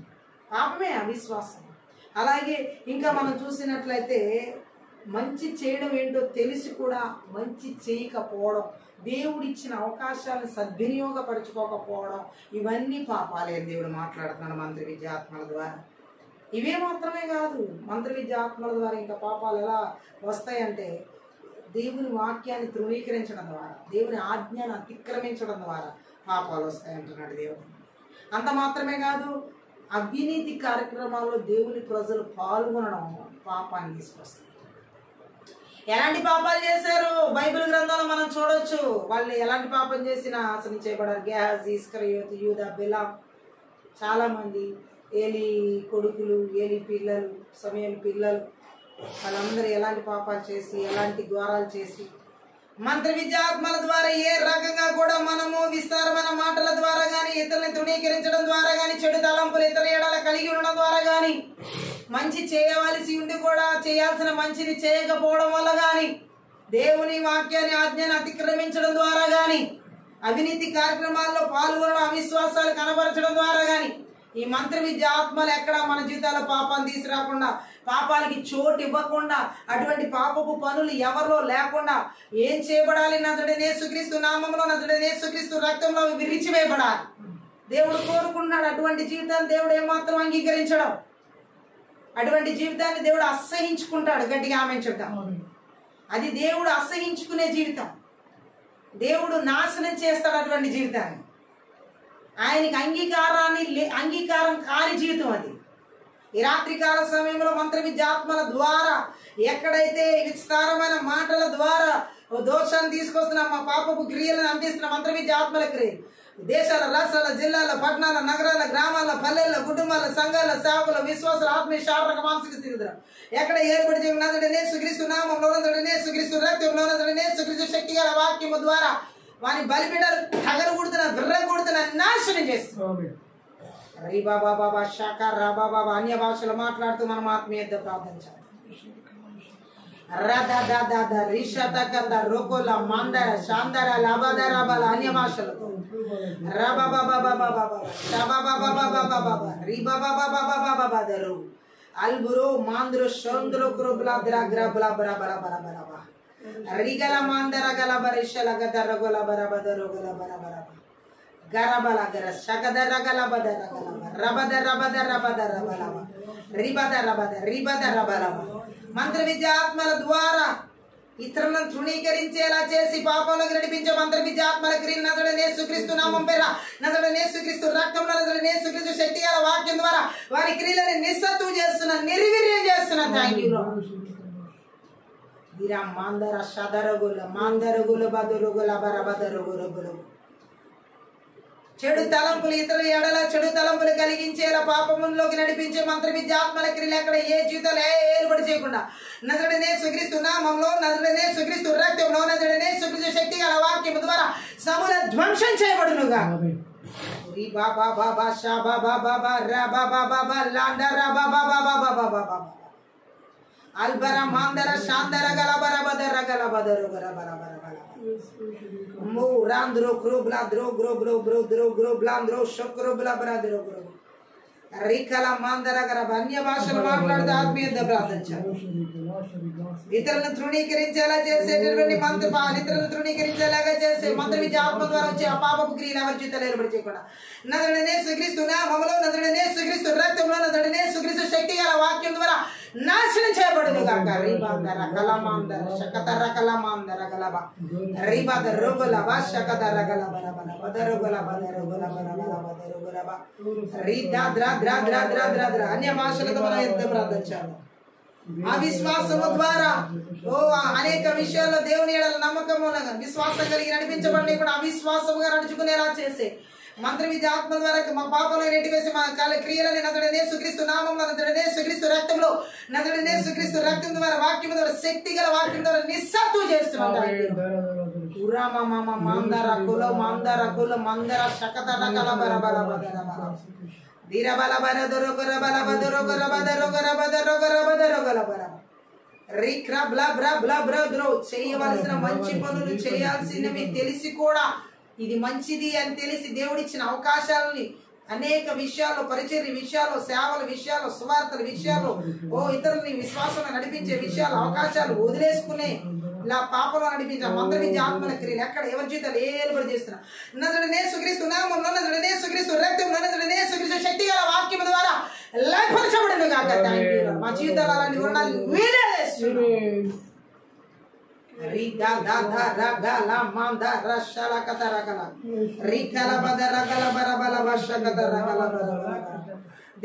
పాపమే అవిశ్వాసం. అలాగే ఇంకా మనం చూసినట్లయితే మంచి చేయడం ఏంటో తెలిసి కూడా మంచి చేయకపోవడం, దేవుడిచ్చిన అవకాశాలను సద్వినియోగపరచుకోకపోవడం, ఇవన్నీ పాపాలే దేవుడు మాట్లాడుతున్నాడు మంత్ర విద్యాత్మల ద్వారా. ఇవే మాత్రమే కాదు, మంత్ర విద్యాత్మల ద్వారా ఇంకా పాపాలు ఎలా వస్తాయంటే దేవుని వాక్యాన్ని తృణీకరించడం ద్వారా, దేవుని ఆజ్ఞను అతిక్రమించడం ద్వారా పాపాలు వస్తాయంటున్నాడు దేవుడు. అంత మాత్రమే కాదు, అవినీతి కార్యక్రమాల్లో దేవుని ప్రజలు పాల్గొనడం పాపాన్ని తీసుకొస్తుంది. ఎలాంటి పాపాలు చేశారు బైబిల్ గ్రంథంలో మనం చూడొచ్చు. వాళ్ళు ఎలాంటి పాపం చేసినా ఆసనం చేయబడారు. గేహజీ, ఇస్కరియోతు, యూదా, బిలాం, చాలామంది, ఏలి కొడుకులు, ఏలి పిల్లలు, సమయలు పిల్లలు, వాళ్ళందరూ ఎలాంటి పాపాలు చేసి, ఎలాంటి ఘోరాలు చేసి, మంత్ర విద్యాత్మల ద్వారా ఏ రకంగా కూడా మనము విస్తారమైన మాటల ద్వారా కానీ, ఇతరులను తృణీకరించడం ద్వారా కానీ, చెడు తలంపులు ఇతర ఏడాల కలిగి ఉండడం ద్వారా కానీ, మంచి చేయవలసి ఉండి కూడా చేయాల్సిన మంచిని చేయకపోవడం వల్ల కానీ, దేవుని వాక్యాన్ని ఆజ్ఞను అతిక్రమించడం ద్వారా కానీ, అవినీతి కార్యక్రమాల్లో పాల్గొనడం, అవిశ్వాసాలు కనబరచడం ద్వారా కానీ, ఈ మంత్ర విద్య ఆత్మలు ఎక్కడ మన జీవితాల్లో పాపాన్ని తీసుకురాకుండా, పాపాలకి చోటు ఇవ్వకుండా, అటువంటి పాపపు పనులు ఎవరిలో లేకుండా ఏం చేయబడాలి? నజరేయుడైన యేసుక్రీస్తు నామములో, నజరేయుడైన యేసుక్రీస్తు రక్తంలో విరిచివేయబడాలి. దేవుడు కోరుకున్నాడు. అటువంటి జీవితాన్ని దేవుడు ఏమాత్రం అంగీకరించడం, అటువంటి జీవితాన్ని దేవుడు అసహించుకుంటాడు. గట్టిగా ఆమె చూద్దాం. అది దేవుడు అసహించుకునే జీవితం. దేవుడు నాశనం చేస్తాడు అటువంటి జీవితాన్ని. ఆయనకి అంగీకారం కాని జీవితం అది. ఈ రాత్రికాల సమయంలో మంత్ర విద్యాత్మల ద్వారా ఎక్కడైతే విస్తారమైన మాటల ద్వారా దోషాన్ని తీసుకొస్తున్న మా పాపపు క్రియలను అందిస్తున్న మంత్ర విద్యాత్మల క్రియలు దేశాల, రాష్ట్రాల, జిల్లాల, పట్టణాల, నగరాల, గ్రామాల, పల్లెల్లో, కుటుంబాల, సంఘాల, సేవకుల, విశ్వాసాల, ఆత్మీయ, శారీరక, మానసిక స్థితిలో ఎక్కడ ఏర్పడి నజరేయుడైన యేసుక్రీస్తు నామములో, నజరేయుడైన యేసుక్రీస్తు రక్తంలో, నజరేయుడైన యేసుక్రీస్తు శక్తి గల వాక్యము ద్వారా వాని బలిపీఠాలు తగలగొడుతున్న, విర్రగొడుతున్న, నాశనం చేస్తుంది. రిబా బాబా శాఖ రాబా బాబా అన్య భాషలు మాట్లాడుతూ మనం ఆత్మీయ ప్రార్థించాలి. రోకోల మందర శాందర లబదర బల అన్య భాషలతో అల్బురో మాంద్రో షోంద్రో క్రోబ్లా ద్రాగ్రా బలా బరా బరా బరా బరా బా రిగల మాందర గల బరిషల గదర గల బర బదర గల బర బర గరబల గర శగదర గల బదర గల రబద రబద రబద రబల రిబద రబద రిబద రబల మంత్ర విద్యాత్మల ద్వారా ఇతరులను తృణీకరించేలా చేసి పాపంలోకి నడిపించే మంత్ర విద్యాత్మల క్రియలు నజరుడైన యేసుక్రీస్తు నామం పేర నజరుడైన యేసుక్రీస్తు రక్తంలో నజరుడైన యేసుక్రీస్తు శక్తి గల వాక్యం ద్వారా వారి క్రియలను నిస్సత్తువ చేస్తున్నా, నిర్వీర్యం చేస్తున్నా. Thank you Lord. మాందర షదరగుల మాందరగుల బదురుగుల బరబదరుగుల చెడు తలంపులు ఇతరుల ఎడల చెడు తలంపులు కలిగించేలా పాపములోకి నడిపించే మంత్ర విద్యాత్మల క్రియలు ఎక్కడ ఏ జీవితాలు ఏర్పడి చేయకుండా నజరుడైన యేసుక్రీస్తు నామంలో నజరుడైన యేసుక్రీస్తు రక్తంలో నజరుడైన యేసుక్రీస్తు శక్తి గల వాక్యం ద్వారా సమూల ధ్వంసం చేయబడునుగా. బాబా బాబా షా బాబా బాబా రా బాబా బాబా లాండా రా బాబా బాబా బాబా బాబా అల్బర మాందర శాందర గలబర బదర గలబదరు గరబర బర బర మో రాంద్రో క్రోబ్లా ద్రో గ్రో బ్రో బ్రో ద్రో గ్రో బ్లాంద్రో షక్రో బ్లా బ్రా ద్రో గ్రో రికల మాందర గరబ అన్య భాషలు మాట్లాడుతూ ఆత్మీయత ప్రార్థించాలి. ఇతరులను తృణీకరించేలా చేసేటటువంటి ఇతరులను తృణీకరించేలాగా చేసే మంత్ర విద్య ఆత్మ ద్వారా వచ్చే ఆ పాపపు క్రియలు ఎవరి జీవితాలు ఏర్పడి చేయకుండా నజరుడైన యేసుక్రీస్తు నామములో నజరుడైన యేసుక్రీస్తు రక్తంలో నజరుడైన యేసుక్రీస్తు శక్తి గల వాక్యం ద్వారా నాశనం చేయబడును గాక. రిబాదర కలమాందర శకతర కలమాందర గలబ రిబాదర రోగలబ శకతర గలబర బల బదరుగల బదరుగల బరబల బదరుగలబ రిదా ద్రా ద్రా ద్రా ద్రా ద్రా ద్రా అన్య భాషలతో మనం ఎంత ప్రార్థించాలి. అవిశ్వాసము ద్వారా అనేక విషయాల్లో దేవుని ఎడల నమ్మకం విశ్వాసం కలిగి నడిపించబడి కూడా అవిశ్వాసముగా నడుచుకునేలా చేసే మంత్ర విద్య ఆత్మ ద్వారా మా పాపంలో నెట్టివేసి మా క్రియలని నజరుడైన యేసుక్రీస్తు నామంలో నజరుడైన యేసుక్రీస్తు రక్తంలో నజరుడైన యేసుక్రీస్తు రక్తం ద్వారా వాక్యం ద్వారా శక్తి గల వాక్యం ద్వారా నిస్సత్తువ చేస్తున్నాం. మందర కుల మందర కుల మందర శకతర కల బర బల బదర ధీరబల బర దొర గొర బల బదర గొర బదర గొర బదర గొర బదర గొల బర రిక్రా బ్లా బ్రా బ్లా బ్రా ద్రో చేయవలసిన మంచి పనులు చేయాల్సినవి తెలిసి కూడా ఇది మంచిది అని తెలిసి దేవుడిచ్చిన అవకాశాలని అనేక విషయాల్లో పరిచర్య విషయాల్లో సేవల విషయాల్లో సువార్తల విషయాల్లో ఇతరులని విశ్వాసంలో నడిపించే విషయాలు అవకాశాలు వదిలేసుకునే ఇలా పాపంలో నడిపించే మంత్ర విద్య ఆత్మల క్రియలు ఎక్కడ ఎవరి జీవితాలు ఏర్పడి చేస్తున్నా నజరుడైన యేసుక్రీస్తు నామములో నజరుడైన యేసుక్రీస్తు రక్తంలో నజరుడైన యేసుక్రీస్తు శక్తి గల వాక్యం ద్వారా లయపరచబడును గాక. Thank you lord. మా జీవితాలు అలాంటి ఉండాలి. వీడే రిగా దా దా రా గా లా మాంద రషల కతరగల రికల బదరగల బరబల వషకతరగల బరబల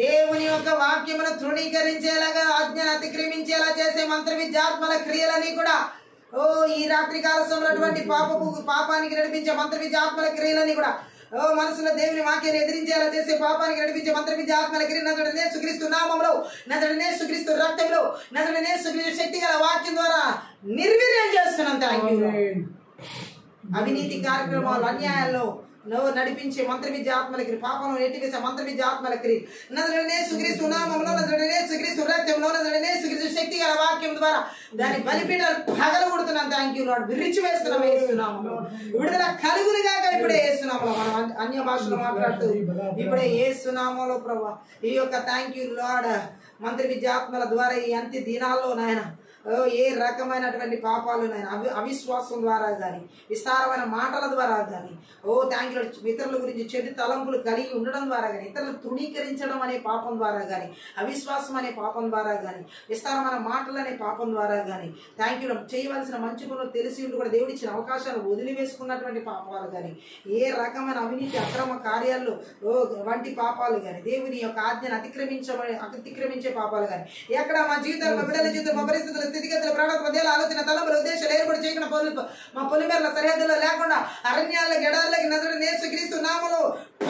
దేవుని యొక్క వాక్యమును తృణీకరించేలాగా ఆజ్ఞను అతిక్రమించేలా చేసే మంత్ర విద్యాత్మల క్రియలని కూడా ఈ రాత్రి కాల సమయంలో పాపానికి నడిపించే మంత్ర విద్యాత్మల క్రియలని కూడా మనసులో దేవుని వాక్యాన్ని ఎదిరించేలా చేసే పాపానికి నడిపించే మంత్ర విద్య ఆత్మల క్రియ నజరుడైన యేసుక్రీస్తు నామములో నజరుడైన యేసుక్రీస్తు రక్తంలో నజరుడైన యేసుక్రీస్తు శక్తి గల వాక్యం ద్వారా నిర్వీర్యం చేస్తున్నాం. Thank you lord. అవినీతి కార్యక్రమాలు అన్యాయాల్లో నడిపించే మంత్ర విద్య ఆత్మల క్రియ పాపంలో నెట్టివేసే మంత్ర విద్య ఆత్మల క్రియ నజరుడైన యేసుక్రీస్తు నామములో నజరుడైన యేసుక్రీస్తు రక్తంలో నజరుడైన యేసుక్రీస్తు శక్తి గల వాక్యం ద్వారా దాని బలిపీఠాలు పగలగొడుతున్నాం. Thank you lord. విరిచి వేస్తున్నాం యేసునామములో. విడుదల కలుగునుగా ఇప్పుడే యేసునామములో మనం అన్య భాషలో మాట్లాడుతూ ఇప్పుడే యేసునామములో ప్రభువా ఈ యొక్క థాంక్యూ లార్డ్ మంత్ర విద్యాత్మల ద్వారా ఈ అంత్య దినాల్లో నాయన ఏ రకమైనటువంటి పాపాలు అవిశ్వాసం ద్వారా కానీ విస్తారమైన మాటల ద్వారా కానీ థ్యాంక్ యూ ఇతరుల గురించి చెడు తలంపులు కలిగి ఉండడం ద్వారా కానీ ఇతరులు తృణీకరించడం అనే పాపం ద్వారా కానీ అవిశ్వాసం అనే పాపం ద్వారా కానీ విస్తారమైన మాటలు అనే పాపం ద్వారా కానీ థ్యాంక్ యూ చేయవలసిన మంచి పనులు తెలిసి ఉండి కూడా దేవుడు ఇచ్చిన అవకాశాలు వదిలివేసుకున్నటువంటి పాపాలు కానీ ఏ రకమైన అవినీతి అక్రమ కార్యాల్లో వంటి పాపాలు కానీ దేవుని యొక్క ఆజ్ఞను అతిక్రమించే పాపాలు కానీ ఎక్కడ మా జీవితాలు మా బిడ్డల జీవితం మా పరిస్థితులు స్థితిగతుల ప్రణాళిక మధ్యలో ఆలోచన తలంపుల ఉద్దేశాలు ఏర్పడి చేయకుండా మా పొలిమేరల సరిహద్దుల్లో లేకుండా అరణ్యాల గెడాలకి నజరుడైన యేసుక్రీస్తు నామములో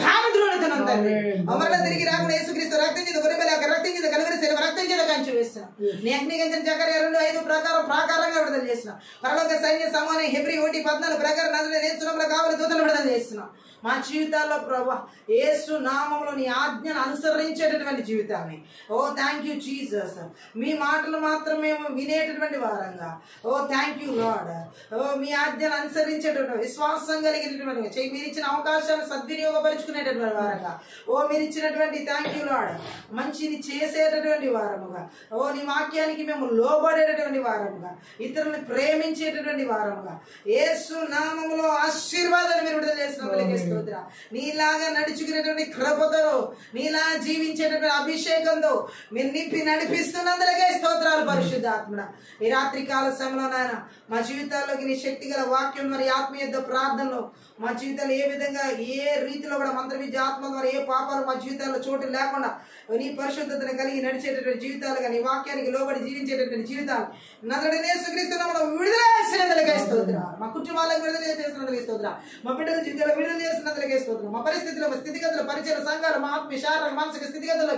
భాగద్రోడుతున్నాం తండ్రి. అమరణ తిరిగి రాకుండా యేసుక్రీస్తు రక్తం చేత గొర్రెపిల్ల రక్తం చేత కలువరి శరీరం రక్తం చేత కంచి వేస్తున్నాం. నీ అగ్నిగంచిన జకర్యా 2:5 ప్రాకారంగా విడుదల చేస్తున్నాం. పరలోక సైన్య సమానం హెబ్రీ 1:14 ప్రకారం నజరుడైన యేసు నామములో కావలి దూతలు విడుదల చేస్తున్నాం. మా జీవితాల్లో ప్రభా యేసు నామములో నీ ఆజ్ఞను అనుసరించేటటువంటి జీవితాన్ని. ఓ థ్యాంక్ యూ జీసస్. మీ మాటలు మాత్రం మేము వినేటటువంటి వారంగా. ఓ థ్యాంక్ యూ లార్డ్. ఓ మీ ఆజ్ఞను అనుసరించేటటువంటి విశ్వాసం కలిగినటువంటి మీరు ఇచ్చిన అవకాశాలను సద్వినియోగపరుచుకునేటటువంటి వారంగా. ఓ మీరు ఇచ్చినటువంటి థ్యాంక్ యూ లార్డ్ మంచిని చేసేటటువంటి వారముగా. ఓ నీ వాక్యానికి మేము లోబడేటటువంటి వారముగా, ఇతరులను ప్రేమించేటటువంటి వారముగా యేసు నామములో ఆశీర్వాదాన్ని మీరు విడుదల చేసినందుకే స్తోత్రం. నీలాగా నడుచుకునేటువంటి కృపతో, నీలా జీవించేటటువంటి అభిషేకంతో మీరు నింపి నడిపిస్తున్నందుకే స్తోత్రాలు పరిశుద్ధాత్ముడా. ఈ రాత్రి కాల సమయంలో నాయన మా జీవితాల్లోకి నీ శక్తి గల వాక్యం మరి ఆత్మీయ ప్రార్థనలో మా జీవితాలు ఏ విధంగా ఏ రీతిలో కూడా మంత్ర విద్య ఆత్మ ద్వారా ఏ పాపాలు మా జీవితాల్లో చోటు లేకుండా నీ పరిశుద్ధతను కలిగి నడిచేటటువంటి జీవితాలుగా, నీ వాక్యానికి లోబడి జీవించేటటువంటి జీవితాలు నజరేయుడైన యేసుక్రీస్తు నామములో విడుదల చేసినందుకే స్తోత్రం. మా కుటుంబాలకు విడుదల చేసినందుకే స్తోత్రం. మా బిడ్డల జీవితాలు విడుదల చేసినందుకే స్తోత్రం. మా పరిస్థితుల్లో, మా స్థితిగతులు, పరిచయ సంఘాలు, మా ఆత్మీయ శారీరక మానసిక స్థితిగతులు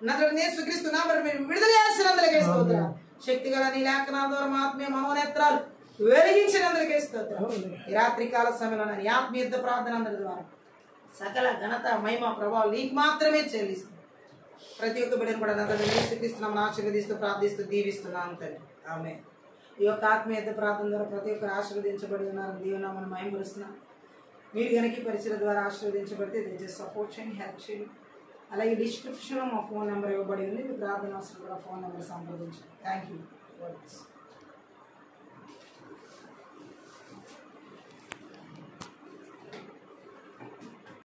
నజరేయుడైన యేసుక్రీస్తు నామములో మీరు విడుదల చేసినందుకే స్తోత్రం. శక్తిగల నీ లేఖనాల ద్వారా మా ఆత్మీయ మనోనేత్రాలు వెలిగించినందుకే స్తోత్రం. ఈ రాత్రి కాల సమయంలో నీ ఆత్మీయ ప్రార్థన అందరి ద్వారా సకల ఘనత మహిమ ప్రభావం నీకు మాత్రమే చెల్లిస్తుంది. ప్రతి ఒక్క బిడ్డను కూడా యేసుక్రీస్తునామమున ఆశీర్వదిస్తూ ప్రార్థిస్తూ దీవిస్తున్నాను తండ్రి. ఆమేన్. ఈ యొక్క ఆత్మీయ ప్రార్థన ద్వారా ప్రతి ఒక్కరు ఆశీర్వదించబడి ఉన్నారు. దేవునామమున మహిమపరుస్తున్నాను. మీరు కనుక ఈ పరిచయం ద్వారా ఆశీర్వదించబడితే దయచేసి సపోర్ట్ చేయండి, హెల్ప్ చేయండి. అలాగే డిస్క్రిప్షన్లో మా ఫోన్ నెంబర్ ఇవ్వబడి ఉంది. మీ ప్రార్థన అవసరం కూడా ఫోన్ నెంబర్ సంప్రదించండి. Thank you.